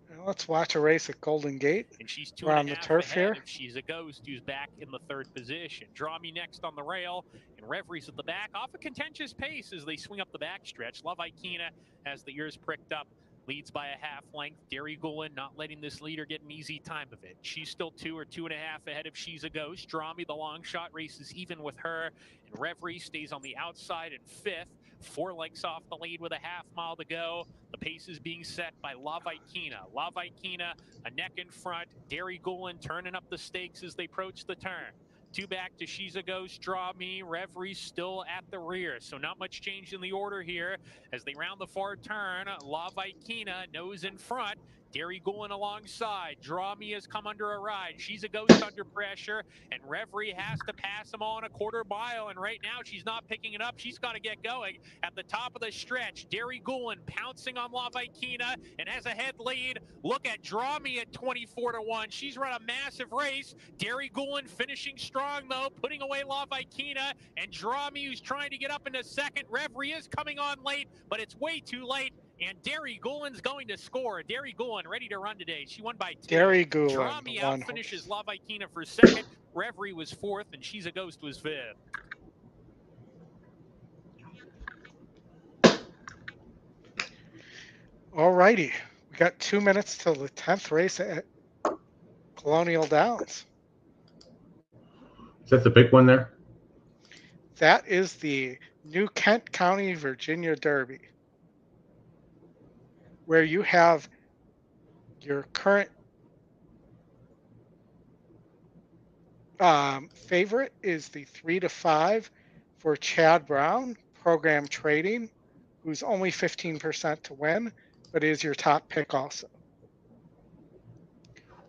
Now let's watch a race at Golden Gate. And she's 2.5 on the turf ahead here. if she's a ghost who's back in the 3rd position. Draw Me next on the rail, and Reveries at the back off a contentious pace as they swing up the backstretch. Love Ikena has the ears pricked up, leads by a half length. Derry Gulen not letting this leader get an easy time of it. She's still 2 or 2.5 ahead if she's a ghost. Draw Me, the long shot, races even with her, and Reverie stays on the outside in 5th. 4 lengths off the lead with a half mile to go. The pace is being set by Love Ikena. Love Ikena, a neck in front. Derry Gulen turning up the stakes as they approach the turn. 2 back to She's a Ghost, Draw Me. Reverie still at the rear, so not much change in the order here as they round the far turn. Love Ikena nose in front. Derry Gulen alongside. Draw Me has come under a ride. She's a Ghost under pressure, and Reverie has to pass him on a quarter mile, and right now she's not picking it up. She's got to get going at the top of the stretch. Derry Gulen pouncing on Love Ikena and has a head lead. Look at Draw Me at 24-1. She's run a massive race. Derry Gulen finishing strong, though, putting away Love Ikena, and Draw Me, who's trying to get up into second. Reverie is coming on late, but it's way too late. And Derry Gulen's going to score. Derry Gulen ready to run today. She won by 2. Derry Gulen. Draw Me out finishes Love Ikena for second. Reverie was 4th, and She's a Ghost was 5th. All righty. We got 2 minutes till the 10th race at Colonial Downs. Is that the big one there? That is the New Kent County, Virginia Derby, where you have your current favorite is the 3-5 For Chad Brown, Program Trading, who's only 15% to win, but is your top pick also.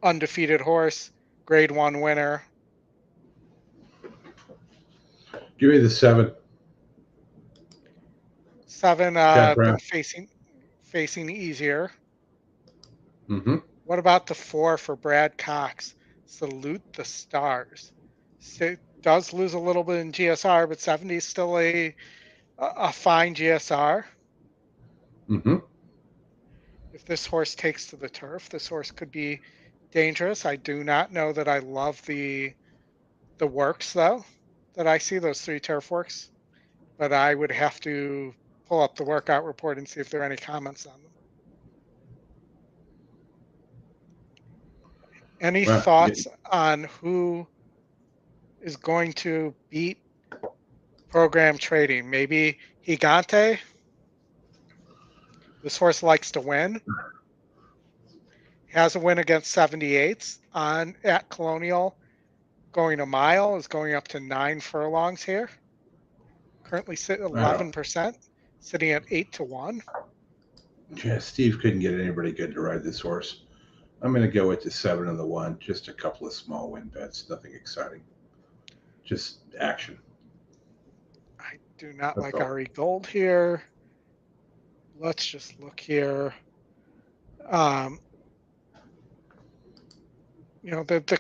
Undefeated horse, grade 1 winner. Give me the 7. 7 been facing easier. Mm-hmm. What about the 4 for Brad Cox? Salute the Stars. It does lose a little bit in GSR, but 70 is still a fine GSR. Mm-hmm. If this horse takes to the turf, this horse could be dangerous. I do not know that I love the works, though, that I see, those 3 turf works. But I would have to pull up the workout report and see if there are any comments on them. Any thoughts on who is going to beat Program Trading? Maybe Gigante? This horse likes to win. Has a win against 78s at Colonial. Going a mile, is going up to 9 furlongs here. Currently sitting 11%, sitting at 8-1. Yeah, Steve couldn't get anybody good to ride this horse. I'm going to go with the 7 and the 1. Just a couple of small win bets. Nothing exciting. Just action. I do not like RE Gold here. Let's just look here. The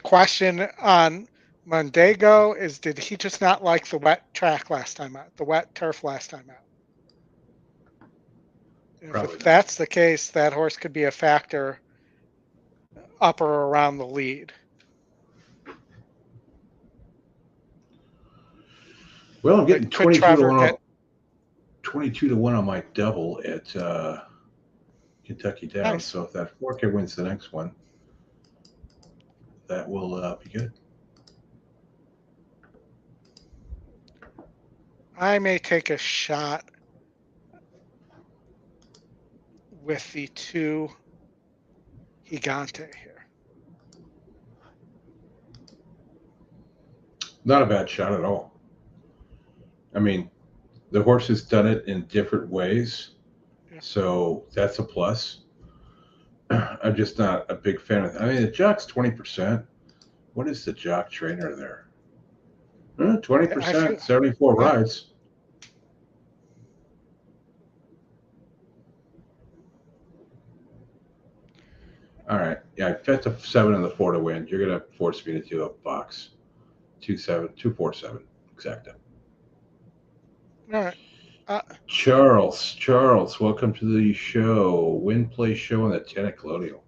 question on Mondego is, did he just not like the wet track last time out, the wet turf last time out? If that's the case, that horse could be a factor up or around the lead. Well, I'm getting 22-1 on my double at Kentucky Downs. Nice. So if that 4K wins the next one, that will be good. I may take a shot with the 2 Gigante here. Not a bad shot at all. I mean, the horse has done it in different ways, so that's a plus. I'm just not a big fan of it. I mean, the jock's 20%. What is the jock trainer there? 20%, 74 rides. All right. Yeah, I bet the 7 and the 4 to win. You're going to force me to do a box. 2-4-7. Exactly. All right. Charles, welcome to the show. Win play show on the 10 at Colonial.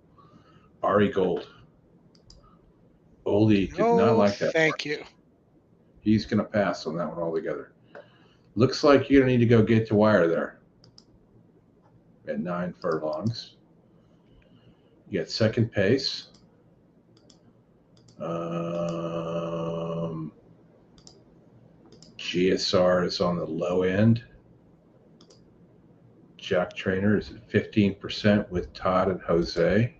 RE Gold. Oldy did not like that. Thank you. He's going to pass on that one altogether. Looks like you're going to need to go get to wire there. At 9 furlongs. You got second pace. GSR is on the low end. Jock trainer is at 15% with Todd and Jose.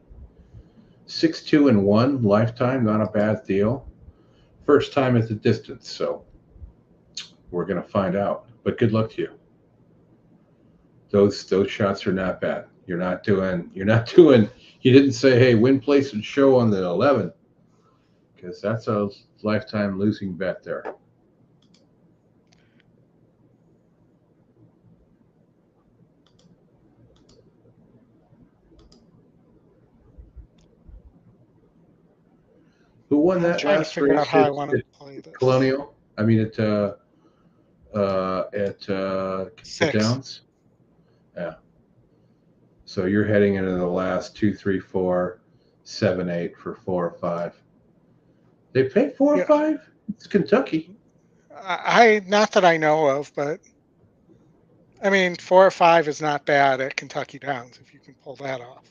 6-2-1 lifetime, not a bad deal. First time at the distance, so we're going to find out. But good luck to you. Those shots are not bad. You didn't say, hey, win, place, and show on the 11, because that's a lifetime losing bet there. Who won that last race at Colonial? I mean, at Downs? Yeah. So you're heading into the last 2, 3, 4, 7, 8 for 4 or 5. They pay 4 or 5? It's Kentucky. Not that I know of, but I mean, 4 or 5 is not bad at Kentucky Downs if you can pull that off.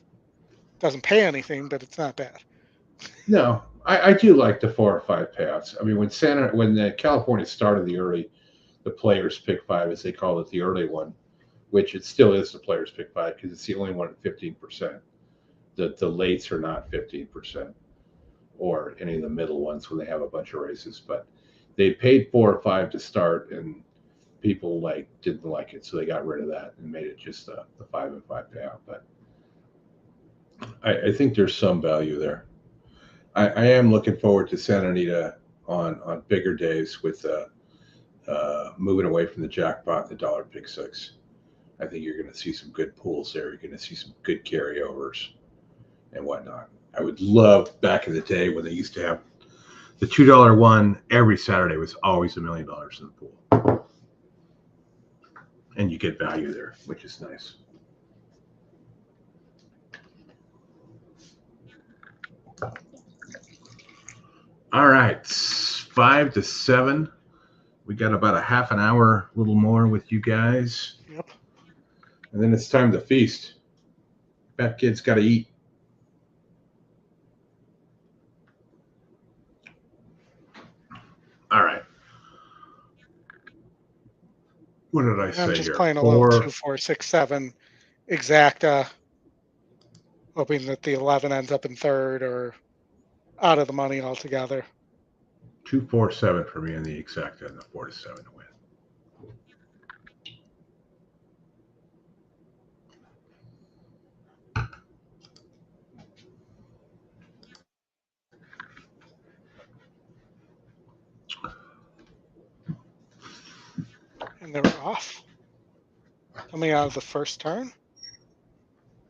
Doesn't pay anything, but it's not bad. No, I do like the 4 or 5 payouts. I mean, when California started the players pick 5, as they call it, the early one, which it still is the players pick 5 because it's the only one at 15%. The lates are not 15%, or any of the middle ones when they have a bunch of races. But they paid 4 or 5 to start, and people didn't like it, so they got rid of that and made it just the 5 and 5 payout. But I think there's some value there. I am looking forward to Santa Anita on bigger days with moving away from the jackpot and the dollar pick six. I think you're going to see some good pools there. You're going to see some good carryovers and whatnot. I would love back in the day when they used to have the $2 one every Saturday was always $1 million in the pool. And you get value there, which is nice. All right, 5 to 7. We got about a half an hour, a little more with you guys. Yep. And then it's time to feast. Fat kid's got to eat. All right. What did I say here? I'm just playing a little 2, 4, 6, 7 exacta, hoping that the 11 ends up in third or out of the money altogether. 2, 4, 7 for me in the exacta and the 4 to 7 to win. And they're off. Coming out of the first turn,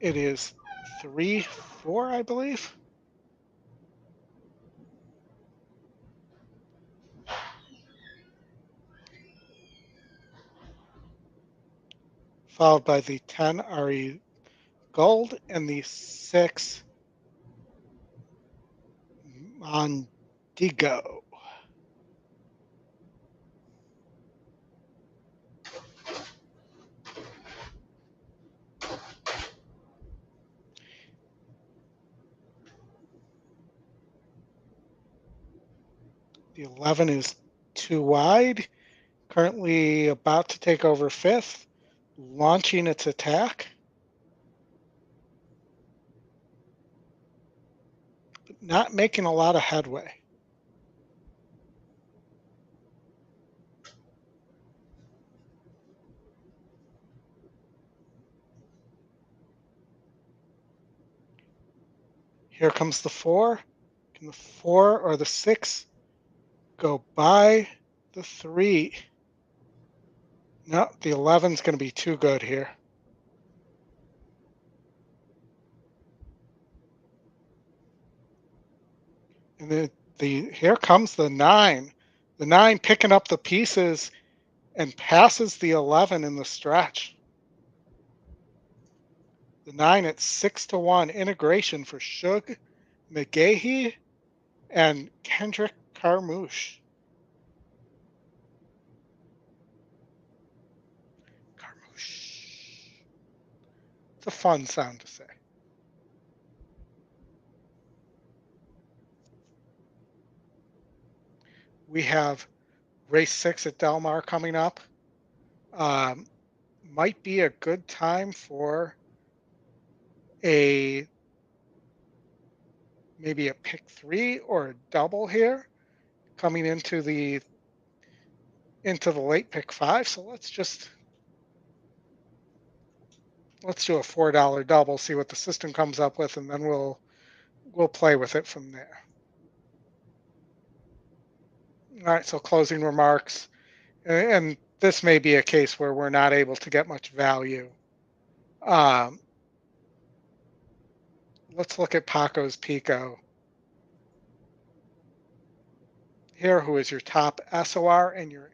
it is 3, 4, I believe. Followed by the 10 RE Gold and the 6 Mondigo. The 11 is too wide. Currently about to take over fifth, launching its attack. But not making a lot of headway. Here comes the 4. Can the 4 or the 6 go by the 3? No, the 11's going to be too good here. And here comes the 9. The 9 picking up the pieces and passes the 11 in the stretch. The 9 at 6 to 1 integration for Shug McGahee and Kendrick Carmouche. It's a fun sound to say. We have race 6 at Del Mar coming up. Might be a good time for maybe a pick 3 or a double here coming into the late pick 5. So let's do a $4 double, see what the system comes up with, and then we'll play with it from there. All right, so closing remarks. And this may be a case where we're not able to get much value. Let's look at Paco's Pico. Here, who is your top SOR and your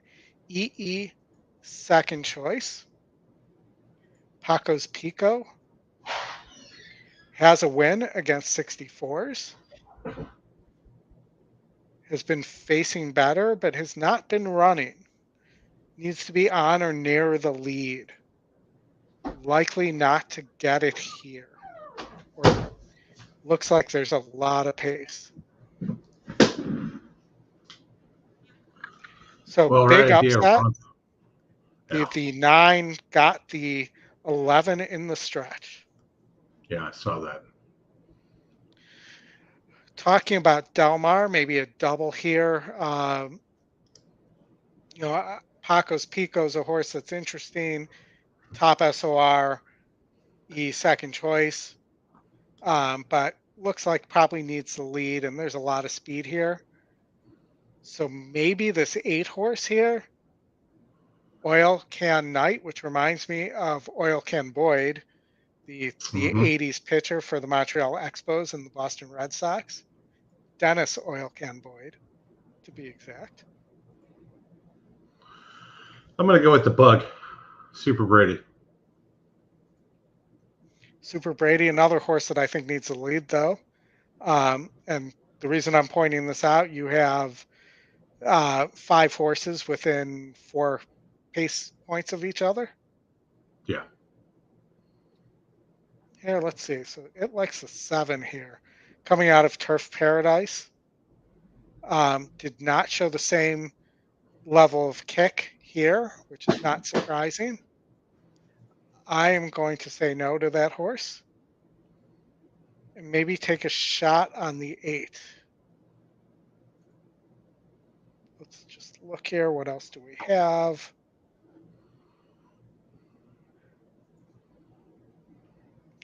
EE second choice. Paco's Pico has a win against 64s. Has been facing better, but has not been running. Needs to be on or near the lead. Likely not to get it here. Or looks like there's a lot of pace. So well, big right upset. Yeah. The 9 got the 11 in the stretch. Yeah, I saw that. Talking about Del Mar, maybe a double here. Paco's Pico's a horse that's interesting. Top SOR, second choice. But looks like probably needs the lead, and there's a lot of speed here. So maybe this 8 horse here, Oil Can Knight, which reminds me of Oil Can Boyd, the 80s pitcher for the Montreal Expos and the Boston Red Sox. Dennis Oil Can Boyd, to be exact. I'm going to go with the bug, Super Brady. Super Brady, another horse that I think needs a lead, though. And the reason I'm pointing this out, you have 5 horses within 4 pace points of each other. Yeah. Here, let's see. So it likes a 7 here. Coming out of Turf Paradise. Did not show the same level of kick here, which is not surprising. I am going to say no to that horse. And maybe take a shot on the 8. Let's just look here. What else do we have?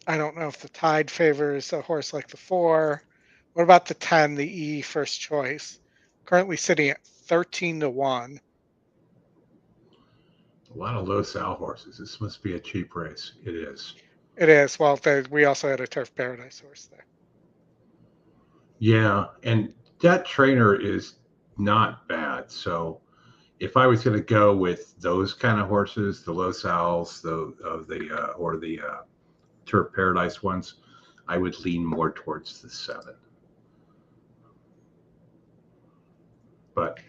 I don't know if the tide favors a horse like the 4. What about the 10, the E first choice? Currently sitting at 13-1. A lot of low sal horses. This must be a cheap race. It is. It is. Well, we also had a Turf Paradise horse there. Yeah, and that trainer is not bad. So if I was going to go with those kind of horses, the low sals, or the Turf Paradise ones, I would lean more towards the 7. But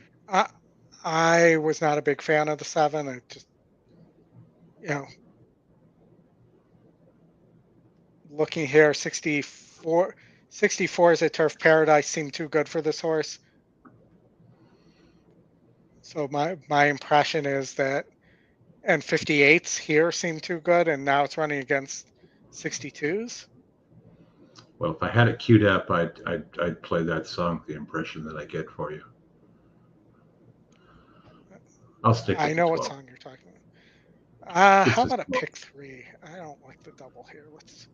I was not a big fan of the 7. I just, looking here, 64 is a Turf Paradise seemed too good for this horse. So my impression is that, and 58s here seem too good, and now it's running against 62s. Well, if I had it queued up, I'd play that song, The Impression That I Get For You. I'll stick with I know what song you're talking about. How about a pick 3? I don't like the double here. Let's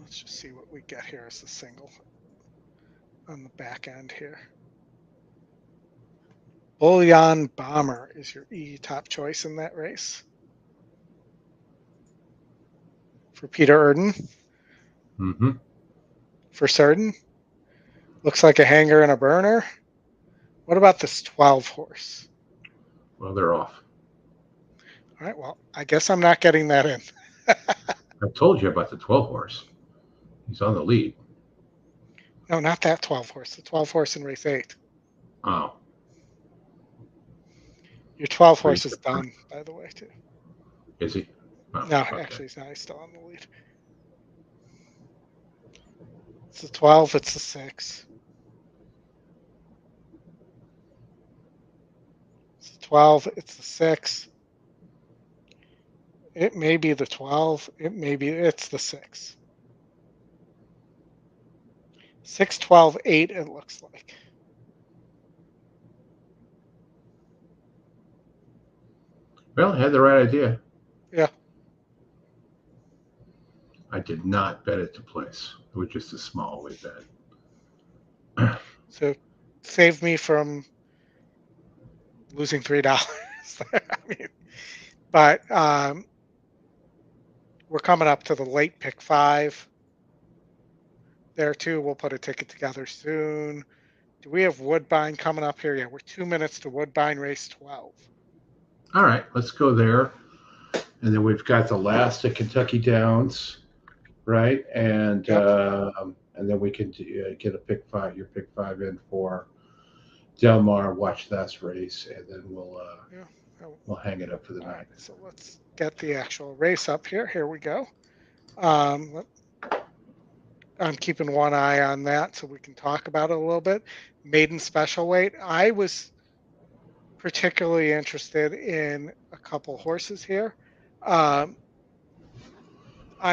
just see what we get here as the single on the back end here. Bullion Bomber is your E top choice in that race. For Peter Erden. Mm-hmm. For certain. Looks like a hanger and a burner. What about this 12 horse? Well, they're off. All right, well, I guess I'm not getting that in. I told you about the 12 horse. He's on the lead. No, not that 12 horse. The 12 horse in race 8. Oh. Your 12 horse is done, by the way, too. Is he? Oh, no, okay. Actually, he's not. He's still on the lead. It's the 12. It's the 6. It's the 12. It's the 6. It may be the 12. It's the 6. 6, 12, 8, it looks like. Well, I had the right idea. Yeah. I did not bet it to place. It was just a small way bet. So saved me from losing $3. I mean, but we're coming up to the late pick 5. There too, we'll put a ticket together soon. Do we have Woodbine coming up here? Yeah, we're 2 minutes to Woodbine race 12. All right, let's go there. And then we've got the last at Kentucky Downs, right? And then we can get a pick 5, your pick 5 in for Del Mar, watch that race, and then we'll hang it up for the night. Right, so let's get the actual race up here. Here we go. I'm keeping one eye on that so we can talk about it a little bit. Maiden special weight. I was particularly interested in a couple horses here. I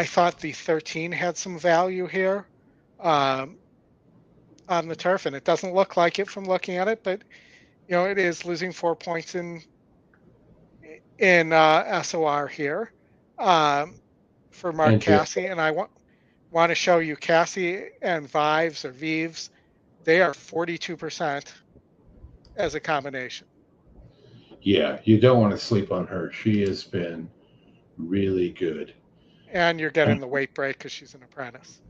thought the 13 had some value here on the turf, and it doesn't look like it from looking at it, but it is losing 4 points in SOR here for Mark Cassie, and I want to show you Cassie and Vives. They are 42% as a combination. Yeah, you don't want to sleep on her. She has been really good. And you're getting the weight break because she's an apprentice.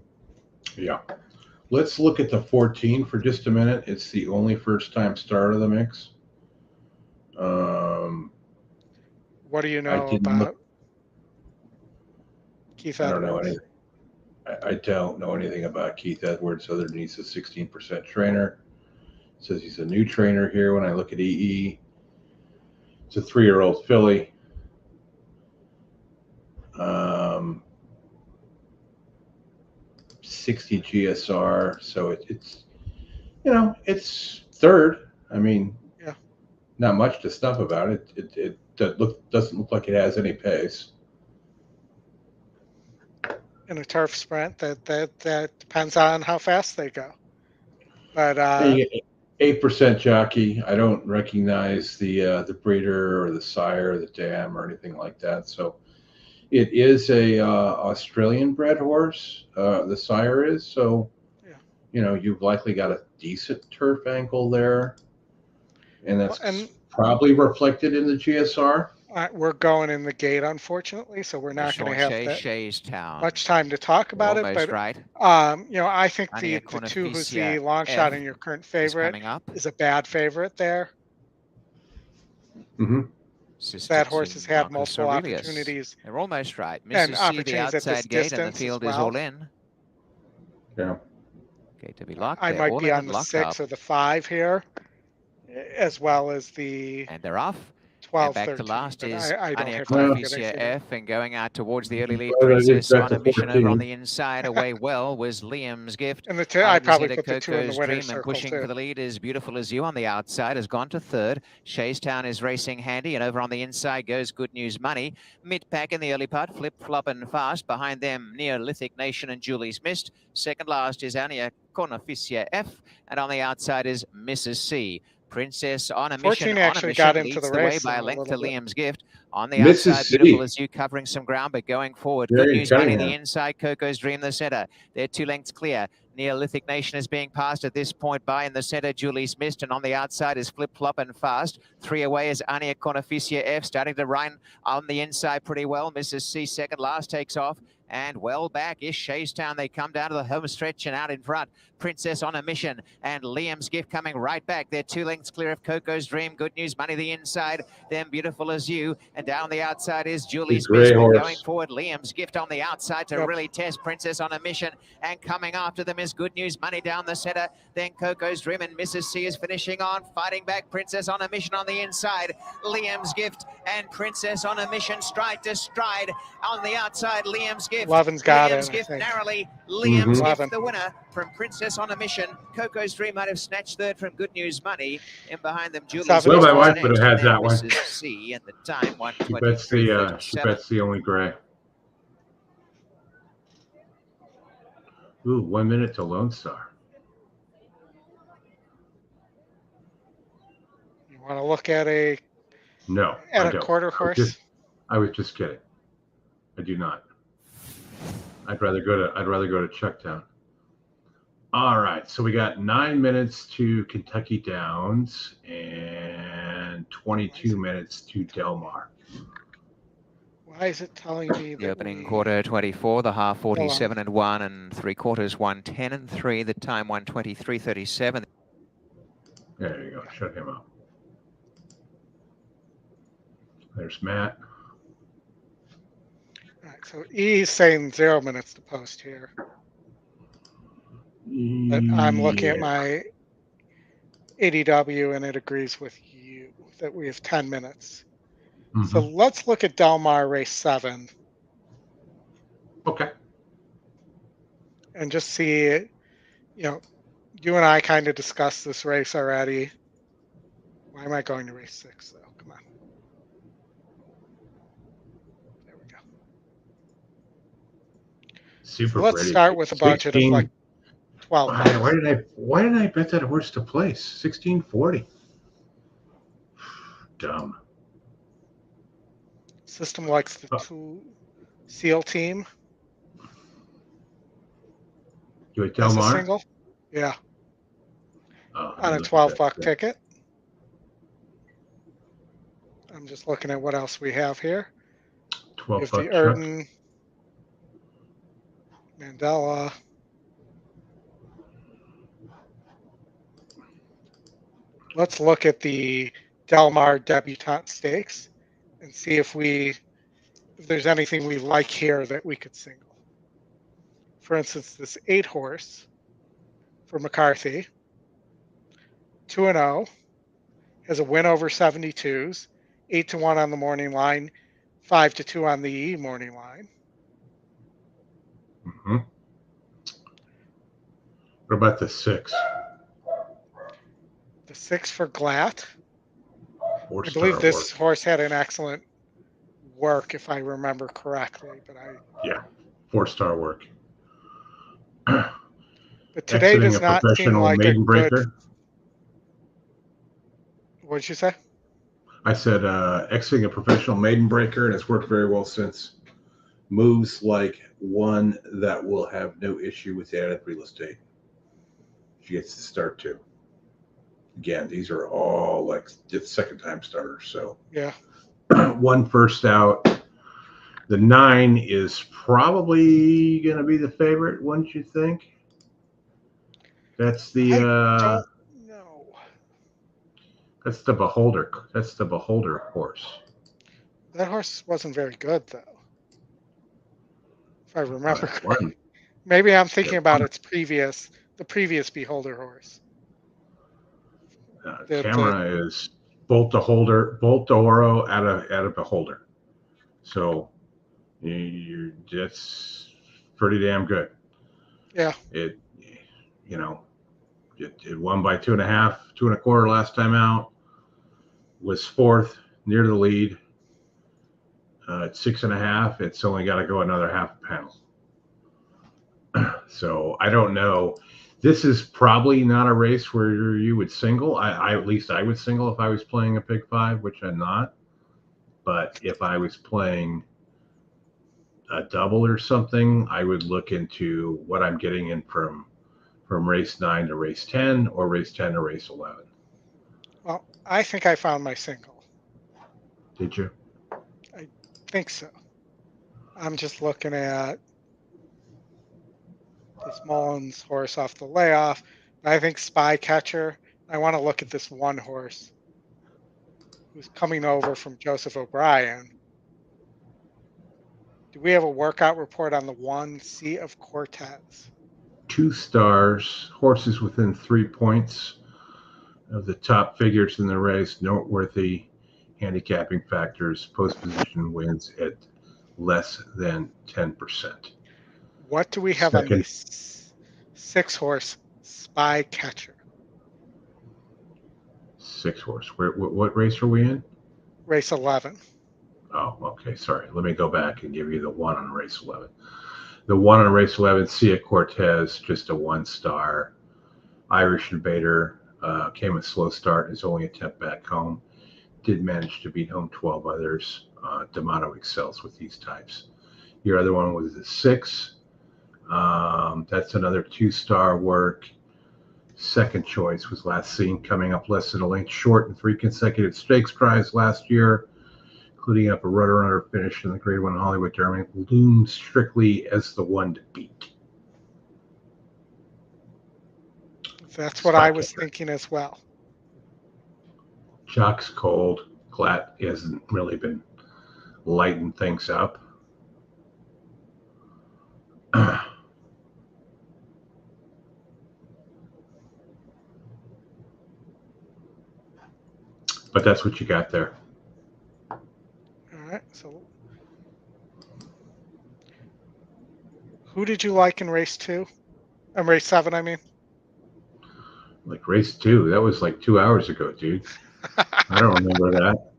Yeah. Let's look at the 14 for just a minute. It's the only first-time start of the mix. What do you know about Keith Edwards? I don't know anything. I don't know anything about Keith Edwards other than he's a 16% trainer. It says he's a new trainer here when I look at EE. It's a 3-year-old filly. 60 GSR, so it's it's third. I mean, yeah, not much to snuff about it. It doesn't look like it has any pace. In a turf sprint, that depends on how fast they go. But 8% jockey. I don't recognize the breeder or the sire or the dam or anything like that. So it is a Australian bred horse. The sire is, so you've likely got a decent turf angle there, and that's probably reflected in the GSR. We're going in the gate, unfortunately, so we're not going to have much time to talk about it. But right. I think the two who's the long shot and your current favorite is a bad favorite there. Mm-hmm. That horse has had multiple opportunities. They're almost right. And opportunities the outside gate and the field is all in. Yeah. Gate to be locked. I might be on the 6 or the 5 here, as well as the. And they're off. 12, back 13, to last is EquinEdge F, and going out towards the early lead. Princess on a mission over on the inside. Away well was Liam's Gift. And I probably put the 2 in the winner's circle, and pushing for the lead is Beautiful As You on the outside. Has gone to third. Shaystown is racing handy, and over on the inside goes Good News Money. Mid-pack in the early part, Flip, Flop and Fast. Behind them, Neolithic Nation and Julie's Mist. Second last is EquinEdge F, and on the outside is Mrs. C. Princess on a mission. Actually got into the race by a length to Liam's Gift. On the outside, Beautiful As You covering some ground, but going forward. Good News Money, the inside, Coco's Dream, the center. They're 2 lengths clear. Neolithic Nation is being passed at this point by in the center, Julie's Mist, and on the outside is Flip, Flop and Fast. 3 away is EquinEdge F, starting to run on the inside pretty well. Mrs. C second last takes off. And well back is Shaystown. They come down to the home stretch and out in front. Princess on a mission and Liam's Gift coming right back. They're 2 lengths clear of Coco's Dream. Good News Money the inside. Then Beautiful As You. And down the outside is Julie's Mist. Going forward, Liam's Gift on the outside to really test Princess on a mission. And coming after them is Good News Money down the center. Then Coco's Dream and Mrs. C is finishing on. Fighting back Princess on a mission on the inside. Liam's Gift and Princess on a mission stride to stride. On the outside, Liam's Gift. Levin's got Liam's Gift narrowly. Liam's Gift the winner from Princess on a Mission. Coco's Dream might have snatched third from Good News Money. And behind them, Julie's Mist. Well, my wife would have had that one. C and the time 1:23. She bets the only gray. Ooh, 1 minute to Lone Star. You want to look at a quarter horse? I was just kidding. I do not. I'd rather go to Chucktown. All right, so we got 9 minutes to Kentucky Downs and 22 minutes to Del Mar. Why is it telling me the opening quarter 24, the half 47 and 1, and 3/4 110 and 3, the time 123.37. There you go. Shut him up. There's Matt. All right, so E's saying 0 minutes to post here. But I'm looking at my ADW and it agrees with you that we have 10 minutes. Mm-hmm. So let's look at Del Mar race 7. Okay. And just see, you and I kind of discussed this race already. Why am I going to race 6 though? Come on. There we go. Super. So let's start with a budget of like 12. Why did I bet that horse to place? 1640. dumb. System likes the two seal team. You at Del Mar? A single? Yeah. On a $12 ticket. I'm just looking at what else we have here. $12 the Erden, Mandela. Let's look at the Del Mar Debutante Stakes and see if there's anything we like here that we could single. For instance, this 8-horse for McCarthy, 2-0, has a win over 72s, 8-1 on the morning line, 5-2 on the morning line. Mm-hmm. What about the 6? The 6 for Glatt. I believe this horse had an excellent work, if I remember correctly. Yeah, 4-star work. But today does not seem like a good. What did you say? I said exiting a professional maiden breaker, and it's worked very well since. Moves like one that will have no issue with the added real estate. She gets to start too. Again, these are all like second-time starters. So yeah, 1 first out. The 9 is probably going to be the favorite, wouldn't you think? That's the. I don't know. That's the Beholder. That's the Beholder horse. That horse wasn't very good, though. If I remember correctly. Maybe I'm thinking about the previous Beholder horse. Camera is Bolt the Oro out of Beholder. So that's pretty damn good. Yeah. It won by 2.5, 2 1/4 last time out. Was 4th near the lead. At 6.5, it's only got to go another half a panel. So I don't know. This is probably not a race where you would single. At least I would single if I was playing a pick 5, which I'm not. But if I was playing a double or something, I would look into what I'm getting in from race 9 to race 10 or race 10 to race 11. Well, I think I found my single. Did you? I think so. I'm just looking at this Mullins horse off the layoff. I think Spy Catcher. I want to look at this one horse who's coming over from Joseph O'Brien. Do we have a workout report on the 1 Sea of Cortez? 2 stars, horses within 3 points of the top figures in the race, noteworthy handicapping factors, post position wins at less than 10%. What do we have on this 6-horse Spy Catcher? 6-horse. What race are we in? Race 11. Oh, okay. Sorry. Let me go back and give you the 1 on race 11. The 1 on race 11, Sia Cortez, just a 1-star. Irish Invader came a slow start. Is only a 10th back home. Did manage to beat home 12 others. D'Amato excels with these types. Your other one was the 6. That's another 2-star work. Second choice was last seen coming up less than a length short in 3 consecutive stakes tries last year, including up a runner finish in the Grade 1 Hollywood Derby. Looms strictly as the one to beat. That's what I was thinking as well. Jock's cold. Glatt hasn't really been lighting things up. But that's what you got there. All right. So who did you like in race 2? Race 7, I mean. Like race 2. That was like 2 hours ago, dude. I don't remember that.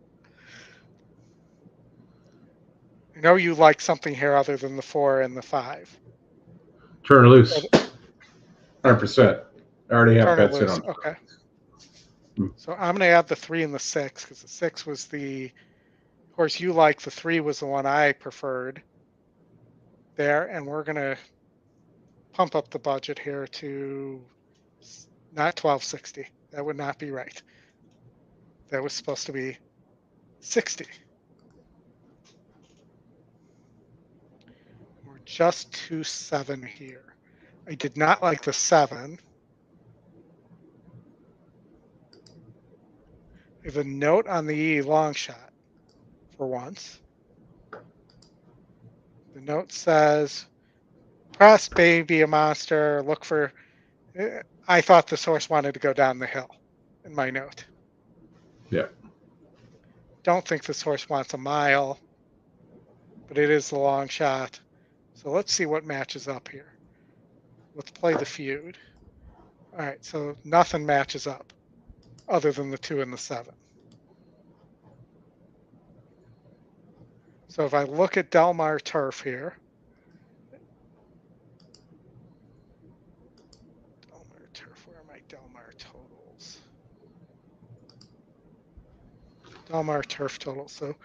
I know you like something here other than the 4 and the 5. Turn loose. 100%. I already have bets in on. Okay. So I'm going to add the 3 and the 6 because the 6 was the horse you like. The 3 was the one I preferred there. And we're going to pump up the budget here to not 1260. That would not be right. That was supposed to be 60. We're just 2-7 here. I did not like the 7. I have a note on the E long shot for once. The note says, press baby a monster, look for, I thought this horse wanted to go down the hill in my note. Yeah. Don't think this horse wants a mile, but it is the long shot. So let's see what matches up here. Let's play the feud. All right, so nothing matches up other than the 2 and the 7. So if I look at Del Mar turf here, Del Mar turf, where are my Del Mar totals? Del Mar turf totals. So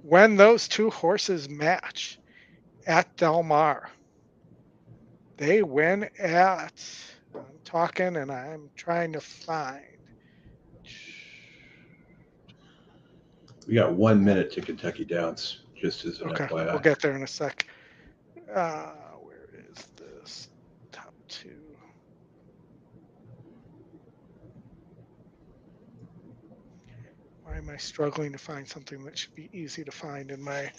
when those 2 horses match at Del Mar, they win at, I'm talking and I'm trying to find. We got 1 minute to Kentucky Downs, just as an FYI. We'll get there in a sec. Where is this top 2? Why am I struggling to find something that should be easy to find in my,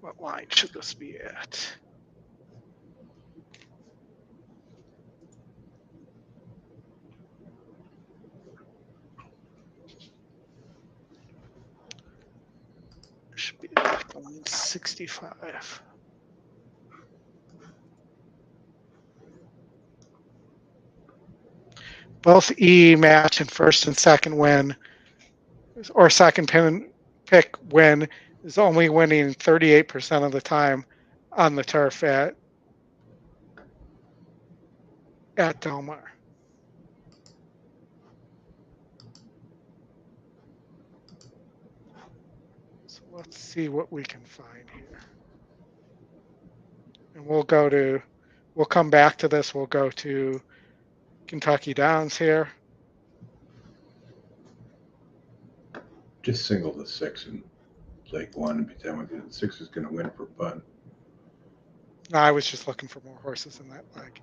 what line should this be at? Should be at line 65. Both E match and first and second win, or second pick win, is only winning 38% of the time on the turf at Del Mar. So let's see what we can find here. And we'll come back to this. We'll go to Kentucky Downs here. Just single the 6 and take 1 and be done with it. 6 is going to win for fun. No, I was just looking for more horses in that leg.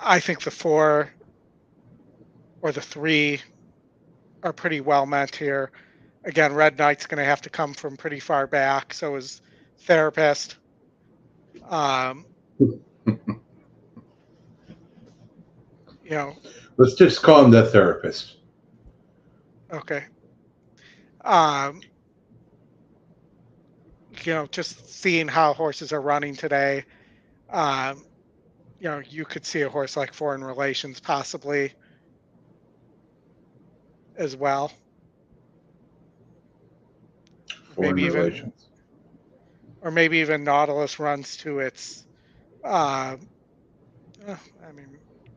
I think the 4 or the 3 are pretty well meant here. Again, Red Knight's going to have to come from pretty far back. So is Therapist. Let's just call him the Therapist. Okay. Just seeing how horses are running today, you could see a horse like Foreign Relations possibly as well. Foreign Relations. Or maybe even Nautilus runs to its,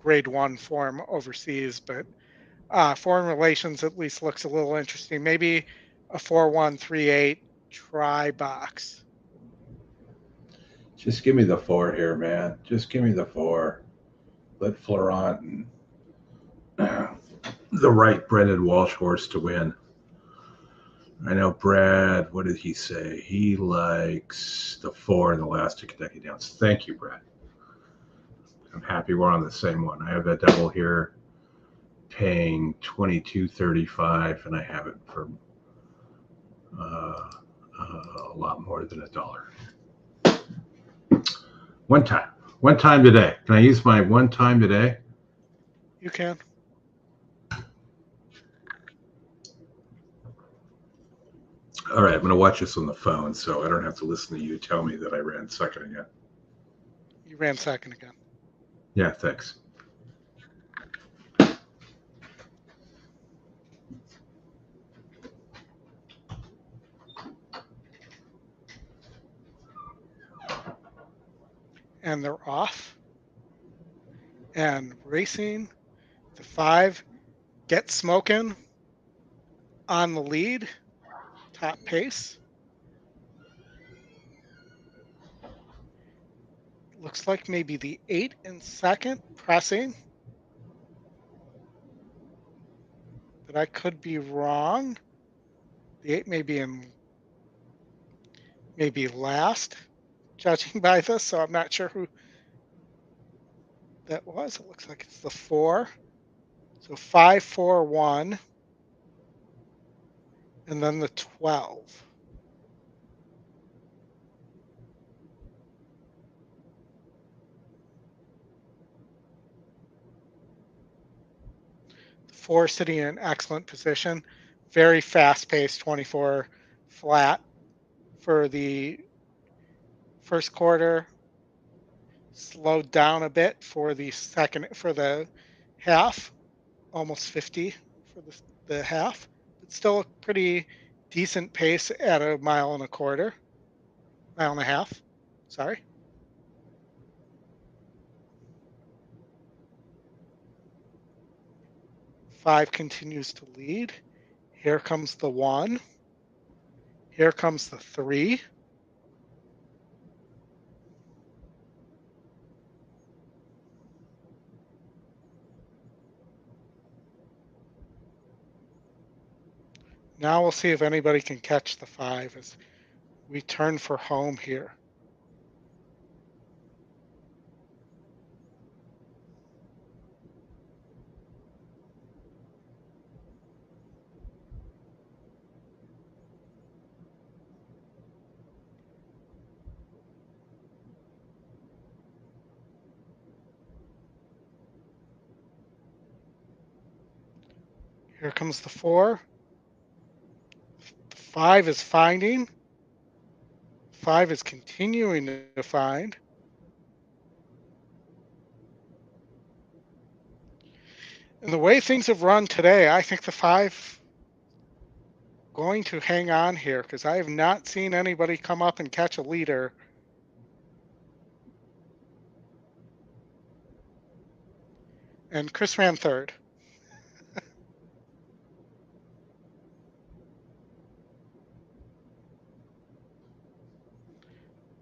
grade 1 form overseas, but Foreign Relations at least looks a little interesting. Maybe a 4-1-3-8 try box. Just give me the 4 here, man. Just give me the 4. Let Florent and the right Brendan Walsh horse to win. I know Brad, what did he say? He likes the 4 in the last 2 Kentucky Downs. Thank you, Brad. I'm happy we're on the same one. I have that double here paying $22.35, and I have it for a lot more than $1. One time today. Can I use my one time today? You can. All right, I'm going to watch this on the phone, so I don't have to listen to you tell me that I ran second again. You ran second again. Yeah, thanks. And they're off and racing The 5, Get Smokin' on the lead, top pace. Looks like maybe the 8 in second, pressing. But I could be wrong. The 8 may be maybe last, judging by this, so I'm not sure who that was. It looks like it's the 4. So 5, 4, 1. And then the 12. The 4 sitting in excellent position. Very fast-paced 24 flat for the first quarter. Slowed down a bit for the half, almost 50 for the half, but still a pretty decent pace at 1.25 miles, mile and a half. Sorry. Five continues to lead. Here comes the 1. Here comes the 3. Now we'll see if anybody can catch the 5 as we turn for home here. Here comes the 4. The 5 is finding. 5 is continuing to find. And the way things have run today, I think the 5 going to hang on here because I have not seen anybody come up and catch a leader. And Chris ran 3rd.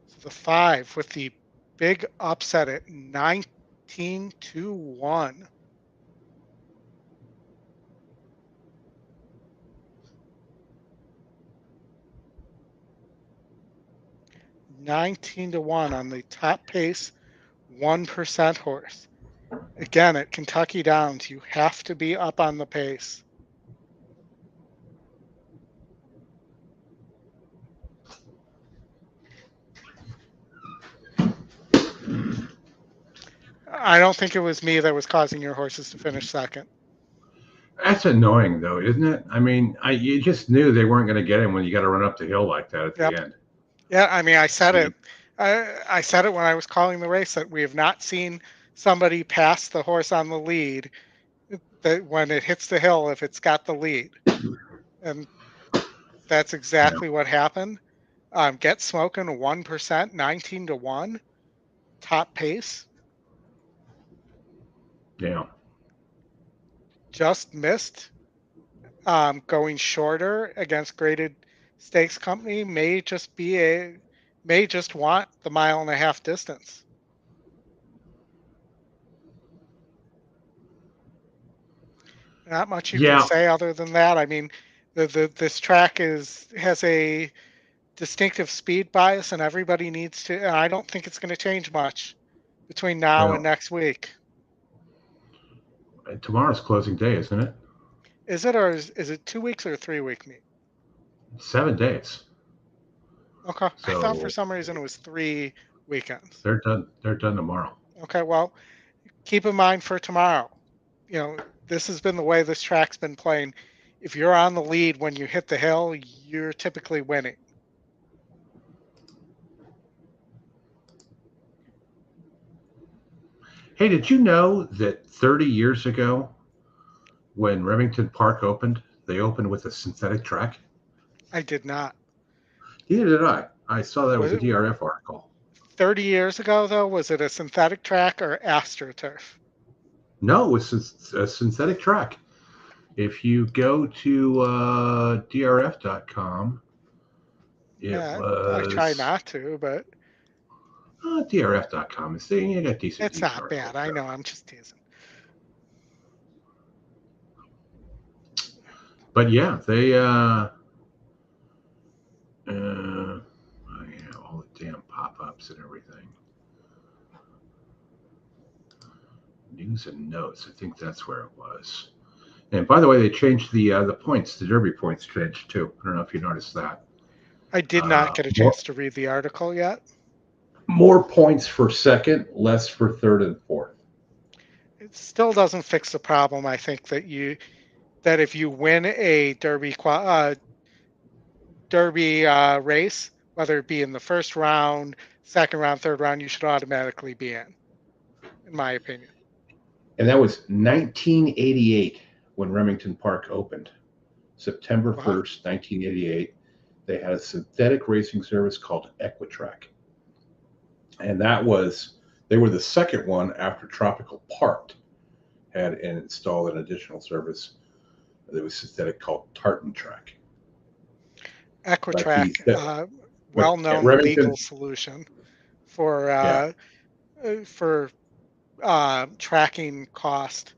So the 5 with the big upset at 19-1. 19-1 on the top pace 1% horse. Again, at Kentucky Downs, you have to be up on the pace. I don't think it was me that was causing your horses to finish second. That's annoying, though, isn't it? I mean, you just knew they weren't going to get him when you got to run up the hill like that at the end. Yeah, I mean, I said it. I said it when I was calling the race that we have not seen somebody pass the horse on the lead that when it hits the hill if it's got the lead, and that's exactly what happened. Get Smokin' 1%, 19-1, top pace. Yeah. Just missed. Going shorter against graded stakes company may just want the 1.5 mile distance. Not much you can say other than that. I mean, this track has a distinctive speed bias, and everybody needs to. And I don't think it's going to change much between now and next week. Tomorrow's closing day, isn't it? Is it, or is it 2 weeks or a 3-week meet? 7 days. Okay. So, I thought for some reason it was 3 weekends. They're done. They're done tomorrow. Okay. Well, keep in mind for tomorrow. You know, this has been the way this track's been playing. If you're on the lead when you hit the hill, you're typically winning. Hey, did you know that 30 years ago, when Remington Park opened, they opened with a synthetic track? I did not. Neither did I. I saw that with a DRF article. 30 years ago, though, was it a synthetic track or AstroTurf? No, it was a synthetic track. If you go to drf.com, I try not to, but drf.com is saying you got decent. It's not bad. I know. I'm just teasing. But yeah, they all the damn pop-ups and everything. News and notes. I think that's where it was. And by the way, they changed the points. The Derby points changed too. I don't know if you noticed that. I did not get a chance to read the article yet. More points for second, less for third and fourth. It still doesn't fix the problem. I think that if you win a Derby race, whether it be in the first round, second round, third round, you should automatically be in my opinion. And that was 1988 when Remington Park opened. September 1st, 1988. They had a synthetic racing service called EquiTrack. And they were the second one after Tropical Park had installed an additional service that was synthetic called Tartan Track. EquiTrack, well-known legal solution for tracking cost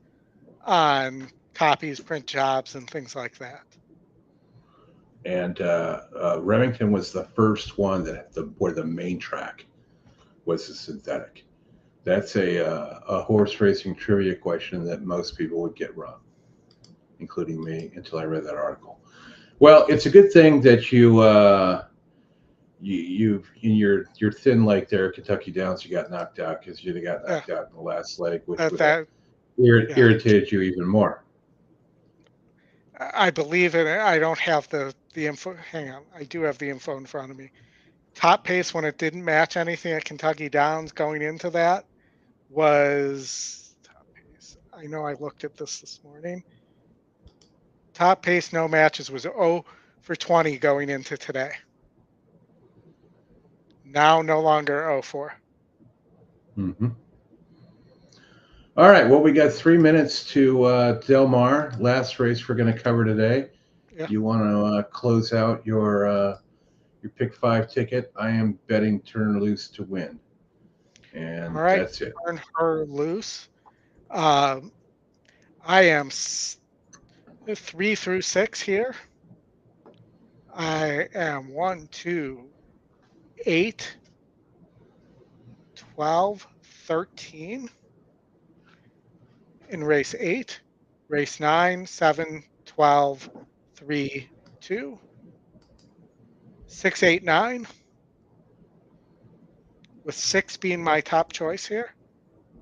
on copies, print jobs, and things like that. And Remington was the first one where the main track was a synthetic. That's a horse racing trivia question that most people would get wrong, including me, until I read that article. Well, it's a good thing that you in your thin leg there, Kentucky Downs, you got knocked out because you got knocked out in the last leg, which irritated you even more. I believe in it. I don't have the info. Hang on. I do have the info in front of me. Top pace when it didn't match anything at Kentucky Downs going into that was top pace. I know I looked at this morning. Top pace, no matches was 0 for 20 going into today. Now no longer 0 for. Mm-hmm. All right. Well, we got 3 minutes to Del Mar. Last race we're going to cover today. Yeah. You want to close out your pick 5 ticket? I am betting Turn Loose to win, and that's it. Turn Her Loose. I am 3 through 6 here. I am 1, 2, 8, 12, 13 in race 8, race 9, 7, 12, 3, 2, 6, 8, 9, with 6 being my top choice here.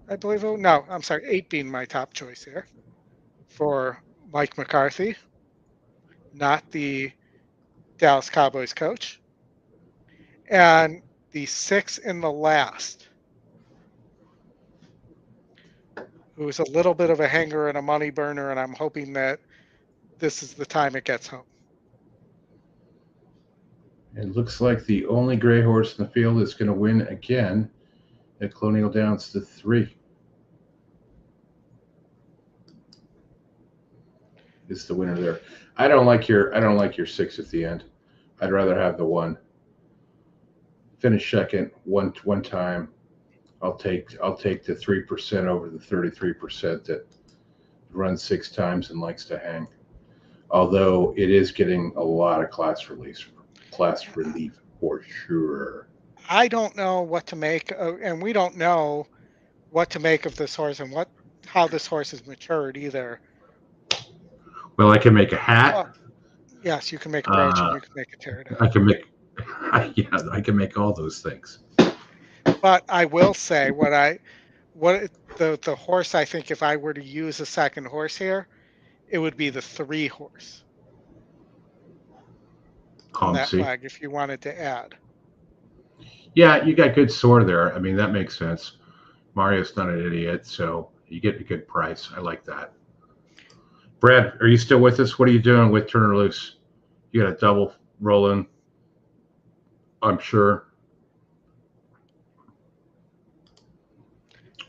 I believe. No, I'm sorry, 8 being my top choice here for Mike McCarthy, not the Dallas Cowboys coach. And the 6 in the last, who's a little bit of a hanger and a money burner, and I'm hoping that this is the time it gets home. It looks like the only gray horse in the field is going to win again at Colonial Downs, the 3. Is the winner there. I don't like your 6 at the end. I'd rather have the 1. Finish second one time. I'll take the 3% over the 33% that runs 6 times and likes to hang. Although it is getting a lot of class relief for sure. I don't know what to make, and we don't know what to make of this horse and how this horse has matured either. Well, I can make a hat. Yes, you can make a brooch and you can make a pterodactyl. I can make all those things. But I will say the horse, I think if I were to use a second horse here, it would be the 3 horse. On that flag, if you wanted to add. Yeah, you got good sore there. I mean, that makes sense. Mario's not an idiot, so you get a good price. I like that. Brad, are you still with us? What are you doing with Turn Her Loose? You got a double rolling, I'm sure.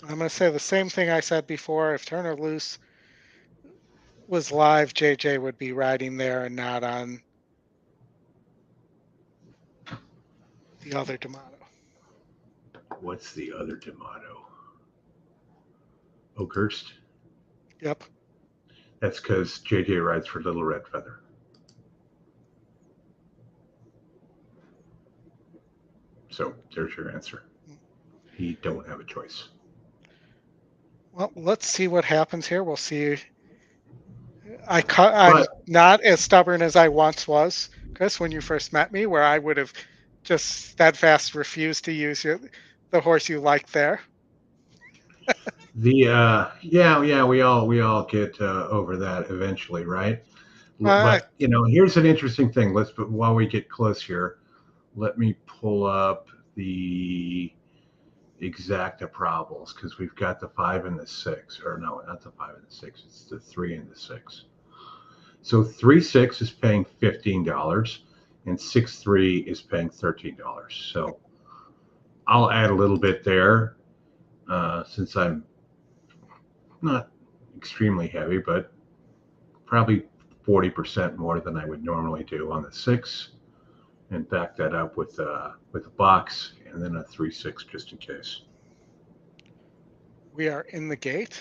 I'm going to say the same thing I said before. If Turner Loose was live, JJ would be riding there and not on the other D'Amato. What's the other D'Amato? Oakhurst? Yep. That's because JJ rides for Little Red Feather. So there's your answer. You don't have a choice. Well, let's see what happens here. We'll see. I'm not as stubborn as I once was, Chris, when you first met me, where I would have just steadfast refused to use the horse you liked there. We all get over that eventually, right? But here's an interesting thing. While we get close here, let me pull up the exacta probables, because we've got the 5 and the 6, or no, not the 5 and the 6. It's the 3 and the 6. So 3-6 is paying $15, and 6-3 is paying $13. So I'll add a little bit there, since I'm not extremely heavy, but probably 40% more than I would normally do on the 6, and back that up with a box and then a 3-6 just in case. We are in the gate.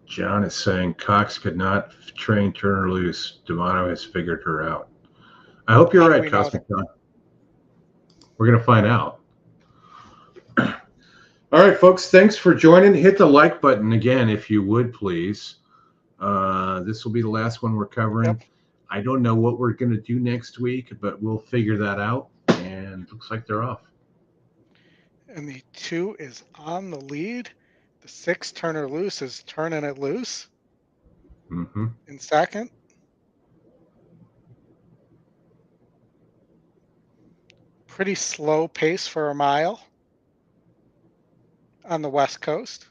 John is saying Cox could not train Turner Loose. D'Amato has figured her out. I hope you're right, Cosmic John. We're going to find out. All right, folks, thanks for joining. Hit the like button again, if you would, please. This will be the last one we're covering. Yep. I don't know what we're going to do next week, but we'll figure that out. And it looks like they're off. And the 2 is on the lead. The 6, Turner Loose, is turning it loose. Mm-hmm. In second. Pretty slow pace for a mile on the West Coast.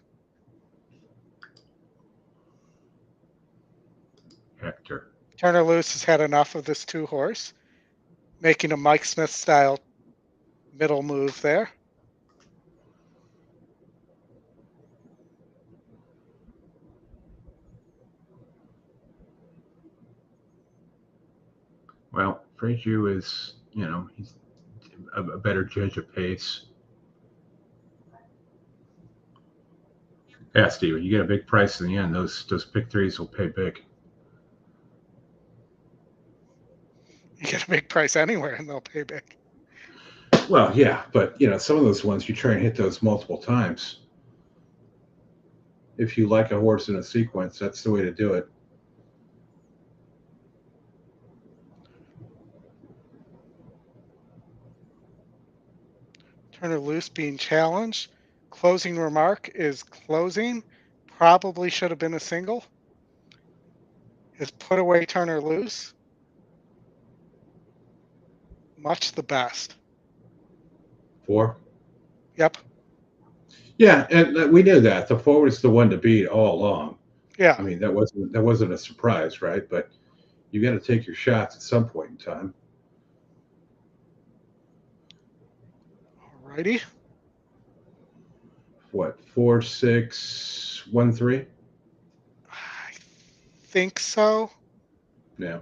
Hector. Turner Loose has had enough of this 2 horse, making a Mike Smith style middle move there. Well, Frazier is, he's a better judge of pace. Yeah, Steven, you get a big price in the end. Those pick 3s will pay big. You get a big price anywhere and they'll pay big. Well, yeah, but some of those ones you try and hit those multiple times. If you like a horse in a sequence, that's the way to do it. Turner Loose being challenged. Closing remark is closing. Probably should have been a single. Has put away Turner Loose. Much the best. 4? Yep. Yeah, and we knew that. The 4 was the one to beat all along. Yeah. I mean, that wasn't a surprise, right? But you got to take your shots at some point in time. Alrighty. What, 4, 6, 1, 3? I think so. Yeah.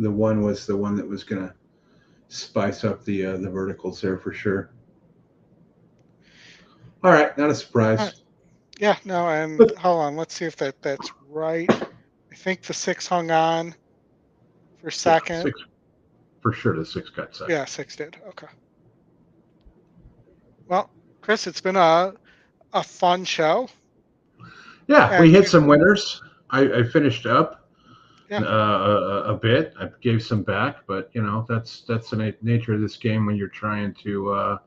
The 1 was the one that was going to spice up the verticals there for sure. All right, not a surprise. Right. Yeah, no, and hold on, let's see if that's right. I think the 6 hung on for second. 6, for sure, the 6 got second. Yeah, 6 did. Okay. Well, Chris, it's been a fun show. Yeah, and we hit some winners. I finished up a bit. I gave some back, but that's the nature of this game when you're trying to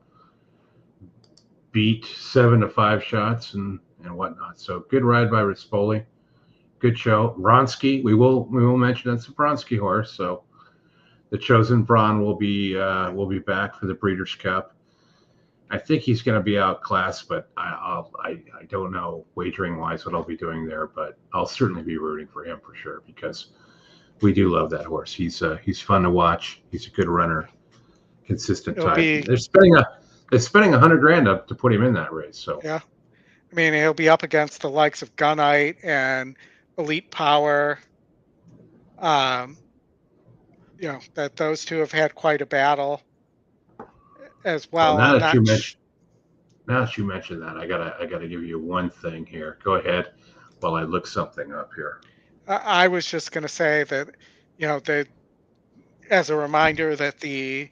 beat 7 to 5 shots and whatnot. So good ride by Rispoli. Good show. Vronsky, we will mention that's a Vronsky horse. So the chosen Vron will be back for the Breeders' Cup. I think he's going to be outclassed, but I don't know wagering wise what I'll be doing there, but I'll certainly be rooting for him for sure because we do love that horse. He's fun to watch. He's a good runner, consistent type. They're It's spending $100,000 up to put him in that race. So yeah, I mean, he'll be up against the likes of Gunite and Elite Power. You know, that those two have had quite a battle as well. Now that you mention that, I gotta give you one thing here. Go ahead while I look something up here. I was just going to say that, you know, as a reminder that the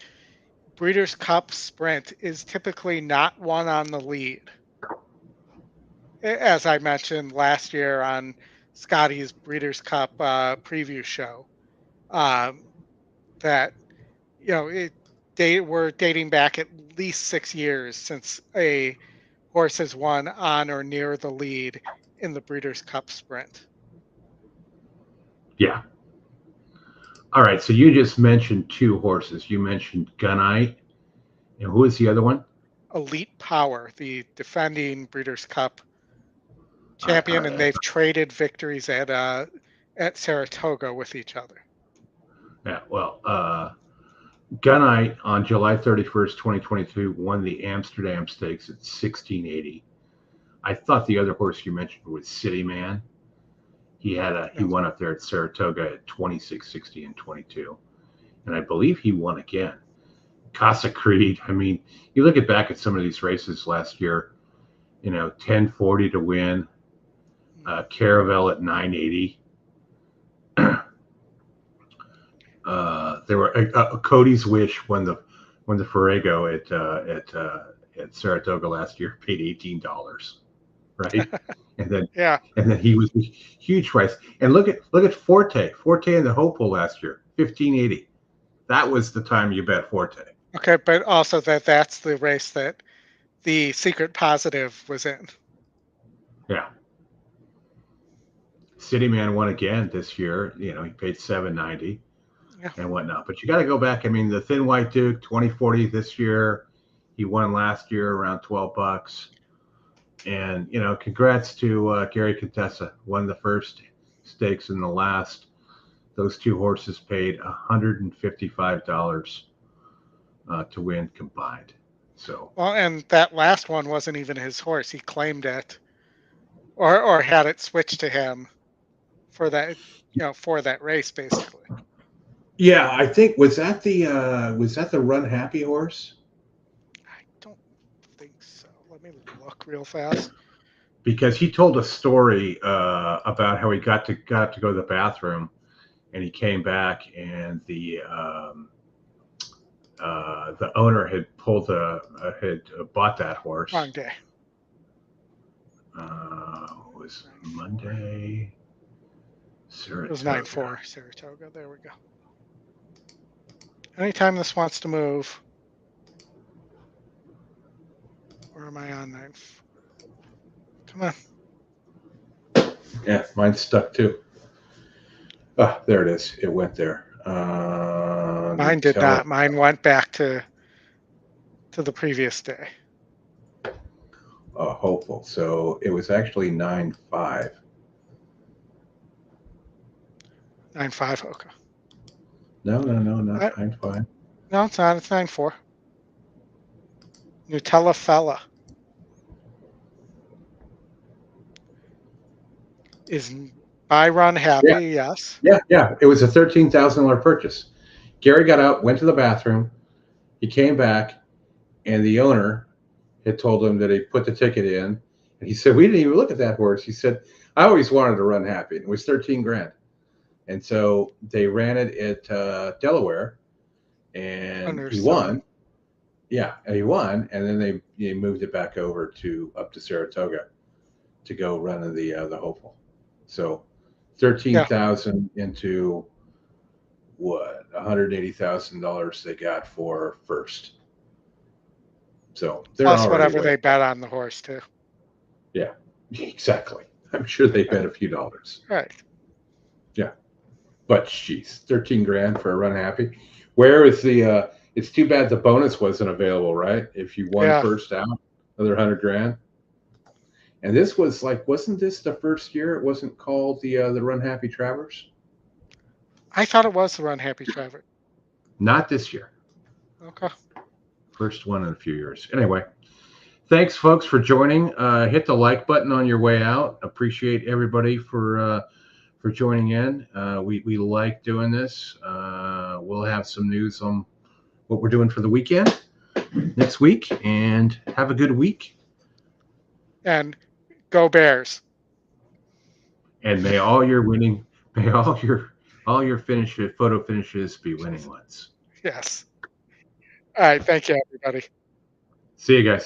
Breeders' Cup Sprint is typically not won on the lead. As I mentioned last year on Scotty's Breeders' Cup preview show, that, you know, they were dating back at least 6 years since a horse has won on or near the lead in the Breeders' Cup Sprint. Yeah. All right. So you just mentioned two horses. You mentioned Gunite, and who is the other one? Elite Power, the defending Breeders' Cup champion, and they've traded victories at Saratoga with each other. Yeah. Well, Gunite on July 31st, 2022, won the Amsterdam Stakes at 1680. I thought the other horse you mentioned was City Man. He won up there at Saratoga at 2660 and 22, and I believe he won again. Casa Creed. I mean, you look back at some of these races last year. You know, 1040 to win. Caravel at 980. There were Cody's Wish won the Ferrego at Saratoga last year, paid $18, right? And then he was a huge price. And look at Forte in the Hopeful last year, 1580. That was the time you bet Forte. Okay, but also that's the race that the Secret Positive was in. Yeah. City Man won again this year. You know, he paid $790 and whatnot. But you got to go back. I mean, the Thin White Duke, 2040 this year. He won last year around $12. And, you know, congrats to Gary Contessa. Won the first stakes and the last. Those two horses paid $155 to win combined. So well, and that last one wasn't even his horse. He claimed it, or had it switched to him for that, you know, for that race, basically. Yeah, I think was that the Run Happy horse? I don't think so. Let me look real fast. Because he told a story about how he got to go to the bathroom, and he came back, and the owner had bought that horse. Wrong day. It was Monday. Saratoga. It was 9-4 Saratoga. There we go. Anytime this wants to move. Where am I on 9? Come on. Yeah, mine's stuck too. Ah, there it is. It went there. Mine did not. Mine went back to the previous day. Hopeful. So it was actually 9-5. 9-5. Okay. No, not 9-5. No, it's not. It's 9-4. Nutella Fella is by Run Happy. Yeah. Yes. Yeah. It was a $13,000 purchase. Gary got out, went to the bathroom. He came back, and the owner had told him that he put the ticket in. And he said, "We didn't even look at that horse." He said, "I always wanted to Run Happy." It was $13,000. And so they ran it at Delaware, and he won. Yeah, and he won, and then they moved it back over up to Saratoga to go run in the Hopeful. So $13,000 into what, $180,000 they got for first. So plus whatever they bet on the horse too. Yeah, exactly. I'm sure they bet a few dollars. Right. Yeah. But geez, $13,000 for a Run Happy. Where is the? It's too bad the bonus wasn't available, right? If you won first out, another $100,000. And this was wasn't this the first year? It wasn't called the Run Happy Travers. I thought it was the Run Happy Travers. Not this year. Okay. First one in a few years. Anyway, thanks, folks, for joining. Hit the like button on your way out. Appreciate everybody for joining in. We like doing this. We'll have some news on what we're doing for the weekend next week, and have a good week. And go Bears. And may all your photo finishes be winning ones. Yes. All right. Thank you, everybody. See you guys.